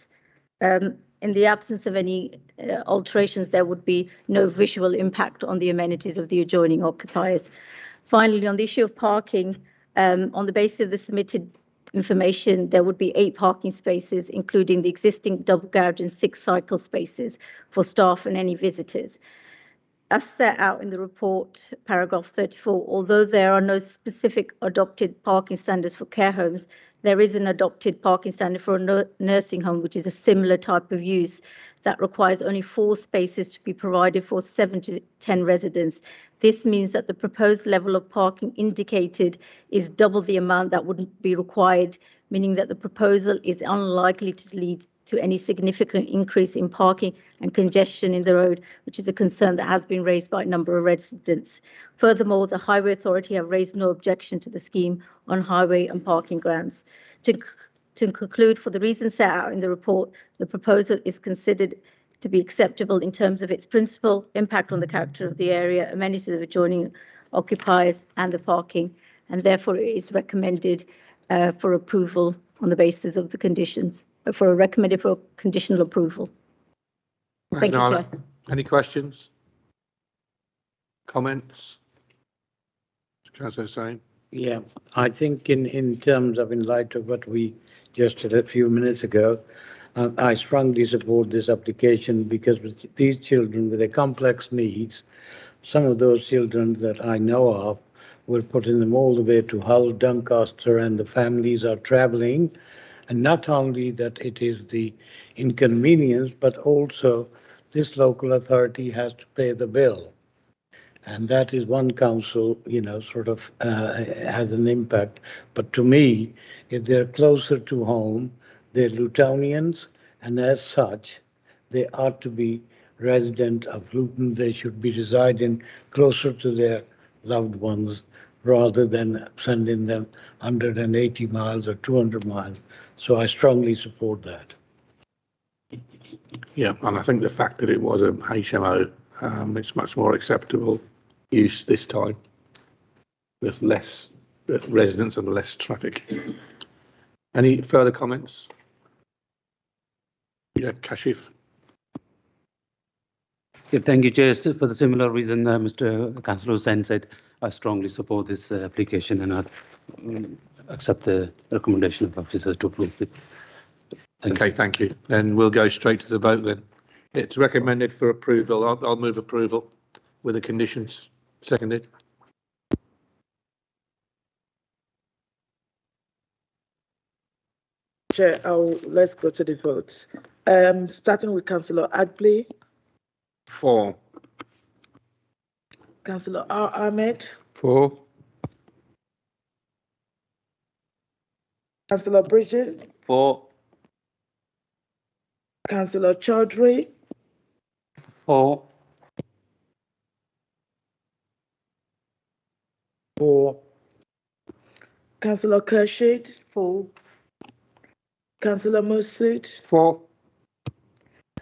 In the absence of any alterations, there would be no visual impact on the amenities of the adjoining occupiers. Finally, on the issue of parking, on the basis of the submitted information, there would be 8 parking spaces, including the existing double garage and 6 cycle spaces for staff and any visitors. As set out in the report, paragraph 34, although there are no specific adopted parking standards for care homes, there is an adopted parking standard for a nursing home, which is a similar type of use that requires only 4 spaces to be provided for 7 to 10 residents. This means that the proposed level of parking indicated is double the amount that would be required, meaning that the proposal is unlikely to lead to any significant increase in parking and congestion in the road, which is a concern that has been raised by a number of residents. Furthermore, the Highway Authority have raised no objection to the scheme on highway and parking grounds. To conclude, for the reasons set out in the report, the proposal is considered to be acceptable in terms of its principal impact on the character of the area, amenities of adjoining occupiers and the parking, and therefore it is recommended for approval on the basis of the conditions, recommended for conditional approval. Thank you, Chair. Any questions? Comments? Councillor Hussain? Yeah, I think in terms of, in light of what we just did a few minutes ago, I strongly support this application because with these children with their complex needs, some of those children that I know of, we're putting them all the way to Hull, Doncaster, and the families are traveling. And not only that it is the inconvenience, but also this local authority has to pay the bill. And that is one council, sort of has an impact. But to me, if they're closer to home, they're Lutonians, and as such, they are to be resident of Luton. They should be residing closer to their loved ones rather than sending them 180 miles or 200 miles. So I strongly support that. Yeah, and I think the fact that it was a HMO, it's much more acceptable use this time with less residents and less traffic. Any further comments? Yeah, Kashif. Yeah, thank you, Chair. For the similar reason Mr. Councillor Hussain said, I strongly support this application and I accept the recommendation of officers to approve it. Thank you. Then we'll go straight to the vote then. It's recommended for approval. I'll move approval with the conditions. Seconded. Chair, let's go to the votes. Starting with Councillor Agbley. 4. Councillor R. Ahmed. 4. Councillor Bridget. 4. Councillor Chaudhry. 4. 4. Councillor Kershid. 4. Councillor Masood. 4.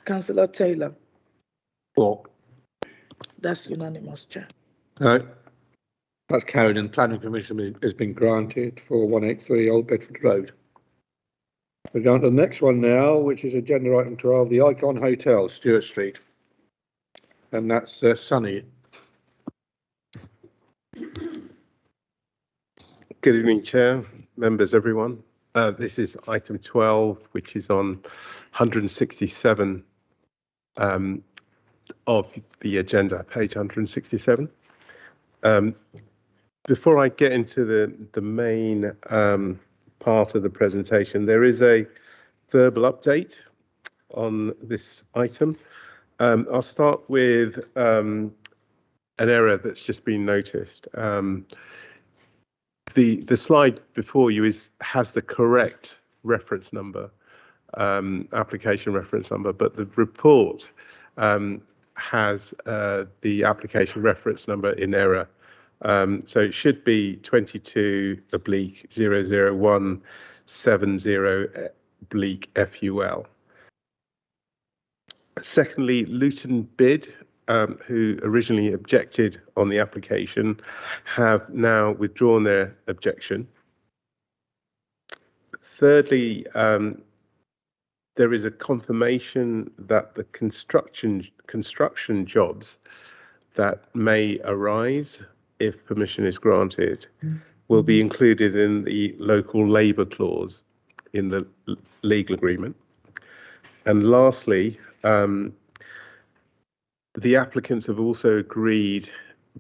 Councillor Taylor. 4. That's unanimous, Chair. No. That's carried and planning permission has been granted for 183 Old Bedford Road. We're going to the next one now, which is agenda item 12, the Icon Hotel, Stewart Street. And that's Sunny. Good evening, Chair, members, everyone. This is item 12, which is on 167 of the agenda, page 167. Before I get into the main part of the presentation, there is a verbal update on this item. I'll start with an error that's just been noticed. The slide before you has the correct reference number, application reference number, but the report has the application reference number in error. So it should be 22/00170/FUL. Secondly, Luton bid, who originally objected on the application, have now withdrawn their objection. Thirdly, there is a confirmation that the construction jobs that may arise if permission is granted will be included in the local labour clause in the legal agreement. And lastly, the applicants have also agreed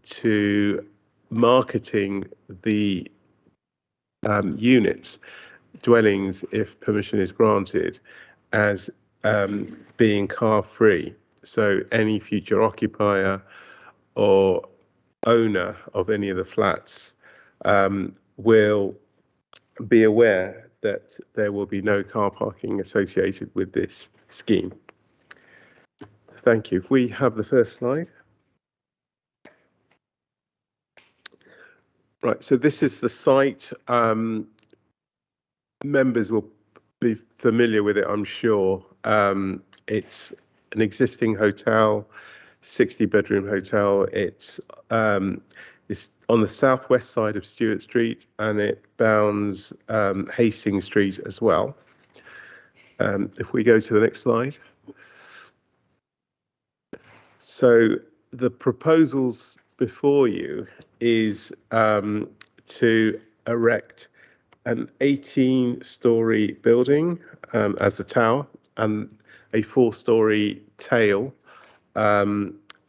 to marketing the units, dwellings, if permission is granted, as being car free. So any future occupier or owner of any of the flats will be aware that there will be no car parking associated with this scheme. Thank you. If we have the first slide. Right, so this is the site. Members will be familiar with it, I'm sure. It's an existing hotel, 60-bedroom hotel. It's on the southwest side of Stewart Street, and it bounds Hastings Street as well. If we go to the next slide. So the proposals before you is to erect an 18-storey building as the tower and a 4-storey tail.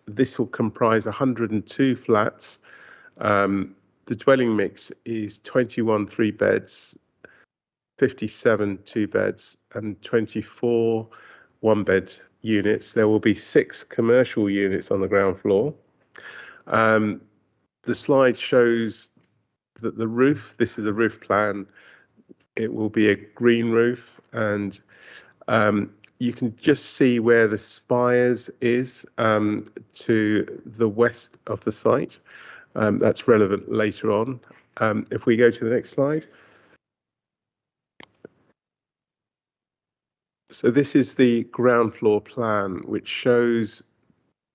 This will comprise 102 flats. The dwelling mix is 21 3-beds, 57 2-beds, and 24 1-bed units. There will be 6 commercial units on the ground floor. The slide shows that the roof, this is a roof plan, it will be a green roof, and you can just see where the spires is to the west of the site. That's relevant later on. If we go to the next slide. So this is the ground floor plan, which shows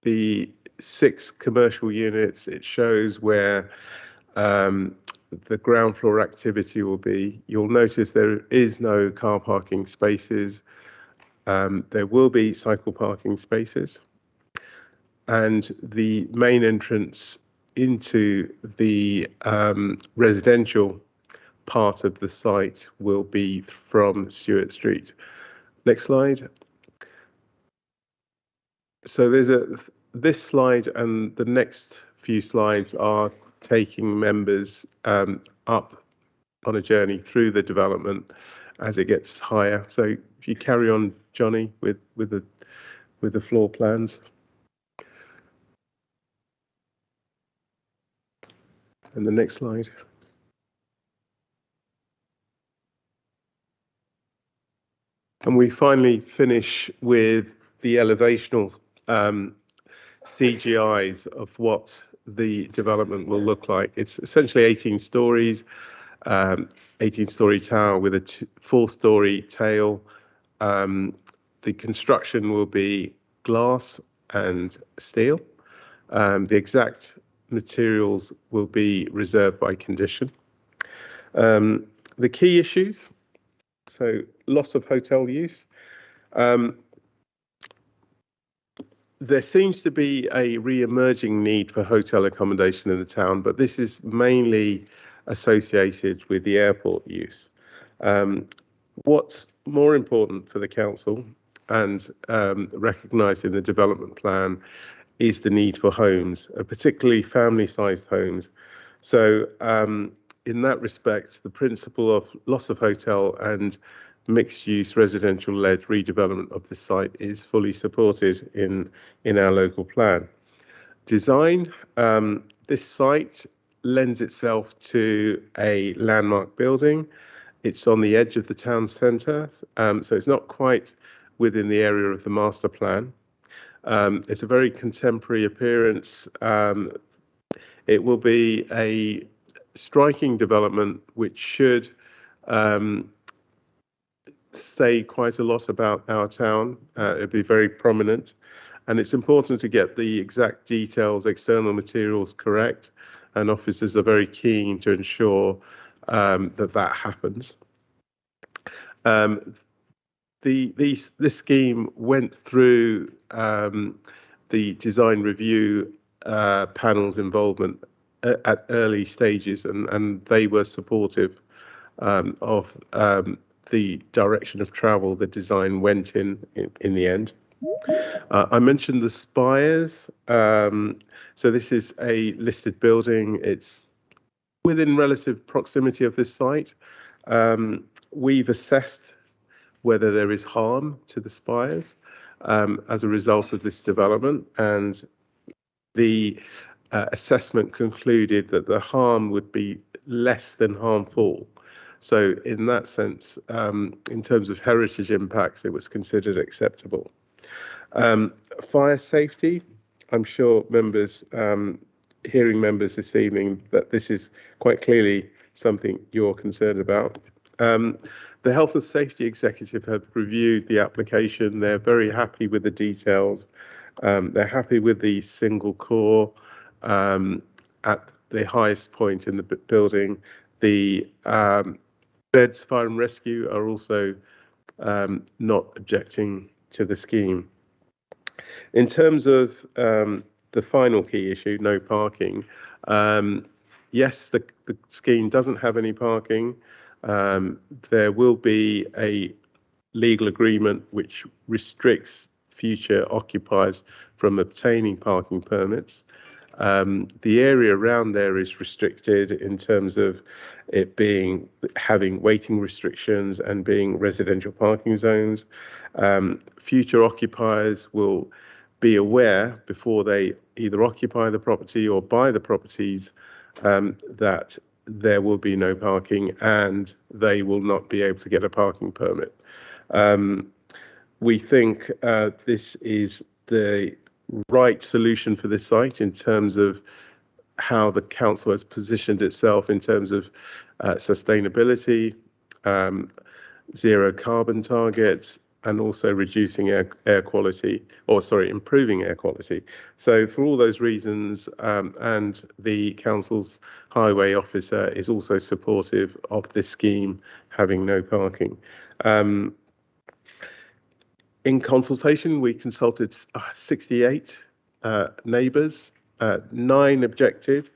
the 6 commercial units. It shows where the ground floor activity will be. You'll notice there is no car parking spaces. There will be cycle parking spaces. And the main entrance into the residential part of the site will be from Stewart Street. Next slide. So there's this slide and the next few slides are taking members up on a journey through the development as it gets higher. So if you carry on, Johnny, with the floor plans. And the next slide. And we finally finish with the elevational CGIs of what the development will look like. It's essentially 18 stories, 18-story tower with a 4-story tail. The construction will be glass and steel. The exact materials will be reserved by condition. The key issues, so loss of hotel use. There seems to be a re-emerging need for hotel accommodation in the town, but this is mainly associated with the airport use. What's more important for the council and recognised in the development plan is the need for homes, particularly family-sized homes. So in that respect, the principle of loss of hotel and mixed-use residential-led redevelopment of the site is fully supported in our local plan. Design, this site lends itself to a landmark building. It's on the edge of the town centre, so it's not quite within the area of the master plan. It's a very contemporary appearance. It will be a striking development which should say quite a lot about our town. It'll be very prominent, and it's important to get the exact details, external materials correct, and officers are very keen to ensure that happens. This scheme went through the design review panel's involvement at early stages, and they were supportive of the direction of travel the design went in the end. I mentioned the spires. So this is a listed building. It's within relative proximity of this site. We've assessed whether there is harm to the spires as a result of this development, and the assessment concluded that the harm would be less than harmful. So in that sense, in terms of heritage impacts, it was considered acceptable. Fire safety, I'm sure members, hearing members this evening, that this is quite clearly something you're concerned about. The Health and Safety Executive have reviewed the application. They're very happy with the details. They're happy with the single core at the highest point in the building. The beds, fire and rescue are also not objecting to the scheme. In terms of the final key issue, no parking, yes, the scheme doesn't have any parking. There will be a legal agreement which restricts future occupiers from obtaining parking permits. The area around there is restricted in terms of it having waiting restrictions and being residential parking zones. Future occupiers will be aware before they either occupy the property or buy the properties that there will be no parking and they will not be able to get a parking permit. We think this is the right solution for this site in terms of how the council has positioned itself in terms of sustainability, zero carbon targets, and also reducing air quality, or sorry, improving air quality. So for all those reasons, and the council's highway officer is also supportive of this scheme having no parking. In consultation, we consulted 68 neighbours, 9 objected.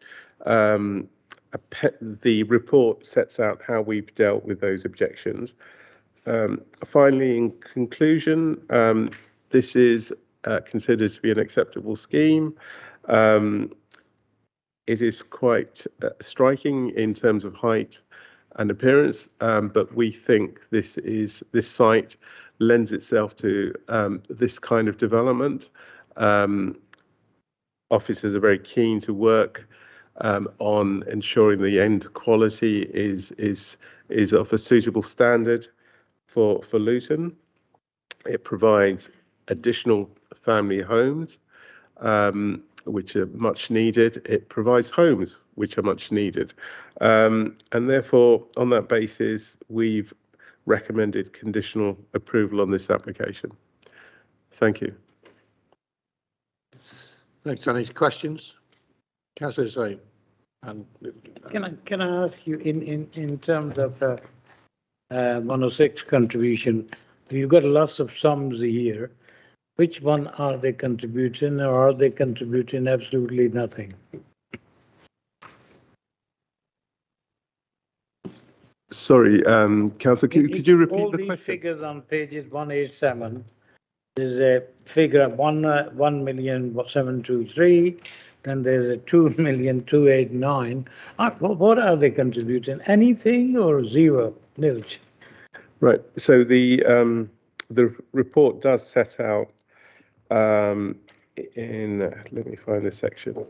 The report sets out how we've dealt with those objections. Finally, in conclusion, this is considered to be an acceptable scheme. It is quite striking in terms of height and appearance, but we think this site lends itself to this kind of development. Officers are very keen to work on ensuring the end quality is of a suitable standard for Luton. It provides additional family homes, which are much needed. It provides homes which are much needed. And therefore, on that basis, we've recommended conditional approval on this application. Thank you. Thanks, any questions? Councillor Zain. And Can I ask you in terms of 106 contribution, you've got lots of sums here. Which one are they contributing, or are they contributing absolutely nothing? Sorry, Councillor, could you repeat all the these question? figures on pages 187, there's a figure of 1,723,000, then there's a 2,289,000. What are they contributing? Anything or zero, nilch? Right. So the report does set out in. Let me find this section.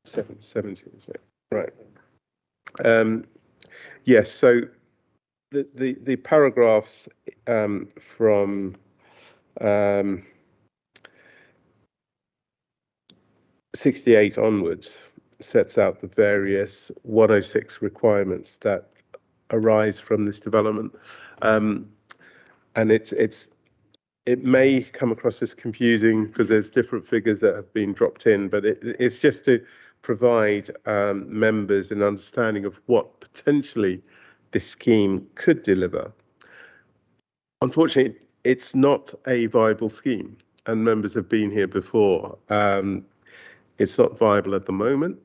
Seventeen, right. Yes, so the paragraphs from 68 onwards sets out the various 106 requirements that arise from this development, and it may come across as confusing because there's different figures that have been dropped in, but it's just to provide members an understanding of what potentially this scheme could deliver. Unfortunately, it's not a viable scheme, and members have been here before. It's not viable at the moment,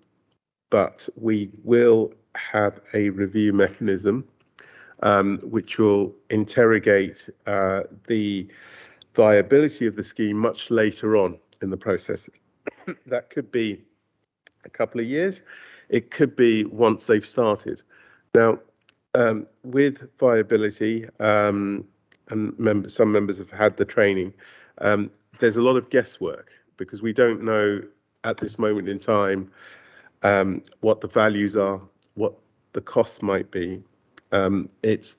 but we will have a review mechanism which will interrogate the viability of the scheme much later on in the process. That could be a couple of years. It could be once they've started. Now, with viability, and some members have had the training, there's a lot of guesswork because we don't know at this moment in time what the values are, what the costs might be. It's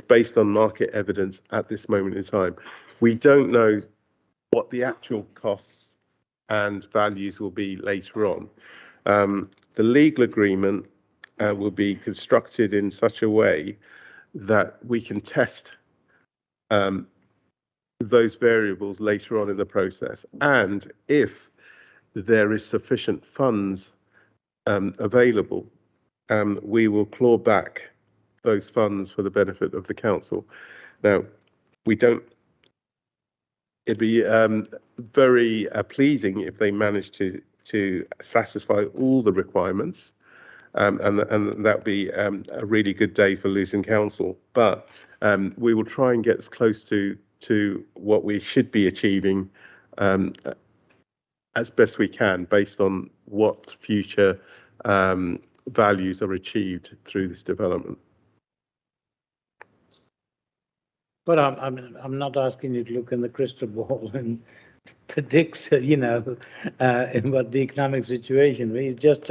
based on market evidence at this moment in time. We don't know what the actual costs and values will be later on. The legal agreement will be constructed in such a way that we can test those variables later on in the process. And if there is sufficient funds available, we will claw back those funds for the benefit of the council. Now, it'd be very pleasing if they managed to satisfy all the requirements, and that would be a really good day for Luton Council. But we will try and get as close to to what we should be achieving as best we can based on what future values are achieved through this development. But I'm not asking you to look in the crystal ball and predict, you know, what the economic situation is. Just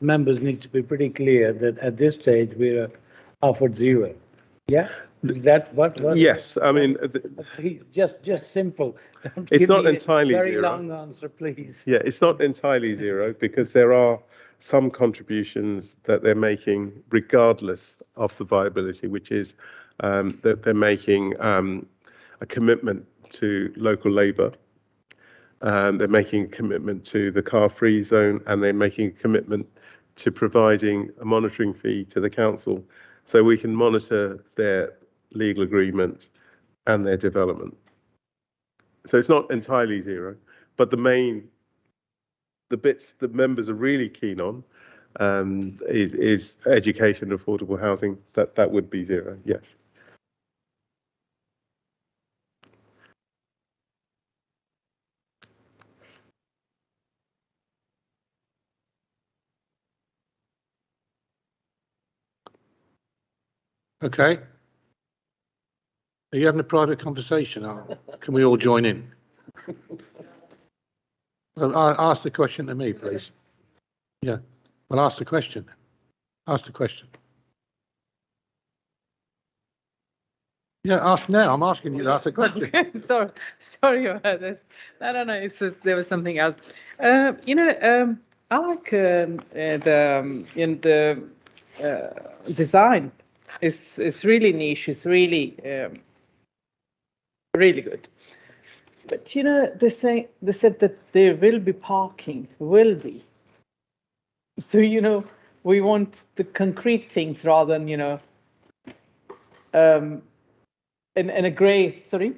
members need to be pretty clear that at this stage we're offered zero. Yeah, is that what? Yes, I mean, just simple. Don't it's give not me a entirely very zero. long answer, please. Yeah, it's not entirely zero because there are some contributions that they're making regardless of the viability, which is that they're making a commitment to local labour. They're making a commitment to the car-free zone, and they're making a commitment to providing a monitoring fee to the council so we can monitor their legal agreement and their development. So it's not entirely zero, but the bits that members are really keen on is education and affordable housing. That would be zero, yes. Okay. Are you having a private conversation? Or can we all join in? Well, ask the question to me, please. Yeah. Well, ask the question. Ask the question. Yeah, ask now. I'm asking you to ask the question. Okay, sorry about this. No, it's just there was something else. I like the design. It's really niche. It's really really good. But you know, they said that there will be parking. Will be. So you know, we want the concrete things rather than in a grey. Sorry.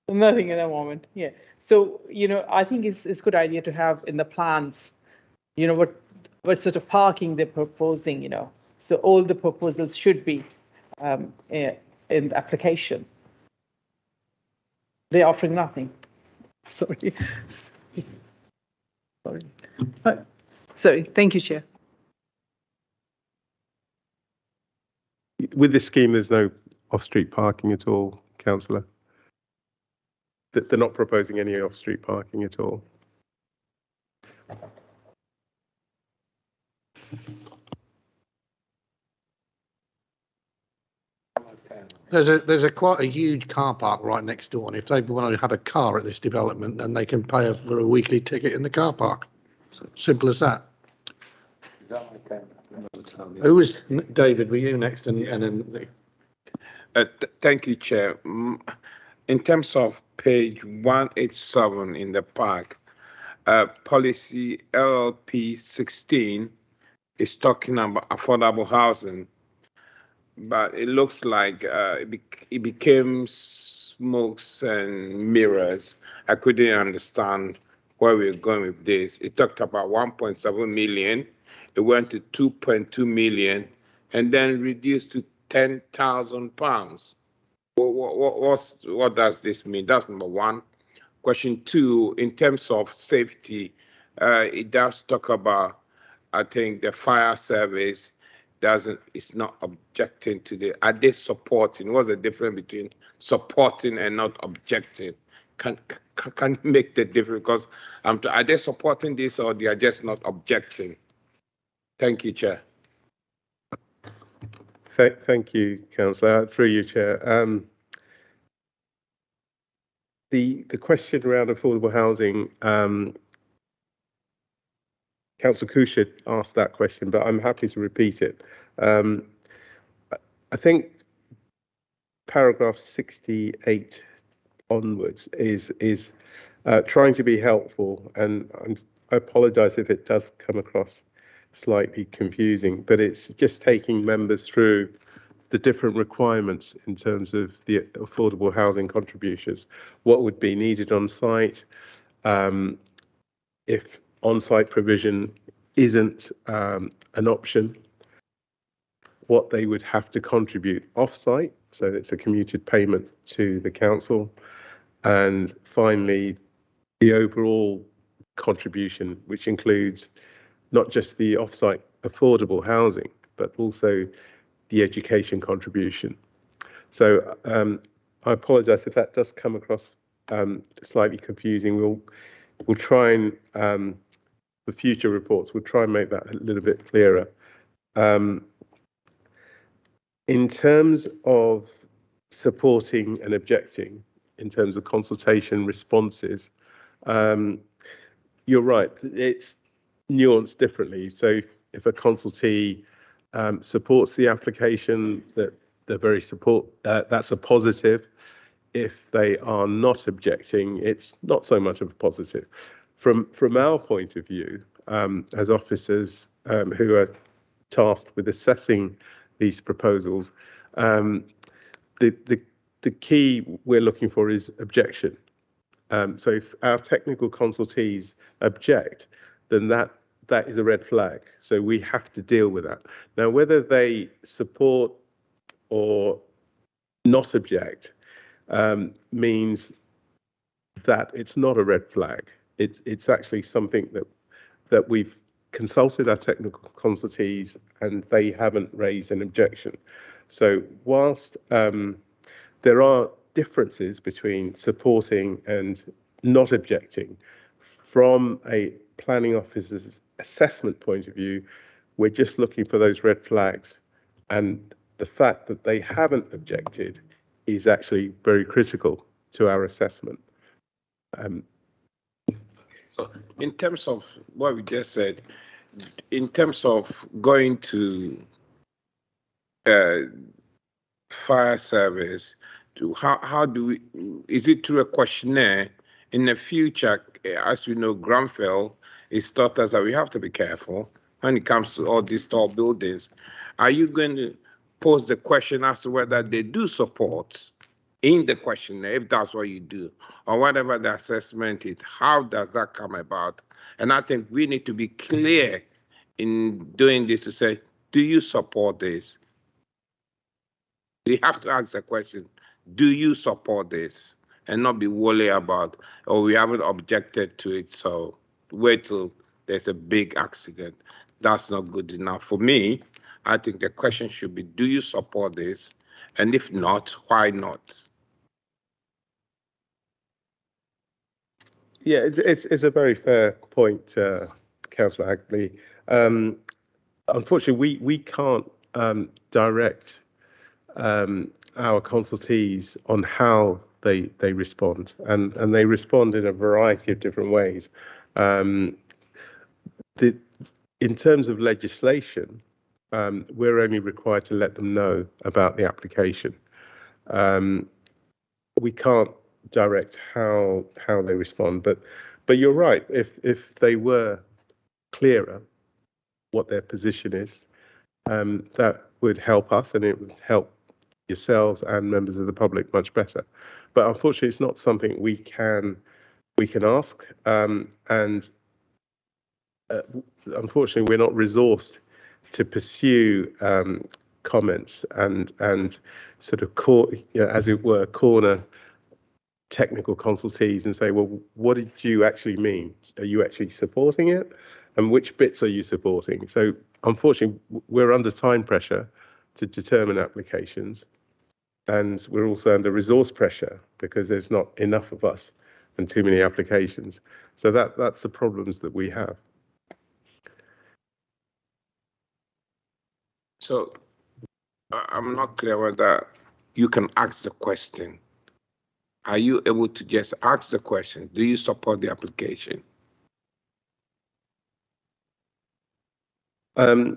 Nothing at the moment. Yeah. So I think it's a good idea to have in the plans. What sort of parking they're proposing. So all the proposals should be in the application. They're offering nothing. Sorry. Sorry. Thank you, Chair. With this scheme, there's no off-street parking at all, Councillor. They're not proposing any off-street parking at all. There's quite a huge car park right next door, and if they want to have a car at this development, then they can pay for a weekly ticket in the car park. Simple as that. Who was David? Were you next? And then thank you, Chair. In terms of page 187 in the pack, policy LLP 16 is talking about affordable housing, but it looks like it became smokes and mirrors. I couldn't understand where we're going with this. It talked about 1.7 million. It went to 2.2 million and then reduced to £10,000. What does this mean? That's number one. Question two, in terms of safety, it does talk about, I think the fire service it's not objecting to are they supporting? What's the difference between supporting and not objecting? Can you make the difference? Because are they supporting this or they are just not objecting? Thank you, Chair. Thank you, Councillor. Through you, Chair. The question around affordable housing, Councillor Kusha asked that question, but I'm happy to repeat it. I think paragraph 68 onwards is trying to be helpful, and I apologise if it does come across slightly confusing, but it's just taking members through the different requirements in terms of the affordable housing contributions, what would be needed on site, if on-site provision isn't an option, what they would have to contribute off-site so it's a commuted payment to the council. And finally, the overall contribution, which includes not just the off-site affordable housing, but also the education contribution. So I apologise if that does come across slightly confusing. We'll try and for future reports, we'll try and make that a little bit clearer. In terms of supporting and objecting, in terms of consultation responses, you're right, it's nuanced differently. So if a consultee supports the application, that they're very that's a positive. If they are not objecting, it's not so much of a positive. From our point of view, as officers who are tasked with assessing these proposals, the key we're looking for is objection. So if our technical consultees object, then that is a red flag. So we have to deal with that. Now, whether they support or not object means that it's not a red flag. It's actually something that we've consulted our technical consultees and they haven't raised an objection. So whilst there are differences between supporting and not objecting, from a planning officer's assessment point of view, we're just looking for those red flags, and the fact that they haven't objected is actually very critical to our assessment. So in terms of what we just said, in terms of going to fire service, how do we, is it through a questionnaire? In the future, as we know, Grenfell is taught us that we have to be careful when it comes to all these tall buildings. Are you going to pose the question as to whether they do support in the questionnaire, if that's what you do, or whatever the assessment is? How does that come about? And I think we need to be clear in doing this to say, do you support this? We have to ask the question, do you support this? And not be worried about, oh, we haven't objected to it, so wait till there's a big accident. That's not good enough. For me, I think the question should be, do you support this? And if not, why not? Yeah, it's a very fair point, Councillor Hagley. Unfortunately, we can't direct our consultees on how they respond, and they respond in a variety of different ways. In terms of legislation, we're only required to let them know about the application. We can't direct how they respond, but you're right. If they were clearer what their position is, that would help us, and it would help yourselves and members of the public much better. But unfortunately, it's not something we can ask, and unfortunately, we're not resourced to pursue comments and sort of as it were, corner technical consultees and say, well, what did you actually mean? Are you actually supporting it? And which bits are you supporting? So unfortunately, we're under time pressure to determine applications. And we're also under resource pressure because there's not enough of us and too many applications. So that's the problems that we have. So I'm not clear whether you can ask the question. Are you able to just ask the question? Do you support the application?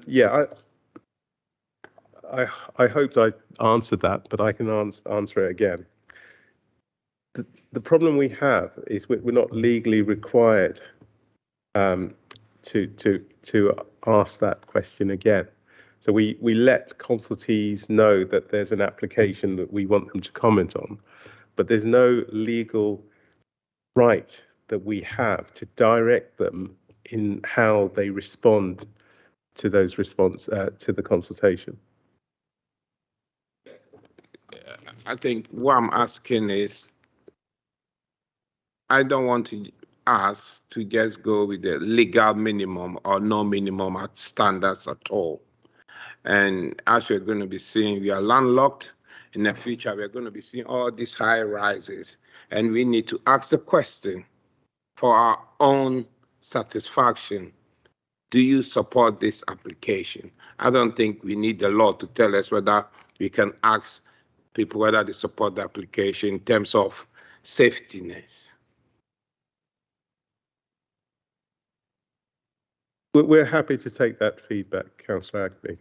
Yeah, I hoped I answered that, but I can answer it again. The problem we have is we're not legally required to ask that question again. So we let consultees know that there's an application that we want them to comment on, but there's no legal right that we have to direct them in how they respond to those to the consultation. I think what I'm asking is, I don't want to ask to just go with the legal minimum or no minimum at standards at all. And as we're going to be seeing, we are landlocked. In the future, we're going to be seeing all these high rises. And we need to ask the question for our own satisfaction. Do you support this application? I don't think we need the law to tell us whether we can ask people whether they support the application in terms of safetiness. We're happy to take that feedback, Councillor Agnew.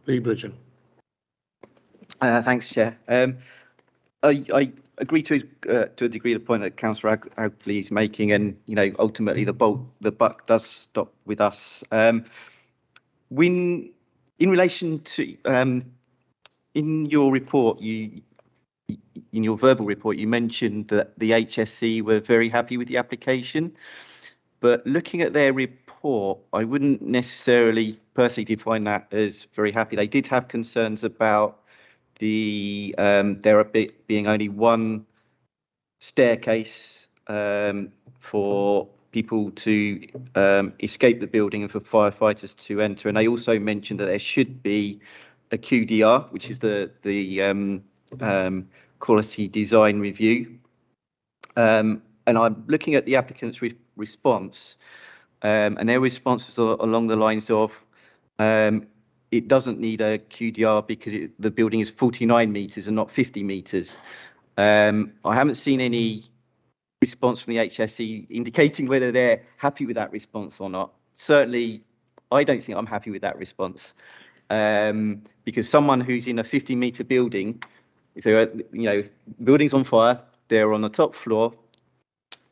Lee Bridgen. Thanks, Chair. I agree to a degree the point that Councillor Agnew is making, and ultimately the buck does stop with us. When in relation to in your report, in your verbal report, you mentioned that the HSE were very happy with the application, but looking at their report, I wouldn't necessarily personally define that as very happy. They did have concerns about there being only one staircase for people to escape the building and for firefighters to enter. And they also mentioned that there should be a QDR, which is the quality design review. And I'm looking at the applicant's response, and their response is along the lines of, it doesn't need a QDR because the building is 49 metres and not 50 metres. I haven't seen any response from the HSE indicating whether they're happy with that response or not. Certainly, I don't think I'm happy with that response, because someone who's in a 50-metre building, if they're, building's on fire, they're on the top floor,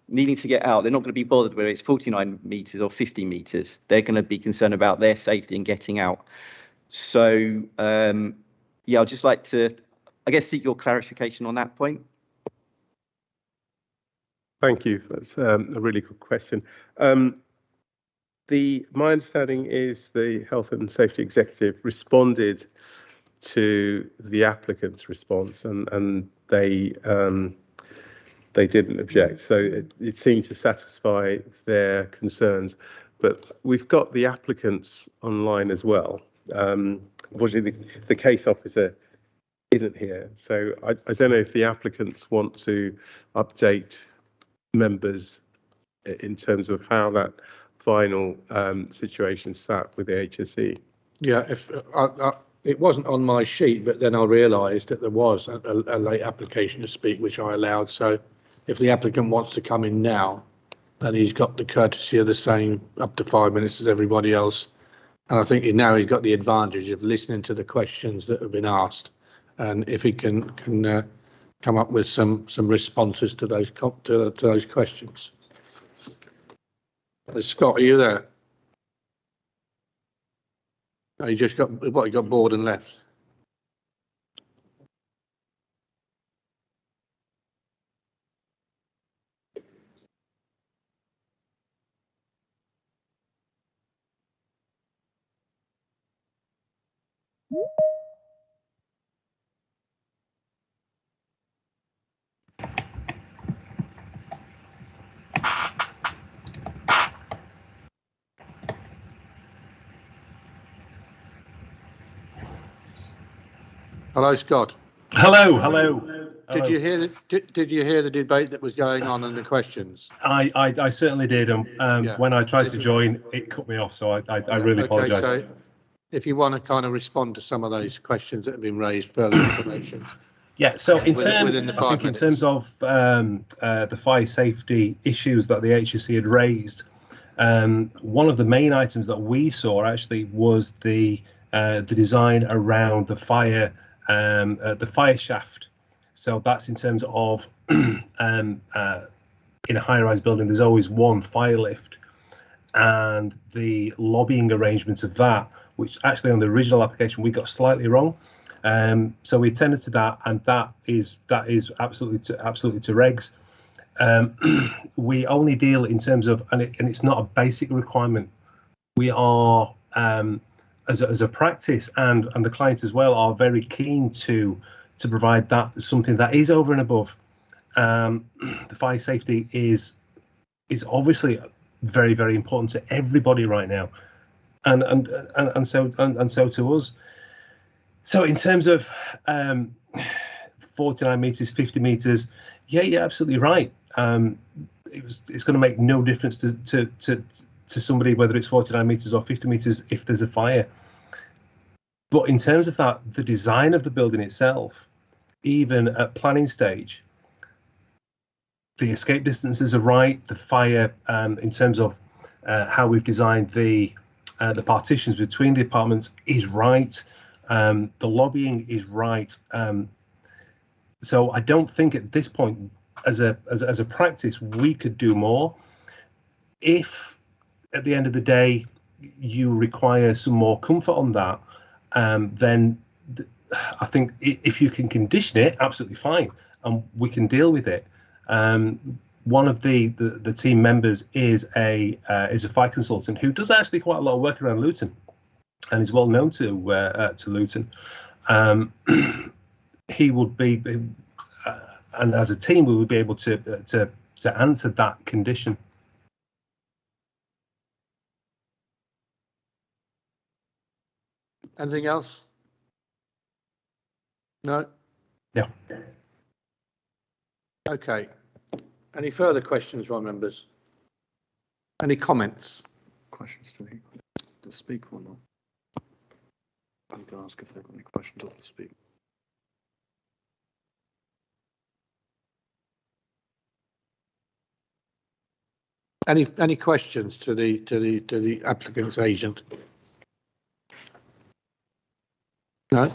needing to get out, they're not going to be bothered whether it's 49 metres or 50 metres. They're going to be concerned about their safety and getting out. So, yeah, I'd just like to, I guess, seek your clarification on that point. Thank you. That's a really good question. My understanding is the Health and Safety Executive responded to the applicant's response, and they didn't object. So it seemed to satisfy their concerns. But we've got the applicants online as well. Unfortunately, the case officer isn't here. So I don't know if the applicants want to update members in terms of how that final situation sat with the HSE. Yeah, if it wasn't on my sheet, but then I realised that there was a late application to speak, which I allowed. So if the applicant wants to come in now, then he's got the courtesy of the same up to 5 minutes as everybody else. And I think now he's got the advantage of listening to the questions that have been asked, and if he can come up with some responses to those questions. Scott, are you there? No, you just got what? You got bored and left. Hello, Scott. Hello, hello. Did you hear Did you hear the debate that was going on and the questions? I certainly did. Yeah. When I tried to join, it cut me off. So I really apologise. So if you want to kind of respond to some of those questions that have been raised, further information. Yeah. So in within the 5 in minutes. terms of the fire safety issues that the HSE had raised, one of the main items that we saw actually was the design around the fire shaft. So that's in terms of in a high-rise building, there's always one fire lift, and the lobbying arrangements of that, which actually on the original application we got slightly wrong. So we attended to that, and that is absolutely to regs. We only deal in terms of, and it's not a basic requirement. We are as a practice, and the client as well are very keen to provide that something that is over and above. The fire safety is obviously very, very important to everybody right now, and so to us. So in terms of 49 meters, 50 meters, yeah, you're absolutely right. It's going to make no difference to somebody whether it's 49 meters or 50 meters if there's a fire. But in terms of that, the design of the building itself, even at planning stage, the escape distances are right. The fire, in terms of how we've designed the partitions between the apartments, is right. The lobbying is right. So I don't think at this point, as a practice, we could do more. If at the end of the day you require some more comfort on that, then I think if you can condition it, absolutely fine, and we can deal with it. One of the team members is a fire consultant who does actually quite a lot of work around Luton, and is well known to Luton. He would be, and as a team, we would be able to answer that condition. Anything else? No? Yeah. Okay. Any further questions from members? Any comments? Questions to speak or not? I'm going to ask if they've got any questions off the speak. Any questions to the applicant's agent? No?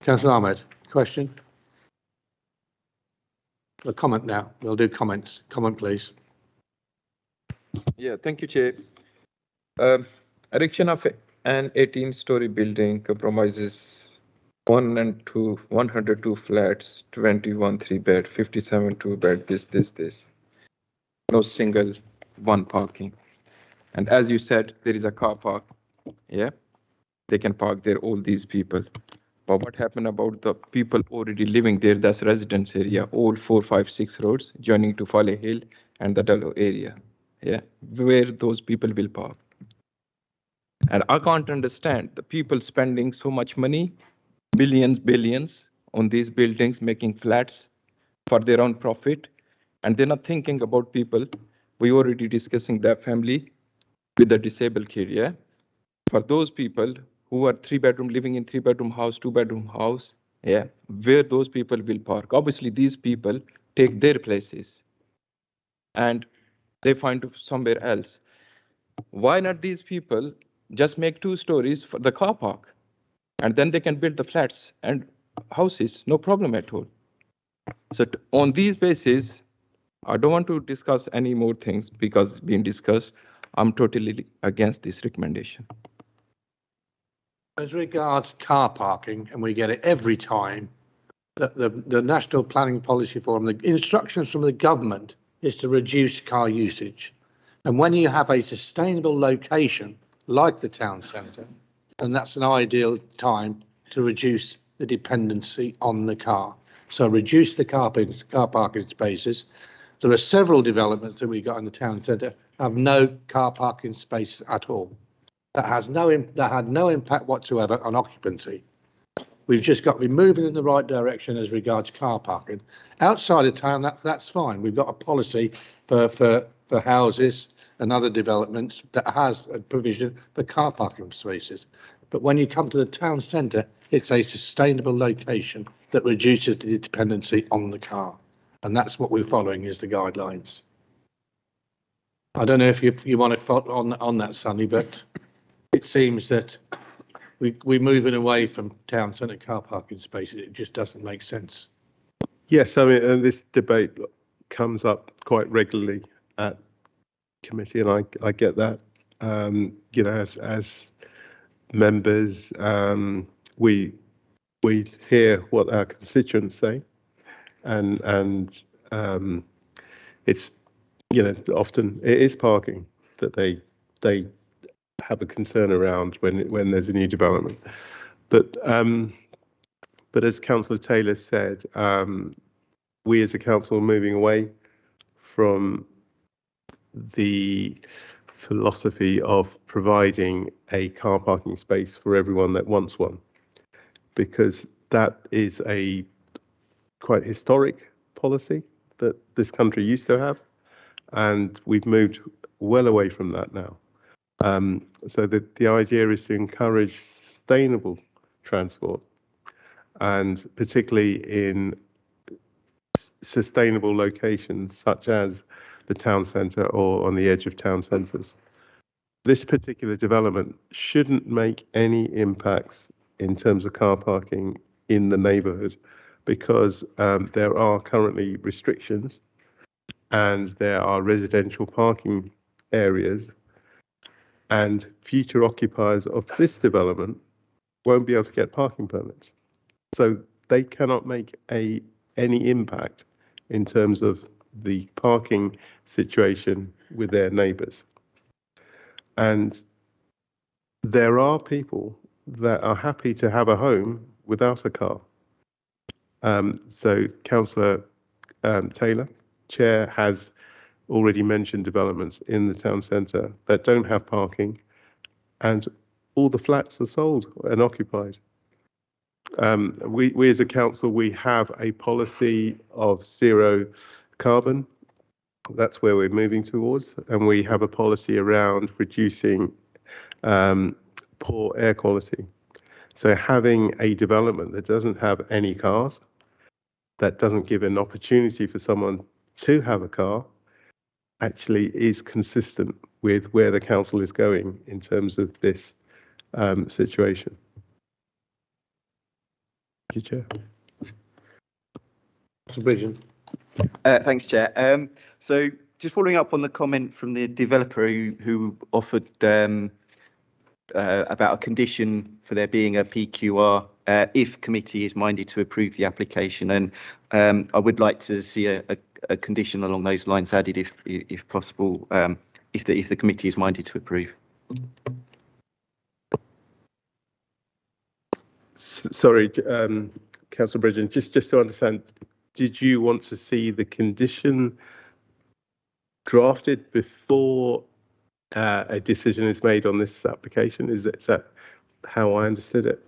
Councillor Ahmed, question? A comment now. We'll do comments. Comment, please. Yeah, thank you, Chair. Erection of an 18-story building compromises 102 flats, 21 3-bed, 57 2-bed, this. No single one parking. And as you said, there is a car park. Yeah, they can park there, all these people. But what happened about the people already living there? That's residence area, all 4, 5, 6 roads joining to Folly Hill and the Dullo area. Yeah, where those people will park. And I can't understand the people spending so much money, billions on these buildings, making flats for their own profit, and they're not thinking about people. We already discussing their family with the disabled kid. Yeah, for those people who are 3-bedroom living in 3-bedroom house, 2-bedroom house, yeah, where those people will park. Obviously, these people take their places and they find somewhere else. Why not these people just make 2 stories for the car park, and then they can build the flats and houses, no problem at all. So on these bases, I don't want to discuss any more things because being discussed, I'm totally against this recommendation. As regards car parking, and we get it every time, the National Planning Policy Forum, the instructions from the government is to reduce car usage. And when you have a sustainable location like the town centre, and that's an ideal time to reduce the dependency on the car. So reduce the car parking spaces. There are several developments that we got in the town centre have no car parking spaces at all. That had no impact whatsoever on occupancy. We've just got to be moving in the right direction as regards car parking. Outside of town, that's fine. We've got a policy for houses and other developments that has a provision for car parking spaces. But when you come to the town centre, it's a sustainable location that reduces the dependency on the car. And that's what we're following is the guidelines. I don't know if you want to follow on that, Sonny, but it seems that we're moving away from town centre car parking spaces. It just doesn't make sense. Yes, I mean, and this debate comes up quite regularly at committee, and I get that. You know, as members, we hear what our constituents say, and it's, you know, often it is parking that they they have a concern around when there's a new development. But as Councillor Taylor said, we as a council are moving away from the philosophy of providing a car parking space for everyone that wants one, because that is a quite historic policy that this country used to have, and we've moved well away from that now. So the idea is to encourage sustainable transport, and particularly in sustainable locations such as the town centre or on the edge of town centres. This particular development shouldn't make any impacts in terms of car parking in the neighbourhood, because there are currently restrictions and there are residential parking areas, and future occupiers of this development won't be able to get parking permits. So they cannot make any impact in terms of the parking situation with their neighbours. And there are people that are happy to have a home without a car. So Councillor Taylor, Chair, has already mentioned developments in the town centre that don't have parking, and all the flats are sold and occupied. We as a council, we have a policy of zero carbon. That's where we're moving towards, and we have a policy around reducing poor air quality. So having a development that doesn't have any cars, that doesn't give an opportunity for someone to have a car, actually is consistent with where the council is going in terms of this situation. Thank you, Chair. Thanks, Chair. So just following up on the comment from the developer who offered about a condition for there being a PQR if committee is minded to approve the application, and I would like to see a condition along those lines added if possible, if the committee is minded to approve. Sorry, Councillor Bridgen, just to understand, did you want to see the condition drafted before a decision is made on this application? Is that how I understood it?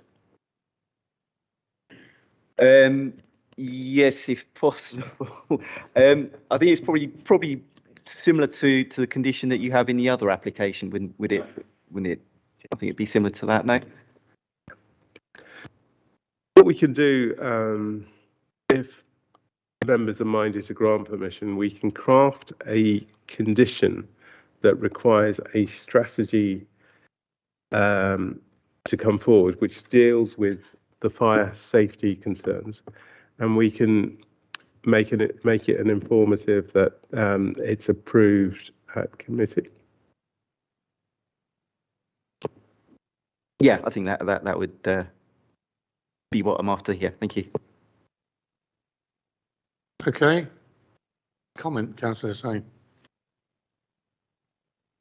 Yes, if possible. I think it's probably similar to the condition that you have in the other application. Would it? I think it'd be similar to that. No. What we can do, if members are minded to grant permission, we can craft a condition that requires a strategy to come forward, which deals with the fire safety concerns, and we can make it an informative that it's approved at committee. Yeah, I think that would be what I'm after here. Thank you. Okay. Comment, Councillor Sain.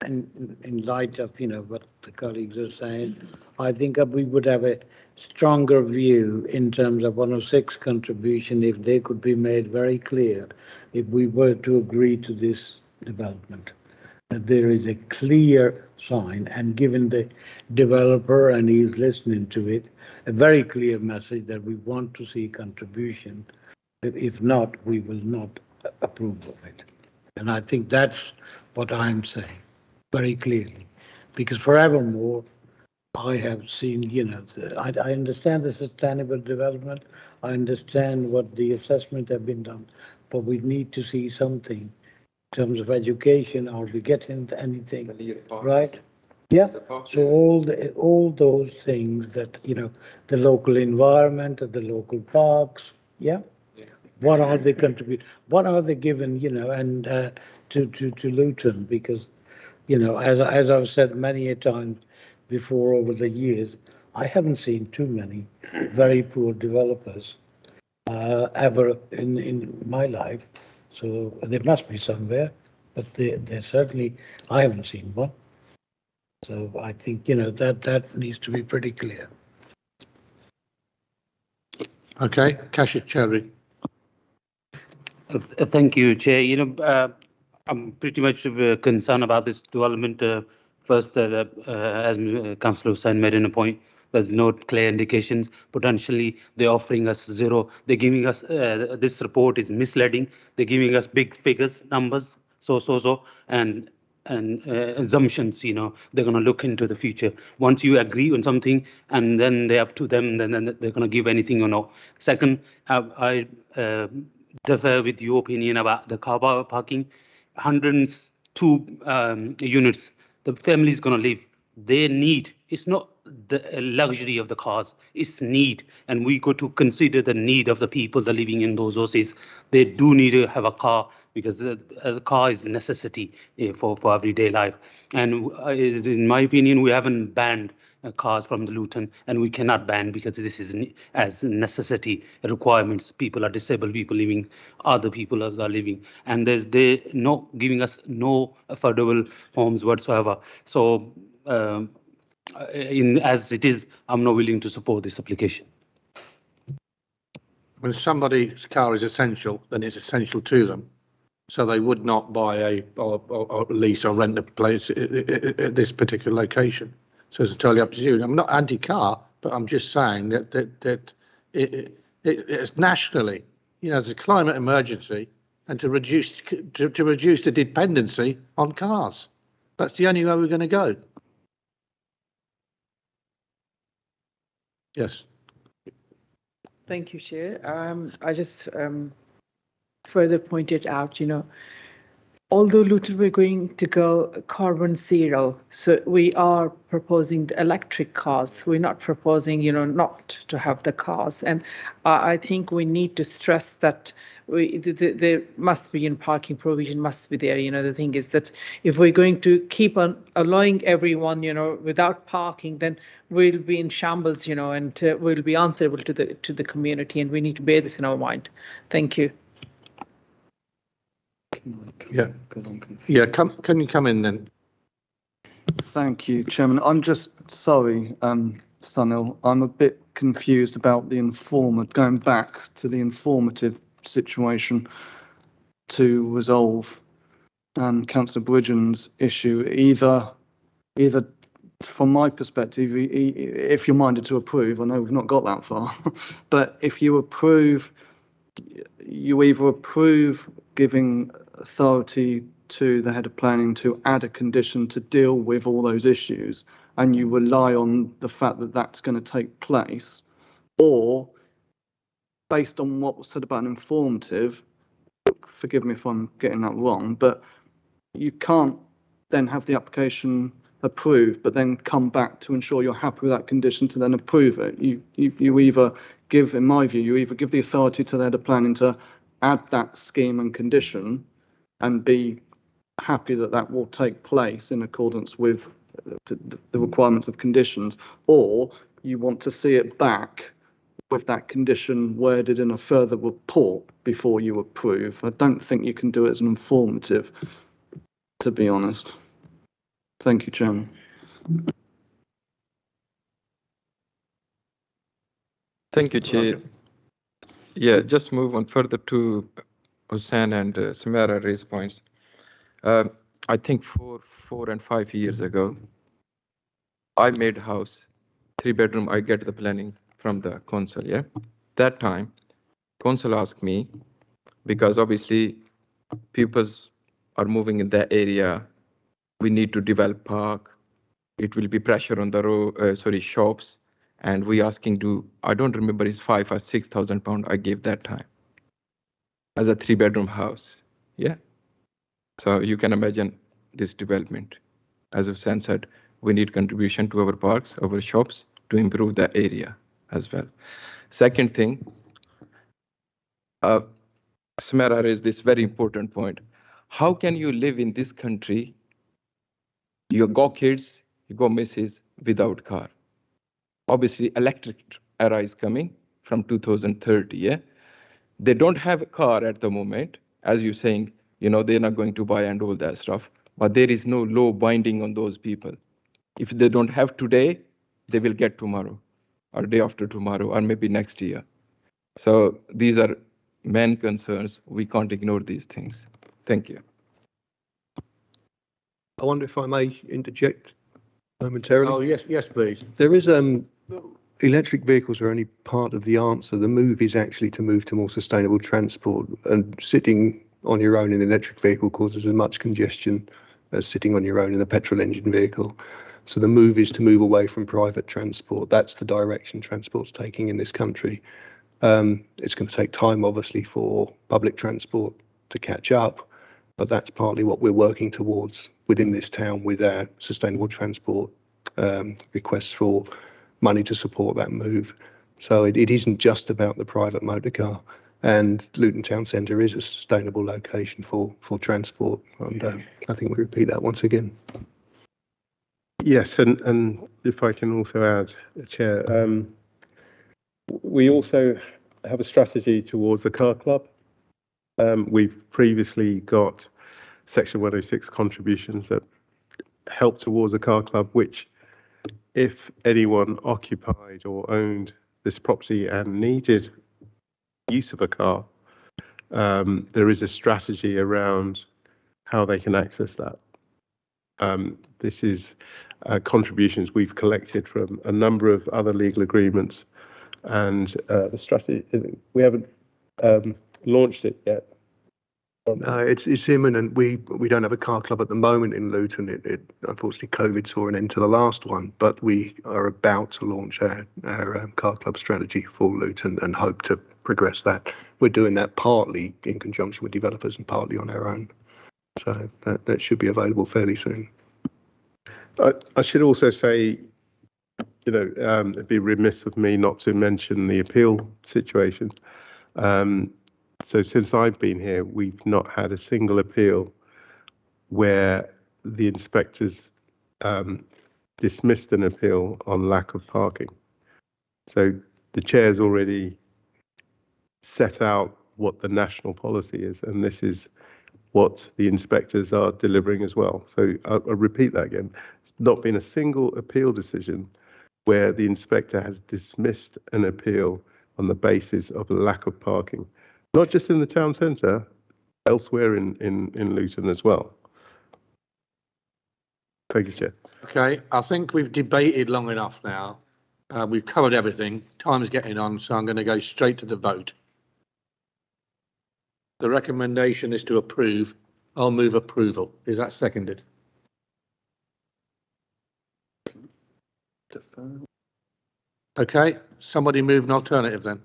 In light of what the colleagues are saying, I think we would have a stronger view in terms of 106 contribution if they could be made very clear if we were to agree to this development, that there is a clear sign, and given the developer and he's listening to it, a very clear message that we want to see contribution. If not, we will not approve of it. And I think that's what I'm saying very clearly, because forevermore I have seen, I understand the sustainable development, I understand what the assessment have been done, but we need to see something in terms of education. Are we getting anything right? Yeah. So all those things that the local environment, the local parks, yeah. What are they contributing? What are they given? And to Luton, because as I've said many a time before over the years, I haven't seen too many very poor developers ever in my life. So there must be somewhere, but they certainly, I haven't seen one. So I think, you know, that needs to be pretty clear. Okay, Cassius Cherry. Thank you, Chair. I'm pretty much concerned about this development. First, as Councillor Hussain made in a point, there's no clear indications. Potentially, they're offering us zero. They're giving us, this report is misleading. They're giving us big figures, numbers, and assumptions, they're going to look into the future. Once you agree on something, and then they're up to them, then they're going to give anything or no. Second, I differ with your opinion about the car parking. 102 units, the family is going to live. They need, it's not the luxury of the cars, it's need. And we got to consider the need of the people that are living in those houses. They do need to have a car, because the car is a necessity for everyday life. And in my opinion, we haven't banned cars from the Luton, and we cannot ban, because this is as necessity requirements. People are disabled, people living, other people as are living, and they're not giving us no affordable homes whatsoever. So as it is, I'm not willing to support this application. When somebody's car is essential, then it's essential to them. So they would not buy or lease or rent a place at this particular location. So it's entirely up to you. I'm not anti-car, but I'm just saying that it's nationally, there's a climate emergency, and to reduce the dependency on cars. That's the only way we're going to go. Yes. Thank you, Chair. I just further pointed out, although Luton, we're going to go carbon zero, so we are proposing the electric cars. We're not proposing, not to have the cars. And I think we need to stress that there must be, parking provision must be there. The thing is that if we're going to keep on allowing everyone, without parking, then we'll be in shambles, and we'll be answerable to the community, and we need to bear this in our mind. Thank you. Yeah. Can you come in then? Thank you, Chairman. I'm just sorry, Sunil. I'm a bit confused about going back to the informative situation to resolve Councillor Bridgen's issue. Either from my perspective, if you're minded to approve, I know we've not got that far, but if you approve, you either approve giving authority to the head of planning to add a condition to deal with all those issues, and you rely on the fact that that's going to take place, or based on what was said about an informative, forgive me if I'm getting that wrong, but you can't then have the application approved, but then come back to ensure you're happy with that condition to then approve it. You either give, in my view, you either give the authority to the head of planning to add that scheme and condition and be happy that that will take place in accordance with the requirements of conditions, or you want to see it back with that condition worded in a further report before you approve. I don't think you can do it as an informative, to be honest. Thank you, Chairman. Thank you, Chair. Yeah, just move on further to Hussain and Samara raised points. I think 4 and 5 years ago, I made a house, 3-bedroom. I get the planning from the council. Yeah, that time, council asked me, because obviously people are moving in that area. We need to develop park. It will be pressure on the road, shops. And we asking I don't remember, it's 5,000 or 6,000 pounds I gave that time as a 3-bedroom house. Yeah. So you can imagine this development. As Hussain said, we need contribution to our parks, our shops to improve the area as well. Second thing, Samara raised this very important point. How can you live in this country? You got kids, you got misses without car. Obviously, electric era is coming from 2030. Yeah, they don't have a car at the moment, as you're saying. They're not going to buy and all that stuff. But there is no law binding on those people. If they don't have today, they will get tomorrow, or day after tomorrow, or maybe next year. So these are main concerns. We can't ignore these things. Thank you. I wonder if I may interject momentarily. Oh, yes, please. There is electric vehicles are only part of the answer. The move is actually to move to more sustainable transport, and sitting on your own in an electric vehicle causes as much congestion as sitting on your own in a petrol engine vehicle. So the move is to move away from private transport. That's the direction transport's taking in this country. It's going to take time, obviously, for public transport to catch up, but that's partly what we're working towards within this town with our sustainable transport requests for money to support that move. So it isn't just about the private motor car, and Luton Town Centre is a sustainable location for transport, and I think we repeat that once again. Yes, and if I can also add, Chair, we also have a strategy towards the car club. We've previously got Section 106 contributions that help towards a car club, which if anyone occupied or owned this property and needed use of a car, there is a strategy around how they can access that. This is contributions we've collected from a number of other legal agreements, and the strategy, we haven't launched it yet. No, it's imminent. We don't have a car club at the moment in Luton. It unfortunately COVID saw an end to the last one, but we are about to launch our car club strategy for Luton and hope to progress that. We're doing that partly in conjunction with developers and partly on our own. So that should be available fairly soon. I should also say, it'd be remiss of me not to mention the appeal situation. So since I've been here, we've not had a single appeal where the inspectors dismissed an appeal on lack of parking. So the chair's already set out what the national policy is, and this is what the inspectors are delivering as well. So I'll repeat that again. It's not been a single appeal decision where the inspector has dismissed an appeal on the basis of a lack of parking. Not just in the town centre, elsewhere in Luton as well. Thank you, Chair. Okay, I think we've debated long enough now. We've covered everything. Time's getting on, so I'm going to go straight to the vote. The recommendation is to approve. I'll move approval. Is that seconded? Okay, somebody move an alternative then.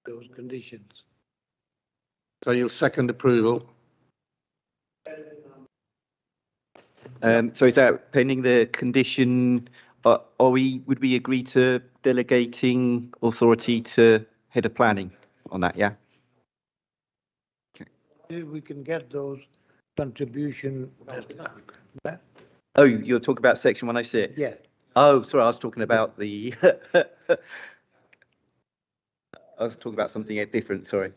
Those conditions. So you'll second approval. So is that pending the condition? Would we agree to delegating authority to head of planning on that? Yeah. Okay. If we can get those contribution. Oh, you're talking about section 106? Yeah. Oh, sorry, I was talking about the. I was talking about something different. Sorry.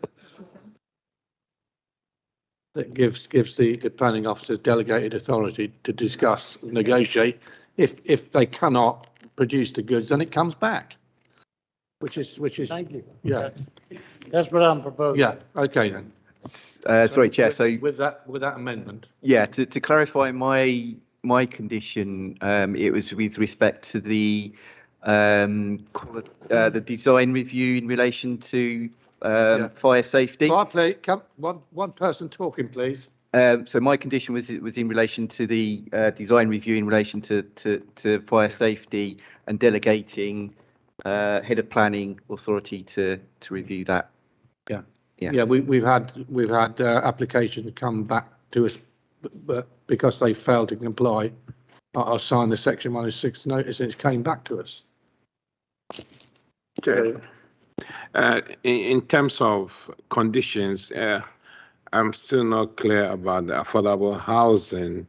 That gives the planning officers delegated authority to discuss, negotiate. If they cannot produce the goods, then it comes back. Which is. Thank you. Yeah. That's what I'm proposing. Yeah. Okay then. Sorry, Chair. So with that amendment. Yeah. To clarify my condition, it was with respect to the design review in relation to fire safety. One person talking, please. So my condition was in relation to the design review in relation to fire safety and delegating head of planning authority to review that. Yeah. We've had applications come back to us, but because they failed to comply, I signed the Section 106 notice and it came back to us. In terms of conditions, I'm still not clear about the affordable housing.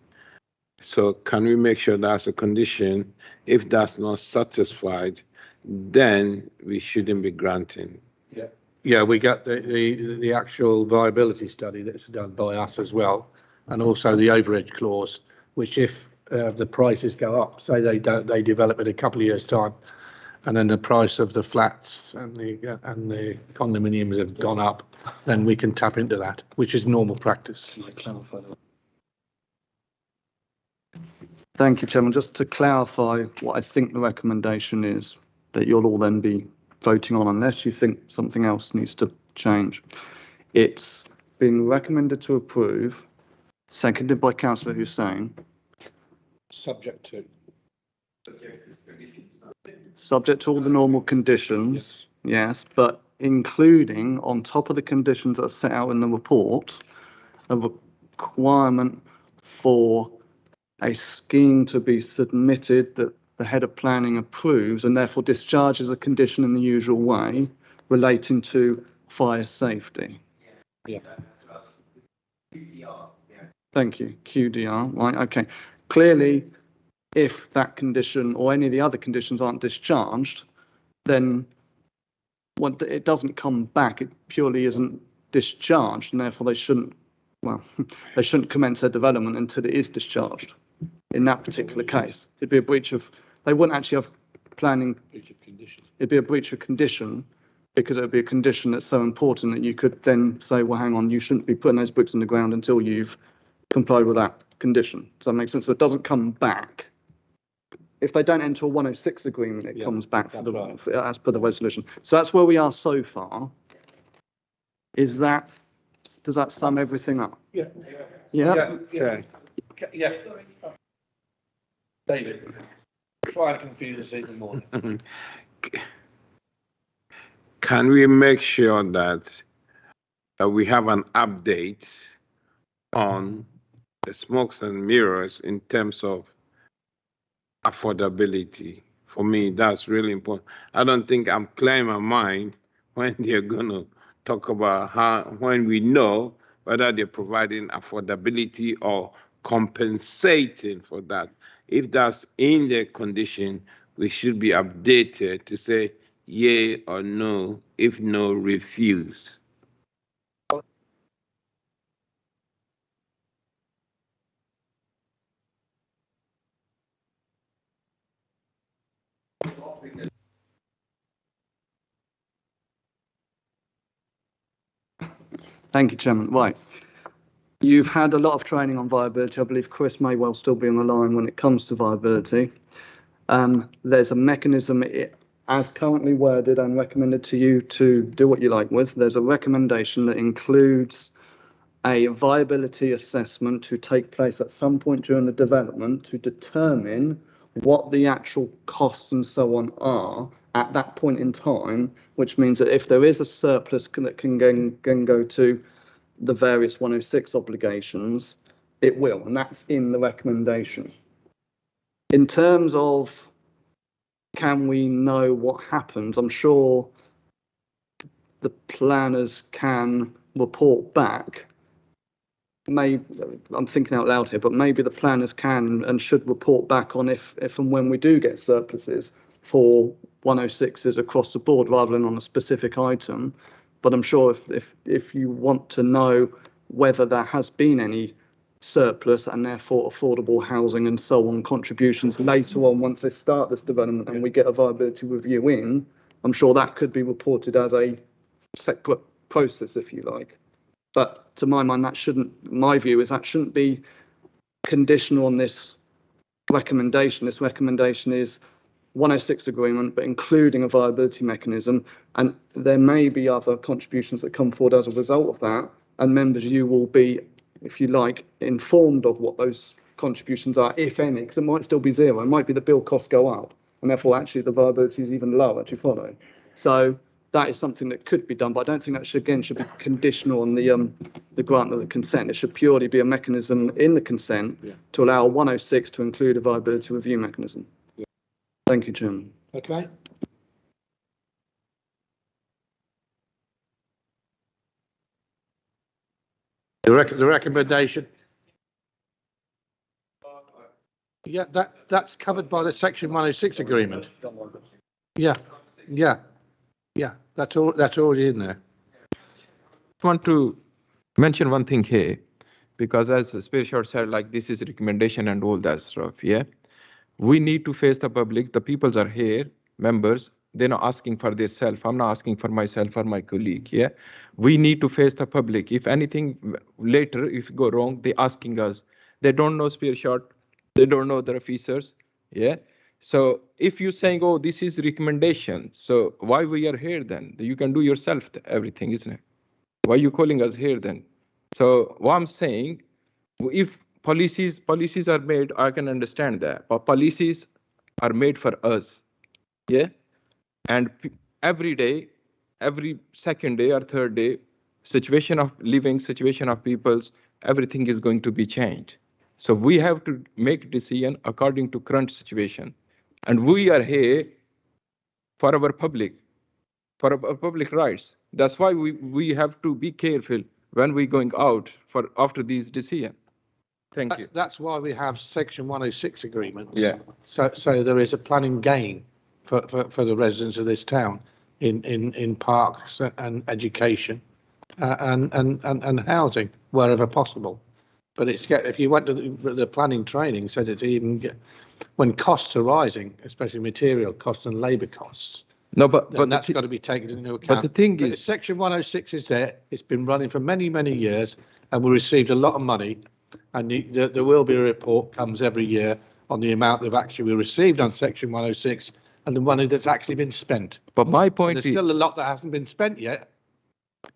So can we make sure that's a condition? If that's not satisfied, then we shouldn't be granting. Yeah, we got the actual viability study that's done by us as well. and also the overhead clause, which if the prices go up, say they develop in a couple of years' time, and then the price of the flats and the condominiums have gone up, then we can tap into that, which is normal practice. Thank you, Chairman. Just to clarify what I think the recommendation is that you'll all then be voting on, unless you think something else needs to change. It's been recommended to approve, seconded by Councillor Hussain. Subject to all the normal conditions, yes, but including on top of the conditions that are set out in the report, a requirement for a scheme to be submitted that the head of planning approves and therefore discharges a condition in the usual way relating to fire safety. Yeah. Thank you. QDR. Right. Okay. Clearly, if that condition or any of the other conditions aren't discharged, then when it doesn't come back, it purely isn't discharged, and therefore they shouldn't commence their development until it is discharged. In that particular case, it'd be a breach of. They wouldn't actually have planning. Breach of condition. It'd be a breach of condition, because it would be a condition that's so important that you could then say, well, hang on, you shouldn't be putting those bricks in the ground until you've complied with that condition. Does that make sense? So it doesn't come back. If they don't enter a 106 agreement, it comes back as per the resolution. So that's where we are so far. Does that sum everything up? Yeah. Yeah. Yeah. Yeah. David, try and confuse us even more. Can we make sure that we have an update on the smokes and mirrors in terms of affordability? For me, that's really important. I don't think I'm clear in my mind when they're going to talk about when we know whether they're providing affordability or compensating for that. If that's in the condition, we should be updated to say yay or no. If no, refuse. Thank you, Chairman. Right. You've had a lot of training on viability. I believe Chris may well still be on the line when it comes to viability. There's a mechanism, as currently worded and recommended to you to do what you like with. There's a recommendation that includes a viability assessment to take place at some point during the development to determine what the actual costs and so on are at that point in time, which means that if there is a surplus that can go to the various 106 obligations, it will, and that's in the recommendation. In terms of can we know what happens, I'm sure the planners can report back. I'm thinking out loud here, but maybe the planners can and should report back on if and when we do get surpluses for 106s across the board rather than on a specific item. But I'm sure if you want to know whether there has been any surplus and therefore affordable housing and so on contributions later on once they start this development and we get a viability review in, I'm sure that could be reported as a separate process, if you like. But to my mind, my view is that shouldn't be conditional on this recommendation. This recommendation is 106 agreement, but including a viability mechanism. And there may be other contributions that come forward as a result of that. And members, you will be, if you like, informed of what those contributions are, if any, because it might still be zero. It might be the bill costs go up, and therefore actually the viability is even lower. Do you follow? So that is something that could be done, but I don't think that should be conditional on the grant of the consent. It should purely be a mechanism in the consent to allow 106 to include a viability review mechanism. Yeah. Thank you, Chairman. Okay. The recommendation. Yeah, that's covered by the Section 106 agreement. Yeah. That's already in there. I want to mention one thing here, because as Special said, like this is recommendation and all that stuff, yeah. We need to face the public. The peoples are here, members. They're not asking for themselves. I'm not asking for myself or my colleague, yeah. We need to face the public. If anything later, if go wrong, they're asking us. They don't know spear shot. They don't know the officers, yeah. So if you're saying, oh, this is recommendation, so why we are here then? You can do yourself everything, isn't it? Why are you calling us here then? So what I'm saying, if policies are made, I can understand that, but policies are made for us, yeah. And every day, every second day or third day, situation of living, situation of people's, everything is going to be changed. So we have to make decision according to current situation, and we are here for our public rights. That's why we have to be careful when we're going out for after these decisions. Thank you. That's why we have Section 106 agreement. Yeah. So there is a planning gain for the residents of this town in parks and education and housing wherever possible. But if you went to the planning training, said it even when costs are rising, especially material costs and labour costs. No, but that's got to be taken into account. But the thing is, Section 106 is there. It's been running for many years, and we received a lot of money. And there will be a report comes every year on the amount that actually we received on Section 106 and the money that's actually been spent. But my point is, there's still a lot that hasn't been spent yet.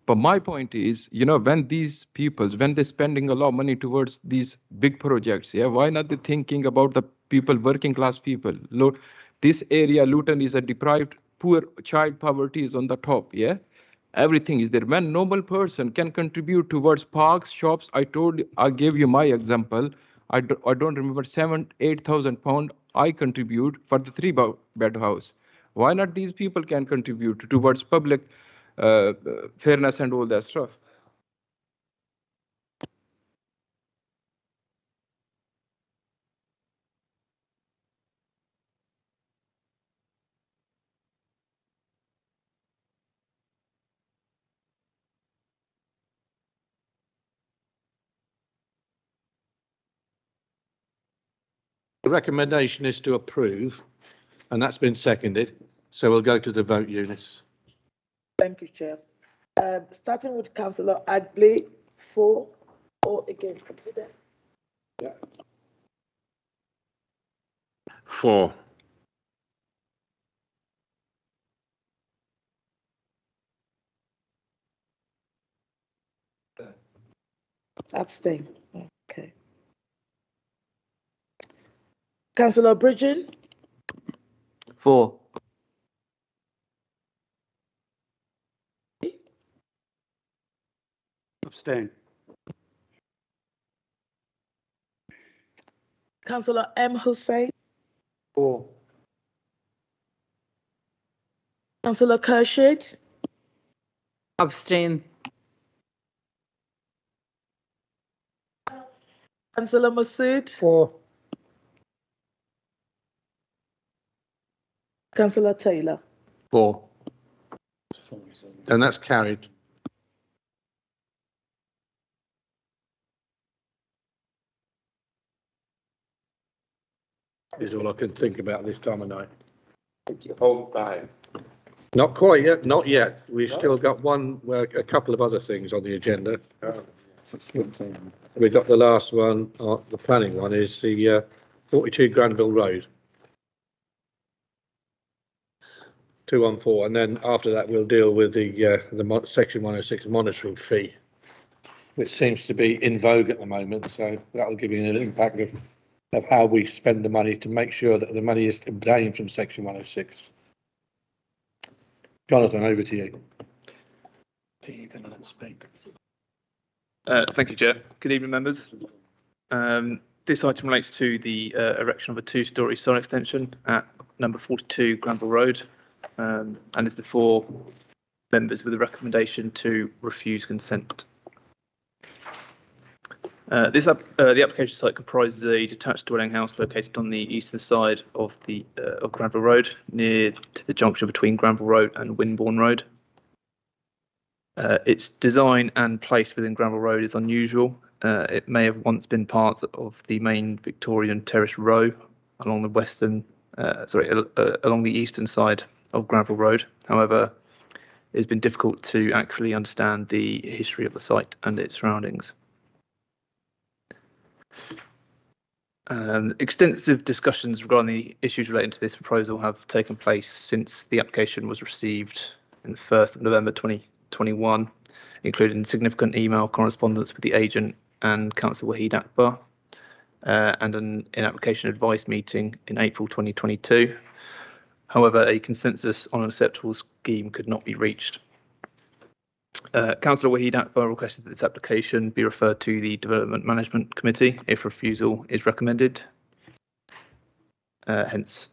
But my point is, you know, when these peoples, when they're spending a lot of money towards these big projects, yeah, why not they thinking about the people, working class people? This area, Luton, is a deprived, poor child poverty is on the top, yeah. Everything is there. When normal person can contribute towards parks, shops, I gave you my example. I don't remember 7,000-8,000 pound I contribute for the 3-bed house. Why not these people can contribute towards public fairness and all that stuff? The recommendation is to approve, and that's been seconded. So we'll go to the vote, Eunice. Thank you, Chair. Starting with Councillor Adley, for or against, consider. Yeah. For. Abstain. Okay. Councillor Bridgen. For. Abstain. Councillor M. Hussain. For. Councillor Kershid. Abstain. Councillor Masood. For. Councillor Taylor. For. And that's carried. Is all I can think about this time of night. Whole time. Not quite yet, not yet. We've still got a couple of other things on the agenda. We've got the last one, the planning one, is the 42 Granville Road. 214, and then after that we'll deal with the Section 106 monitoring fee, which seems to be in vogue at the moment. So that'll give you an impact of how we spend the money to make sure that the money is obtained from Section 106. Jonathan, over to you. Thank you, Chair. Good evening, members. This item relates to the erection of a 2-storey sign extension at number 42 Granville Road, and is before members with a recommendation to refuse consent. The application site comprises a detached dwelling house located on the eastern side of of Granville Road, near to the junction between Granville Road and Winbourne Road. Its design and place within Granville Road is unusual, it may have once been part of the main Victorian terrace row along the along the eastern side of Granville Road. However, it's been difficult to actually understand the history of the site and its surroundings. Extensive discussions regarding the issues relating to this proposal have taken place since the application was received on the 1st of November 2021, including significant email correspondence with the agent and Councillor Wahid Akbar, and an in-application advice meeting in April 2022. However, a consensus on an acceptable scheme could not be reached. Councillor Wahid Akbar requested that this application be referred to the Development Management Committee if refusal is recommended, hence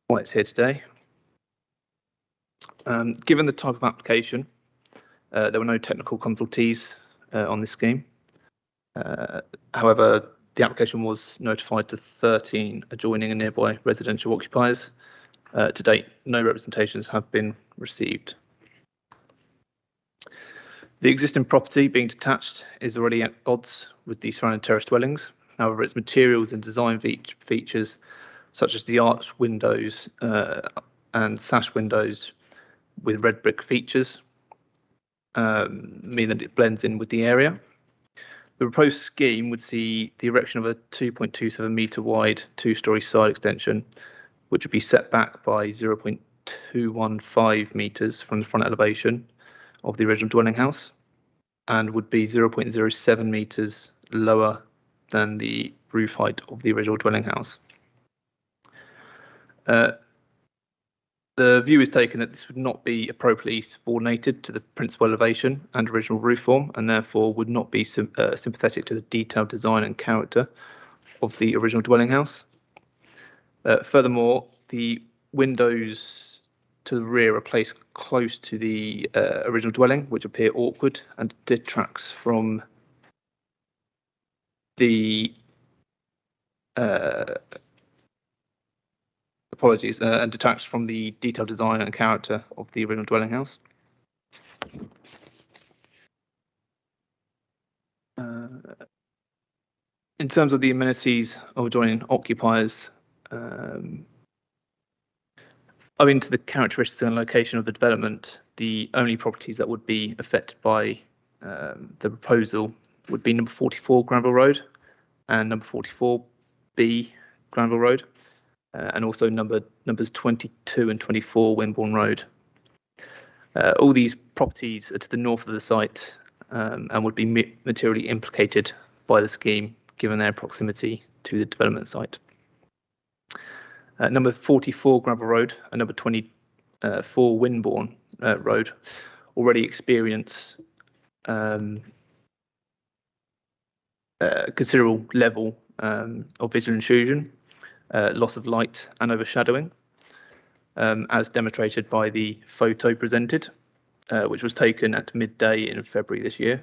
why it's here today. Given the type of application, there were no technical consultees on this scheme. However, the application was notified to 13 adjoining and nearby residential occupiers. To date, no representations have been received. The existing property, being detached, is already at odds with the surrounding terrace dwellings. However, its materials and design features, such as the arched windows and sash windows with red brick features, mean that it blends in with the area. The proposed scheme would see the erection of a 2.27 metre wide two-storey side extension, which would be set back by 0.215 metres from the front elevation of the original dwelling house, and would be 0.07 metres lower than the roof height of the original dwelling house. The view is taken that this would not be appropriately subordinated to the principal elevation and original roof form, and therefore would not be sympathetic to the detailed design and character of the original dwelling house. Furthermore, the windows to the rear are placed close to the original dwelling, which appear awkward and detracts from the and detracts from the detailed design and character of the original dwelling house. In terms of the amenities of adjoining occupiers, owing to the characteristics and location of the development, the only properties that would be affected by the proposal would be number 44 Granville Road and number 44B Granville Road, and also numbers 22 and 24 Wimborne Road. All these properties are to the north of the site and would be materially implicated by the scheme given their proximity to the development site. Number 44 Granville Road and number 24 Wimborne Road already experience considerable level of visual intrusion, loss of light and overshadowing, as demonstrated by the photo presented, which was taken at midday in February this year.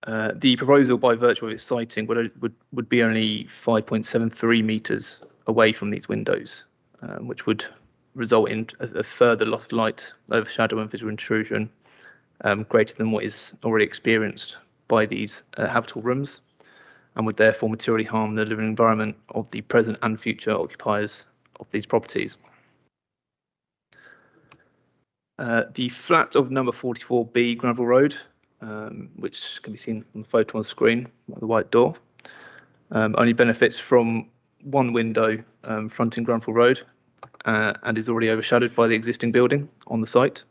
The proposal, by virtue of its siting, would be only 5.73 metres away from these windows, which would result in a further loss of light, overshadow and visual intrusion greater than what is already experienced by these habitable rooms, and would therefore materially harm the living environment of the present and future occupiers of these properties. The flat of number 44B Granville Road, which can be seen on the photo on the screen by the white door, only benefits from one window fronting Granville Road and is already overshadowed by the existing building on the site.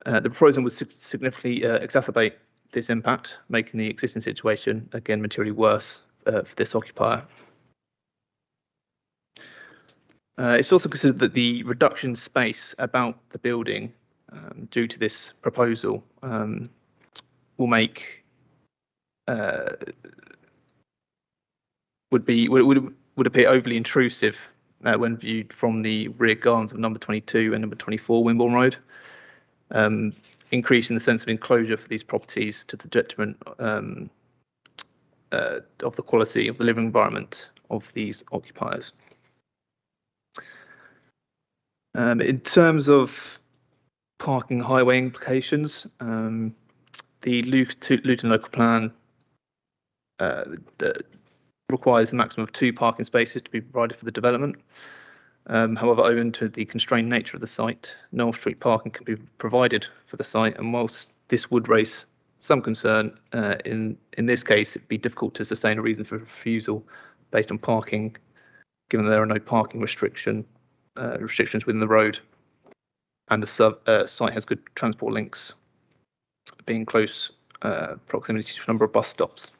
The proposal would significantly exacerbate this impact, making the existing situation again materially worse for this occupier. It's also considered that the reduction in space about the building due to this proposal will make would appear overly intrusive when viewed from the rear gardens of number 22 and number 24 Wimborne Road, increasing the sense of enclosure for these properties to the detriment of the quality of the living environment of these occupiers. In terms of parking highway implications, the Luton local plan that requires a maximum of 2 parking spaces to be provided for the development. However, owing to the constrained nature of the site, no off-street parking can be provided for the site, and whilst this would raise some concern, in this case, it'd be difficult to sustain a reason for refusal based on parking, given there are no parking restrictions within the road, and the site has good transport links, being close proximity to a number of bus stops.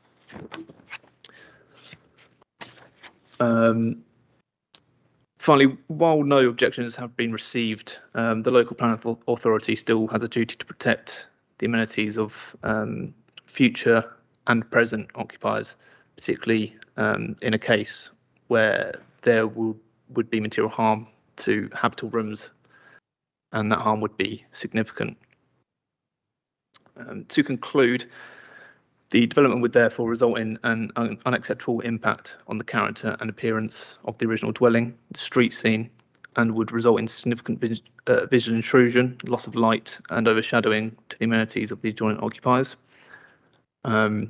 Finally, while no objections have been received, the local planning authority still has a duty to protect the amenities of future and present occupiers, particularly in a case where there would be material harm to habitable rooms, and that harm would be significant. To conclude, the development would therefore result in an unacceptable impact on the character and appearance of the original dwelling, the street scene, and would result in significant visual intrusion, loss of light, and overshadowing to the amenities of the adjoining occupiers. The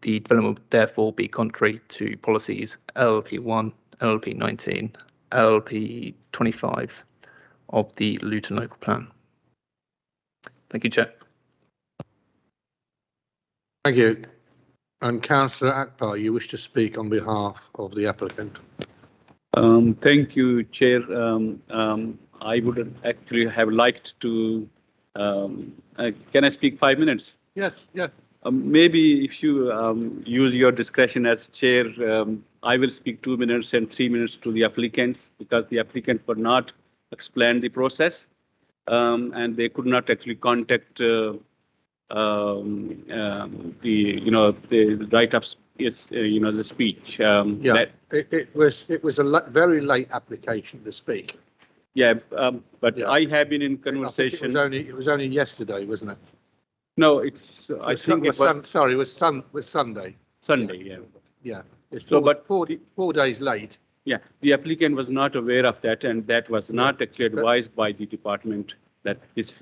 development would therefore be contrary to policies LLP 1, LLP 19, LLP 25 of the Luton local plan. Thank you, Chair. Thank you. And Councillor Akbar, you wish to speak on behalf of the applicant. Thank you, Chair. I would actually have liked to, can I speak 5 minutes? Yes, yes. Maybe if you use your discretion as Chair, I will speak 2 minutes and 3 minutes to the applicants, because the applicant could not explain the process, and they could not actually contact the right of the speech. Yeah, it was a very late application to speak. Yeah, but yeah. I have been in conversation. It was only yesterday, wasn't it? No, it's. I think it was. Sorry, it was Sunday. Sunday, yeah. Yeah. It's so, but 4 days late. Yeah, the applicant was not aware of that, and that was not actually advised by the department that this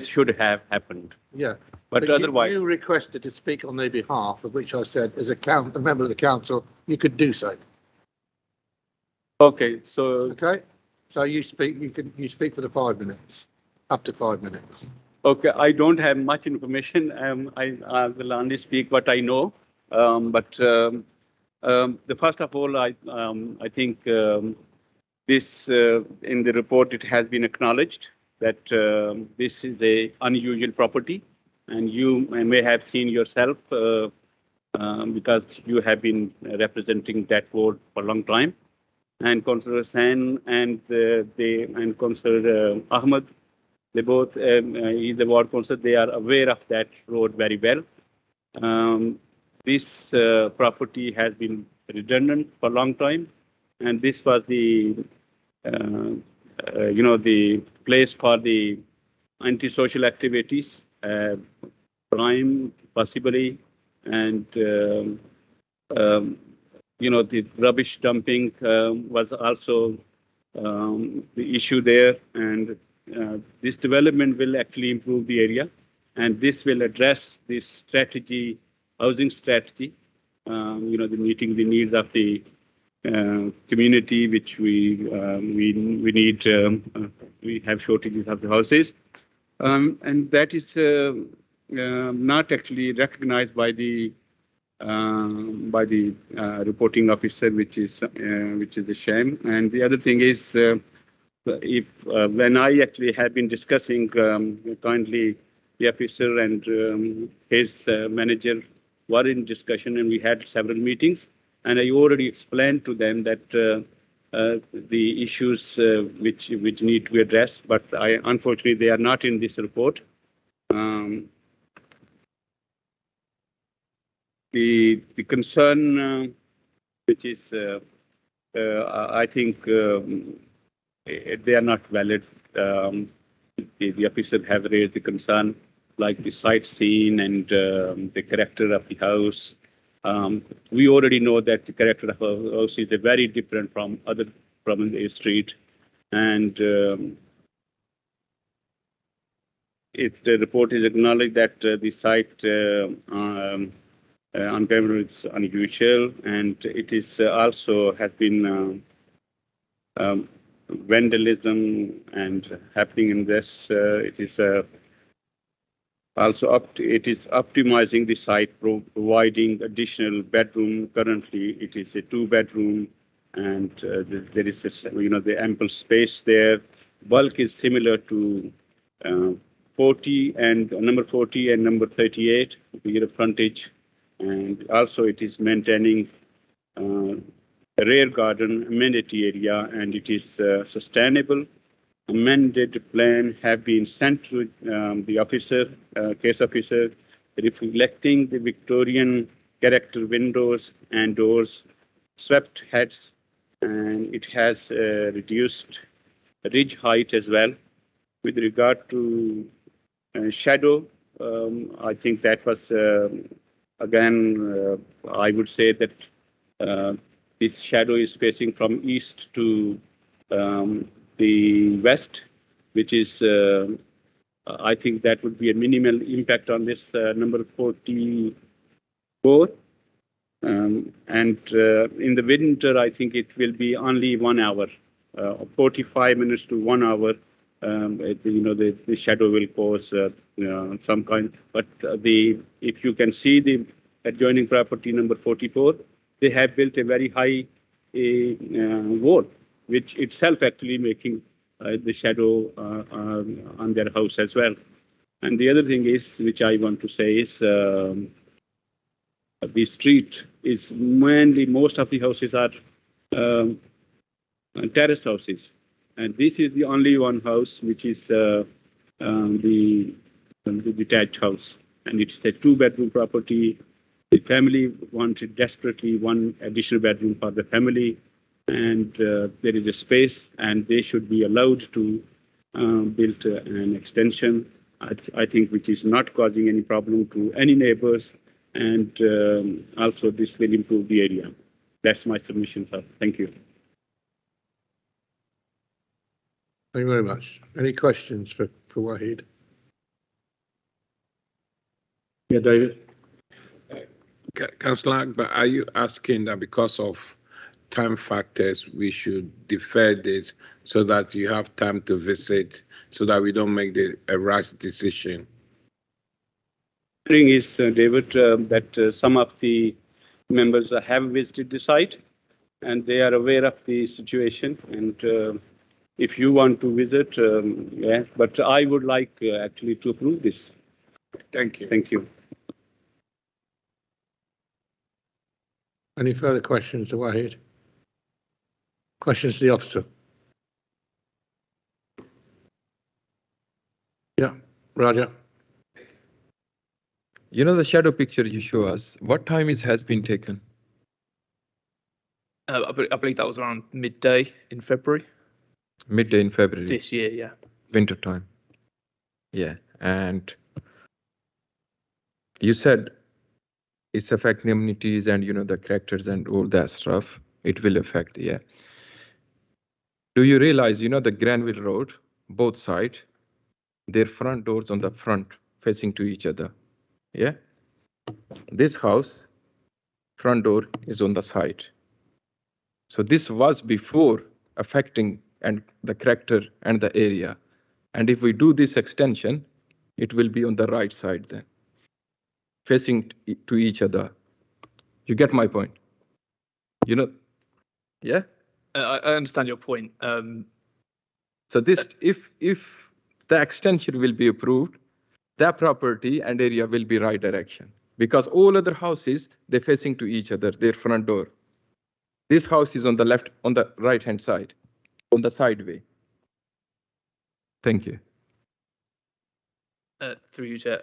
should have happened. Yeah. But otherwise, you requested to speak on their behalf, of which I said, as a member of the council, you could do so. Okay, so. Okay. So you speak. You speak for the 5 minutes, up to 5 minutes. Okay, I don't have much information. I will only speak what I know. The first of all, I think this in the report it has been acknowledged that this is a unusual property, and you may have seen yourself because you have been representing that ward for a long time, and Councillor Hussain and Councillor Ahmed, they both is the ward councillor. They are aware of that road very well. This property has been redundant for a long time, and this was the the place for the antisocial activities, crime possibly, and the rubbish dumping was also the issue there, and this development will actually improve the area, and this will address this strategy, housing strategy, meeting the needs of the community, which we need. We have shortages of the houses, and that is not actually recognized by the reporting officer, which is a shame. And the other thing is, when I actually have been discussing kindly, the officer and his manager were in discussion, and we had several meetings, and I already explained to them that the issues which need to be addressed, but unfortunately they are not in this report. The concern, which is, I think they are not valid. The officer have raised the concern, like the site scene and the character of the house. We already know that the character of a house is very different from the street, and the report is acknowledged that the site on camera is unusual, and it is also has been vandalism and happening in this. It is also it is optimizing the site, providing additional bedroom. Currently, it is a 2-bedroom, and there is this, the ample space there. Bulk is similar to 40 and number 40 and number 38, frontage, and also it is maintaining a rear garden amenity area, and it is sustainable. Amended plan have been sent to the officer, case officer, reflecting the Victorian character windows and doors, swept heads, and it has reduced ridge height as well. With regard to shadow, I think that was, again, I would say that this shadow is facing from east to the west, which is, I think that would be a minimal impact on this number 44. And in the winter, I think it will be only 1 hour, 45 minutes to 1 hour. The shadow will cause some kind. But if you can see the adjoining property number 44, they have built a very high wall, which itself actually making the shadow on their house as well. And the other thing is, which I want to say is, the street is mainly, most of the houses are terrace houses. And this is the only one house which is the detached house. And it's a 2-bedroom property. The family wanted desperately 1 additional bedroom for the family. And there is a space, and they should be allowed to build an extension, I think, which is not causing any problem to any neighbors. And also this will improve the area. That's my submission, sir. Thank you. Thank you very much. Any questions for Wahid? Yeah, David. Councillor Akbar, are you asking that because of time factors we should defer this so that you have time to visit, so that we don't make a rash decision? The thing is, David, that some of the members have visited the site and they are aware of the situation. And if you want to visit, yeah, but I would like actually to approve this. Thank you. Thank you. Any further questions to Wahid? Questions to the officer? Yeah, Raja. You know the shadow picture you show us, what time has been taken? I believe that was around midday in February. Midday in February. This year, yeah. Winter time. Yeah, and you said it's affecting amenities and the characters and all that stuff. It will affect, yeah. Do you realize, the Greenery Road, both sides, their front doors on the front facing to each other? Yeah. This house, front door is on the side. So this was before affecting and the character and the area. And if we do this extension, it will be on the right side then, facing to each other. You get my point? Yeah? I understand your point. So this, if the extension will be approved, that property and area will be right direction, because all other houses, they're facing to each other, their front door. This house is on the left, on the right hand side, on the sideway. Thank you. Through you, Chair.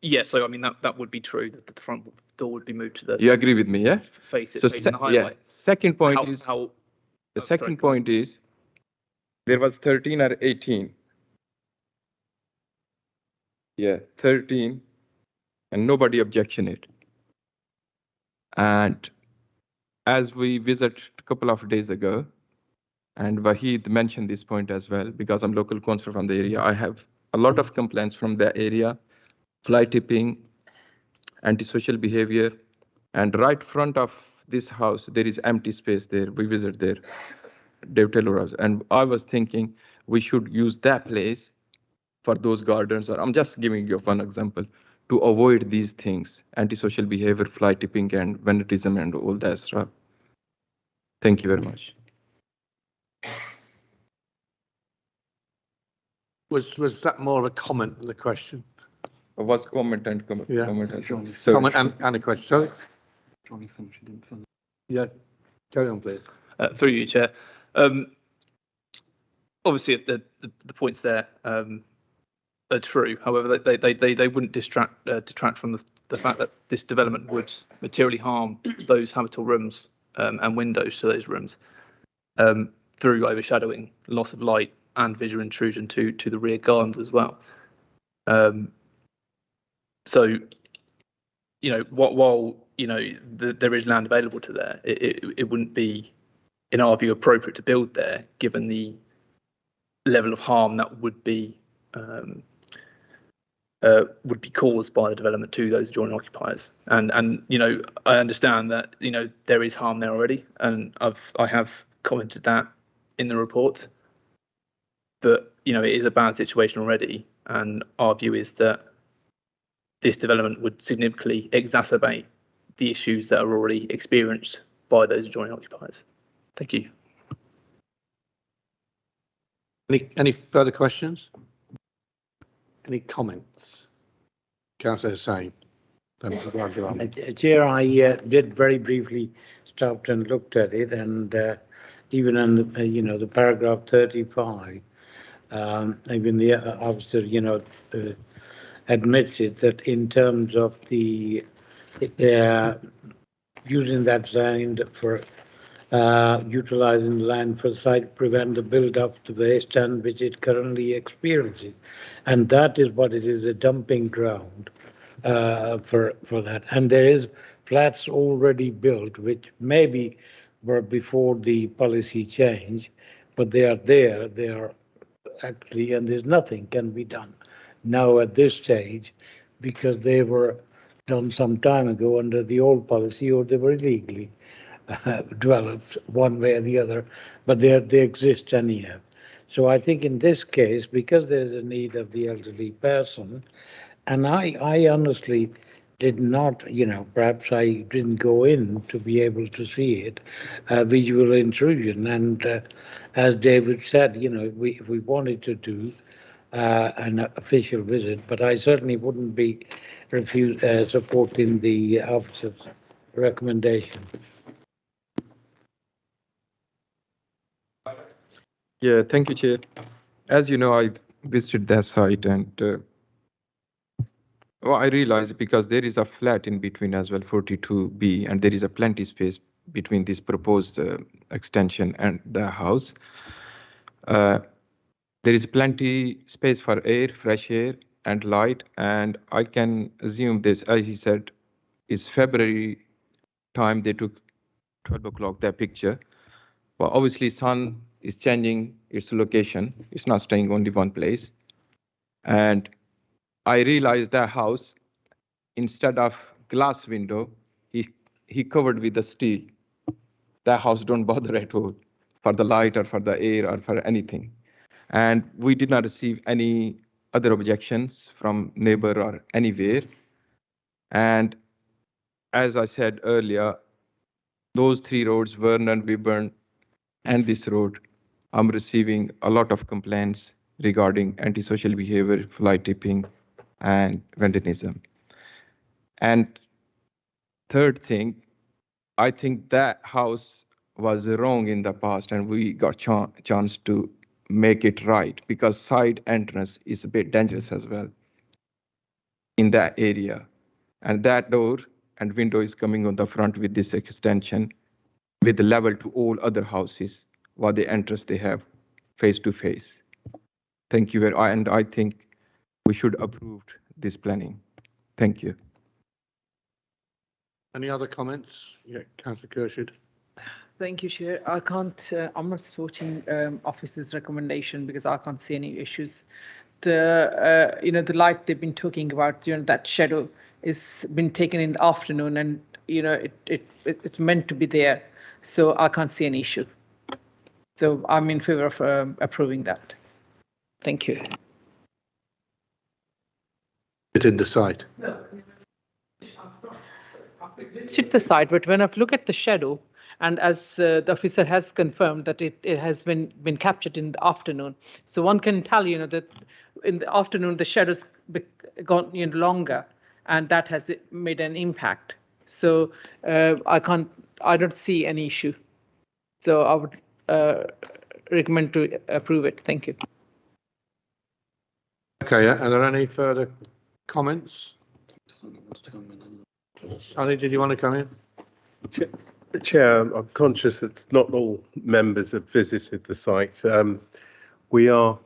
Yeah, so I mean that would be true, that the front door would be moved to the. You agree with me, yeah? Facing So the highway. yeah. Second point is there was 13 or 18. Yeah, 13, and nobody objected. And as we visited a couple of days ago, and Wahid mentioned this point as well, because I'm local councillor from the area, I have a lot of complaints from the area, fly tipping, antisocial behavior, and right front of this house, there is empty space there. We visit there, Dave Taylor House, and I was thinking we should use that place for those gardens, or I'm just giving you one example, to avoid these things, antisocial behavior, fly tipping, and vandalism, and all that stuff. Thank you very much. Was that more of a comment than a question? It was comment and comment. Yeah. Comment and Comment and a question. Sorry. Yeah. Carry on, please. Through you, Chair. Obviously, the points there are true. However, they wouldn't detract from the fact that this development would materially harm those habitable rooms and windows to those rooms through overshadowing, loss of light, and visual intrusion to the rear gardens as well. So, you know, while you know there is land available to there, it wouldn't be, in our view, appropriate to build there, given the level of harm that would be caused by the development to those adjoining occupiers. And you know, I understand that there is harm there already, and I have commented that in the report. But it is a bad situation already, and our view is that this development would significantly exacerbate the issues that are already experienced by those adjoining occupiers. Thank you. Any further questions? Any comments? Councillor Hussain. Chair, I did very briefly stopped and looked at it, and even on the paragraph 35, even the officer admits it, that in terms of the using that land for utilizing the land for site prevent the build-up to waste and which it currently experiencing, and that is what it is, a dumping ground for that. And there is flats already built which maybe were before the policy change, but they are there. They are actually, and there's nothing can be done now at this stage because they were done some time ago under the old policy, or they were illegally developed one way or the other, but they exist anyhow. So I think in this case, because there's a need of the elderly person, and I honestly did not, perhaps I didn't go in to be able to see it, visual intrusion. And as David said, if we wanted to do an official visit, but I certainly wouldn't be supporting the officer's recommendation. Yeah, thank you, Chair. As you know, I visited that site, and I realized because there is a flat in between as well, 42B, and there is a plenty space between this proposed extension and the house. There is plenty space for air, fresh air, and light, and I can assume this, as he said, is February time they took 12 o'clock that picture. But obviously sun is changing its location. It's not staying only one place. And I realized that house, instead of glass window, he covered with the steel. That house don't bother at all for the light or for the air or for anything. And we did not receive any other objections from neighbor or anywhere. And as I said earlier, those three roads, Vernon, Wiburn, and this road, I'm receiving a lot of complaints regarding antisocial behavior, fly tipping, and vandalism. And third thing, I think that house was wrong in the past, and we got chance to make it right, because side entrance is a bit dangerous as well in that area. And that door and window is coming on the front with this extension, with the level to all other houses, while the entrance they have face to face. Thank you, and I think we should approve this planning. Thank you. Any other comments? Yeah, Councillor Kershid. Thank you, Chair. I'm not supporting officer's recommendation because I can't see any issues. the the light they've been talking about, that shadow is been taken in the afternoon, and it's meant to be there, so I can't see an issue. So I'm in favor of approving that. Thank you. It in the site. Visited the site, but when I look at the shadow, and as the officer has confirmed that it has been captured in the afternoon, so one can tell that in the afternoon the shadows gone longer, and that has made an impact. So I don't see any issue. So I would recommend to approve it. Thank you. Okay, are there any further comments? Sonny, did you want to come in? Chair, I'm conscious that not all members have visited the site. We are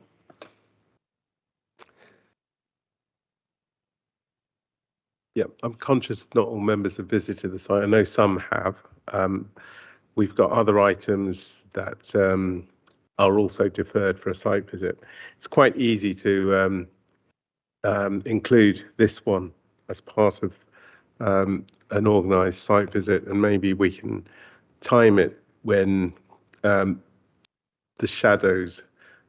I'm conscious not all members have visited the site. I know some have. We've got other items that are also deferred for a site visit. It's quite easy to include this one as part of an organised site visit, and maybe we can time it when the shadows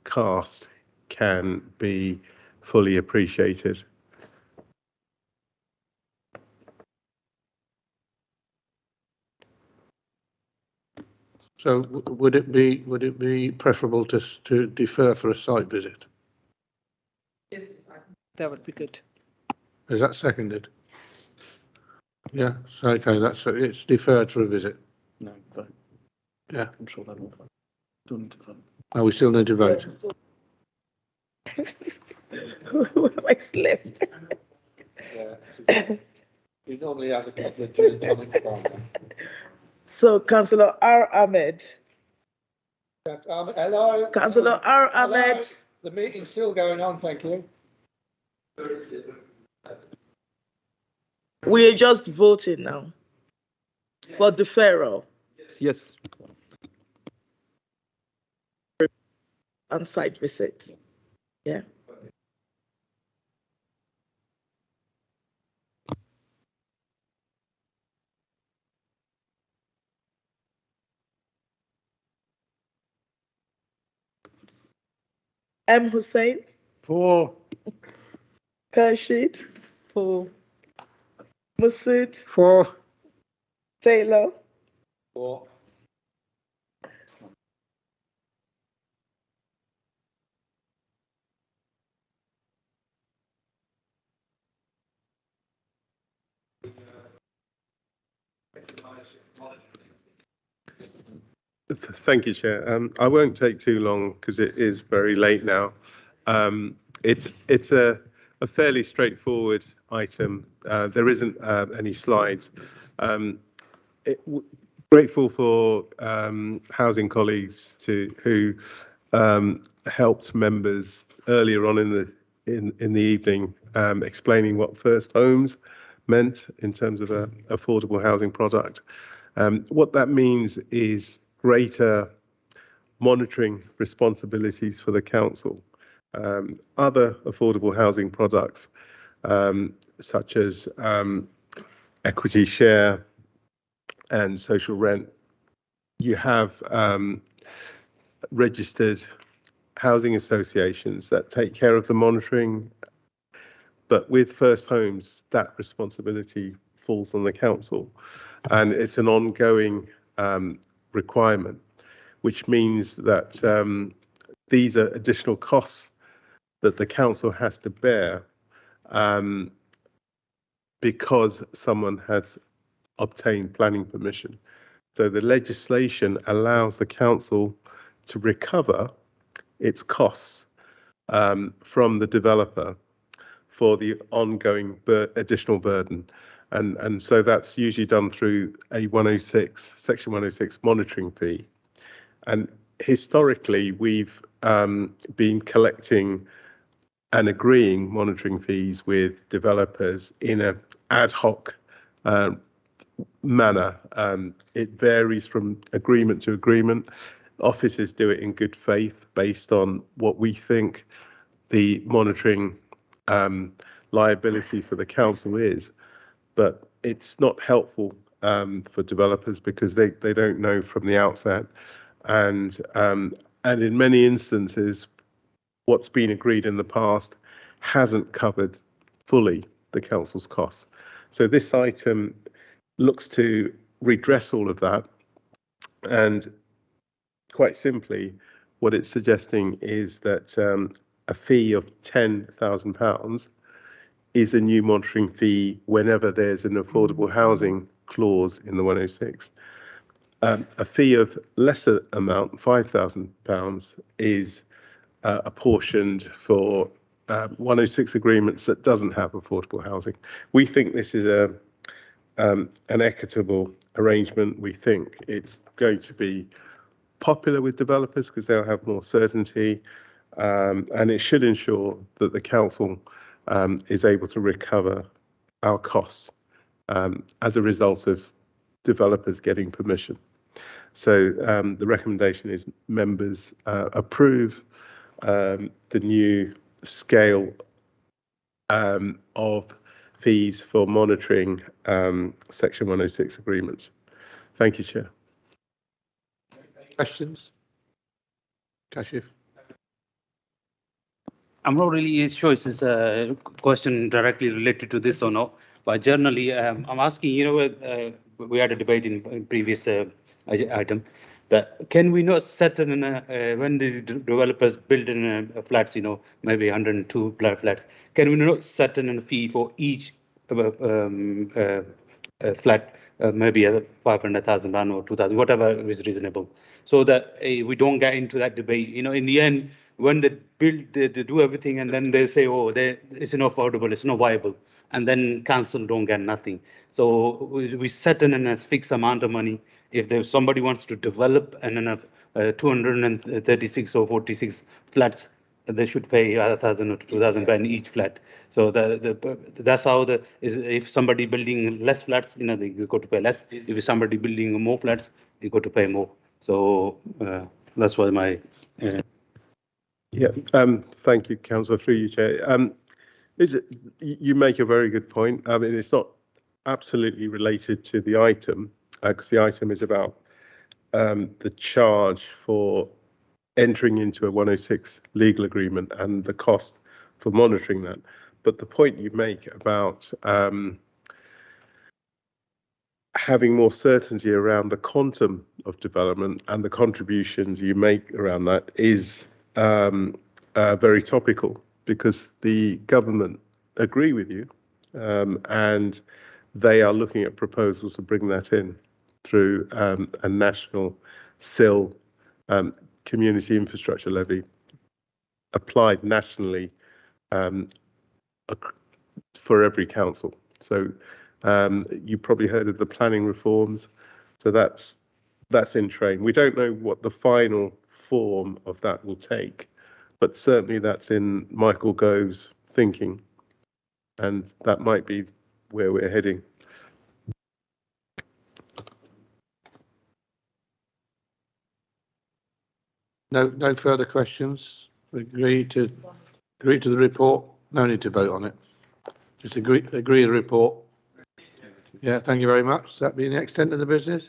cast can be fully appreciated. So would it be preferable to defer for a site visit? Yes, that would be good. Is that seconded? Yeah. So okay, it's deferred for a visit. No, vote. Yeah. I'm sure that will vote. Still need to vote. Oh, we still need to vote. Who am I left? Yeah. He normally has a couple of gin tonics. So, Councillor R. Ahmed. Hello. Councillor R. Hello. Ahmed. The meeting's still going on, thank you. We are just voting now for deferral. Yes. On site visits. Yeah. M. Hussein. For. Kashid. For. Masood. For. Taylor. For. Thank you, Chair. I won't take too long because it is very late now. It's a fairly straightforward item. There isn't any slides. Grateful for housing colleagues who helped members earlier on in the evening explaining what first homes meant in terms of an affordable housing product. What that means is greater monitoring responsibilities for the council. Other affordable housing products, such as equity share and social rent, you have registered housing associations that take care of the monitoring, but with first homes, that responsibility falls on the council, and it's an ongoing requirement, which means that these are additional costs that the council has to bear because someone has obtained planning permission. So the legislation allows the council to recover its costs from the developer for the ongoing additional burden. And so that's usually done through a 106, Section 106 monitoring fee. And historically, we've been collecting and agreeing monitoring fees with developers in an ad hoc manner. It varies from agreement to agreement. Offices do it in good faith based on what we think the monitoring liability for the council is, but it's not helpful for developers because they don't know from the outset, and in many instances, what's been agreed in the past hasn't covered fully the council's costs. So this item looks to redress all of that, and quite simply, what it's suggesting is that a fee of £10,000 is a new monitoring fee whenever there's an affordable housing clause in the 106. A fee of lesser amount, £5,000, is apportioned for 106 agreements that doesn't have affordable housing. We think this is an equitable arrangement. We think it's going to be popular with developers because they'll have more certainty, and it should ensure that the council is able to recover our costs as a result of developers getting permission. So the recommendation is members approve the new scale of fees for monitoring Section 106 agreements. Thank you, Chair. Questions? Kashif? I'm not really sure if it's a question directly related to this or not, but generally, I'm asking, we had a debate in previous item, that can we not set in when these developers build in flats, maybe 102 flats, can we not set in a fee for each flat, maybe £500,000 or 2,000, whatever is reasonable, so that we don't get into that debate. In the end, when they build, they do everything, and then they say, oh, it's not affordable, it's not viable, and then council don't get nothing. So we set in a fixed amount of money. If there's somebody wants to develop and then 236 or 46 flats, they should pay 1,000 or 2,000 in each flat. So that's how if somebody building less flats, they got to pay less. If somebody building more flats, you got to pay more. So that's why my. Thank you, Councillor, through you, Chair. You make a very good point. I mean, it's not absolutely related to the item, because the item is about the charge for entering into a 106 legal agreement and the cost for monitoring that. But the point you make about having more certainty around the quantum of development and the contributions you make around that is very topical, because the government agree with you, and they are looking at proposals to bring that in through a national SIL community infrastructure levy applied nationally for every council. So you probably heard of the planning reforms. So that's in train. We don't know what the final form of that will take, but certainly that's in Michael Gove's thinking, and that might be where we're heading. No further questions. Agree to the report. No need to vote on it. Just agree the report. Yeah, thank you very much. That being the extent of the business.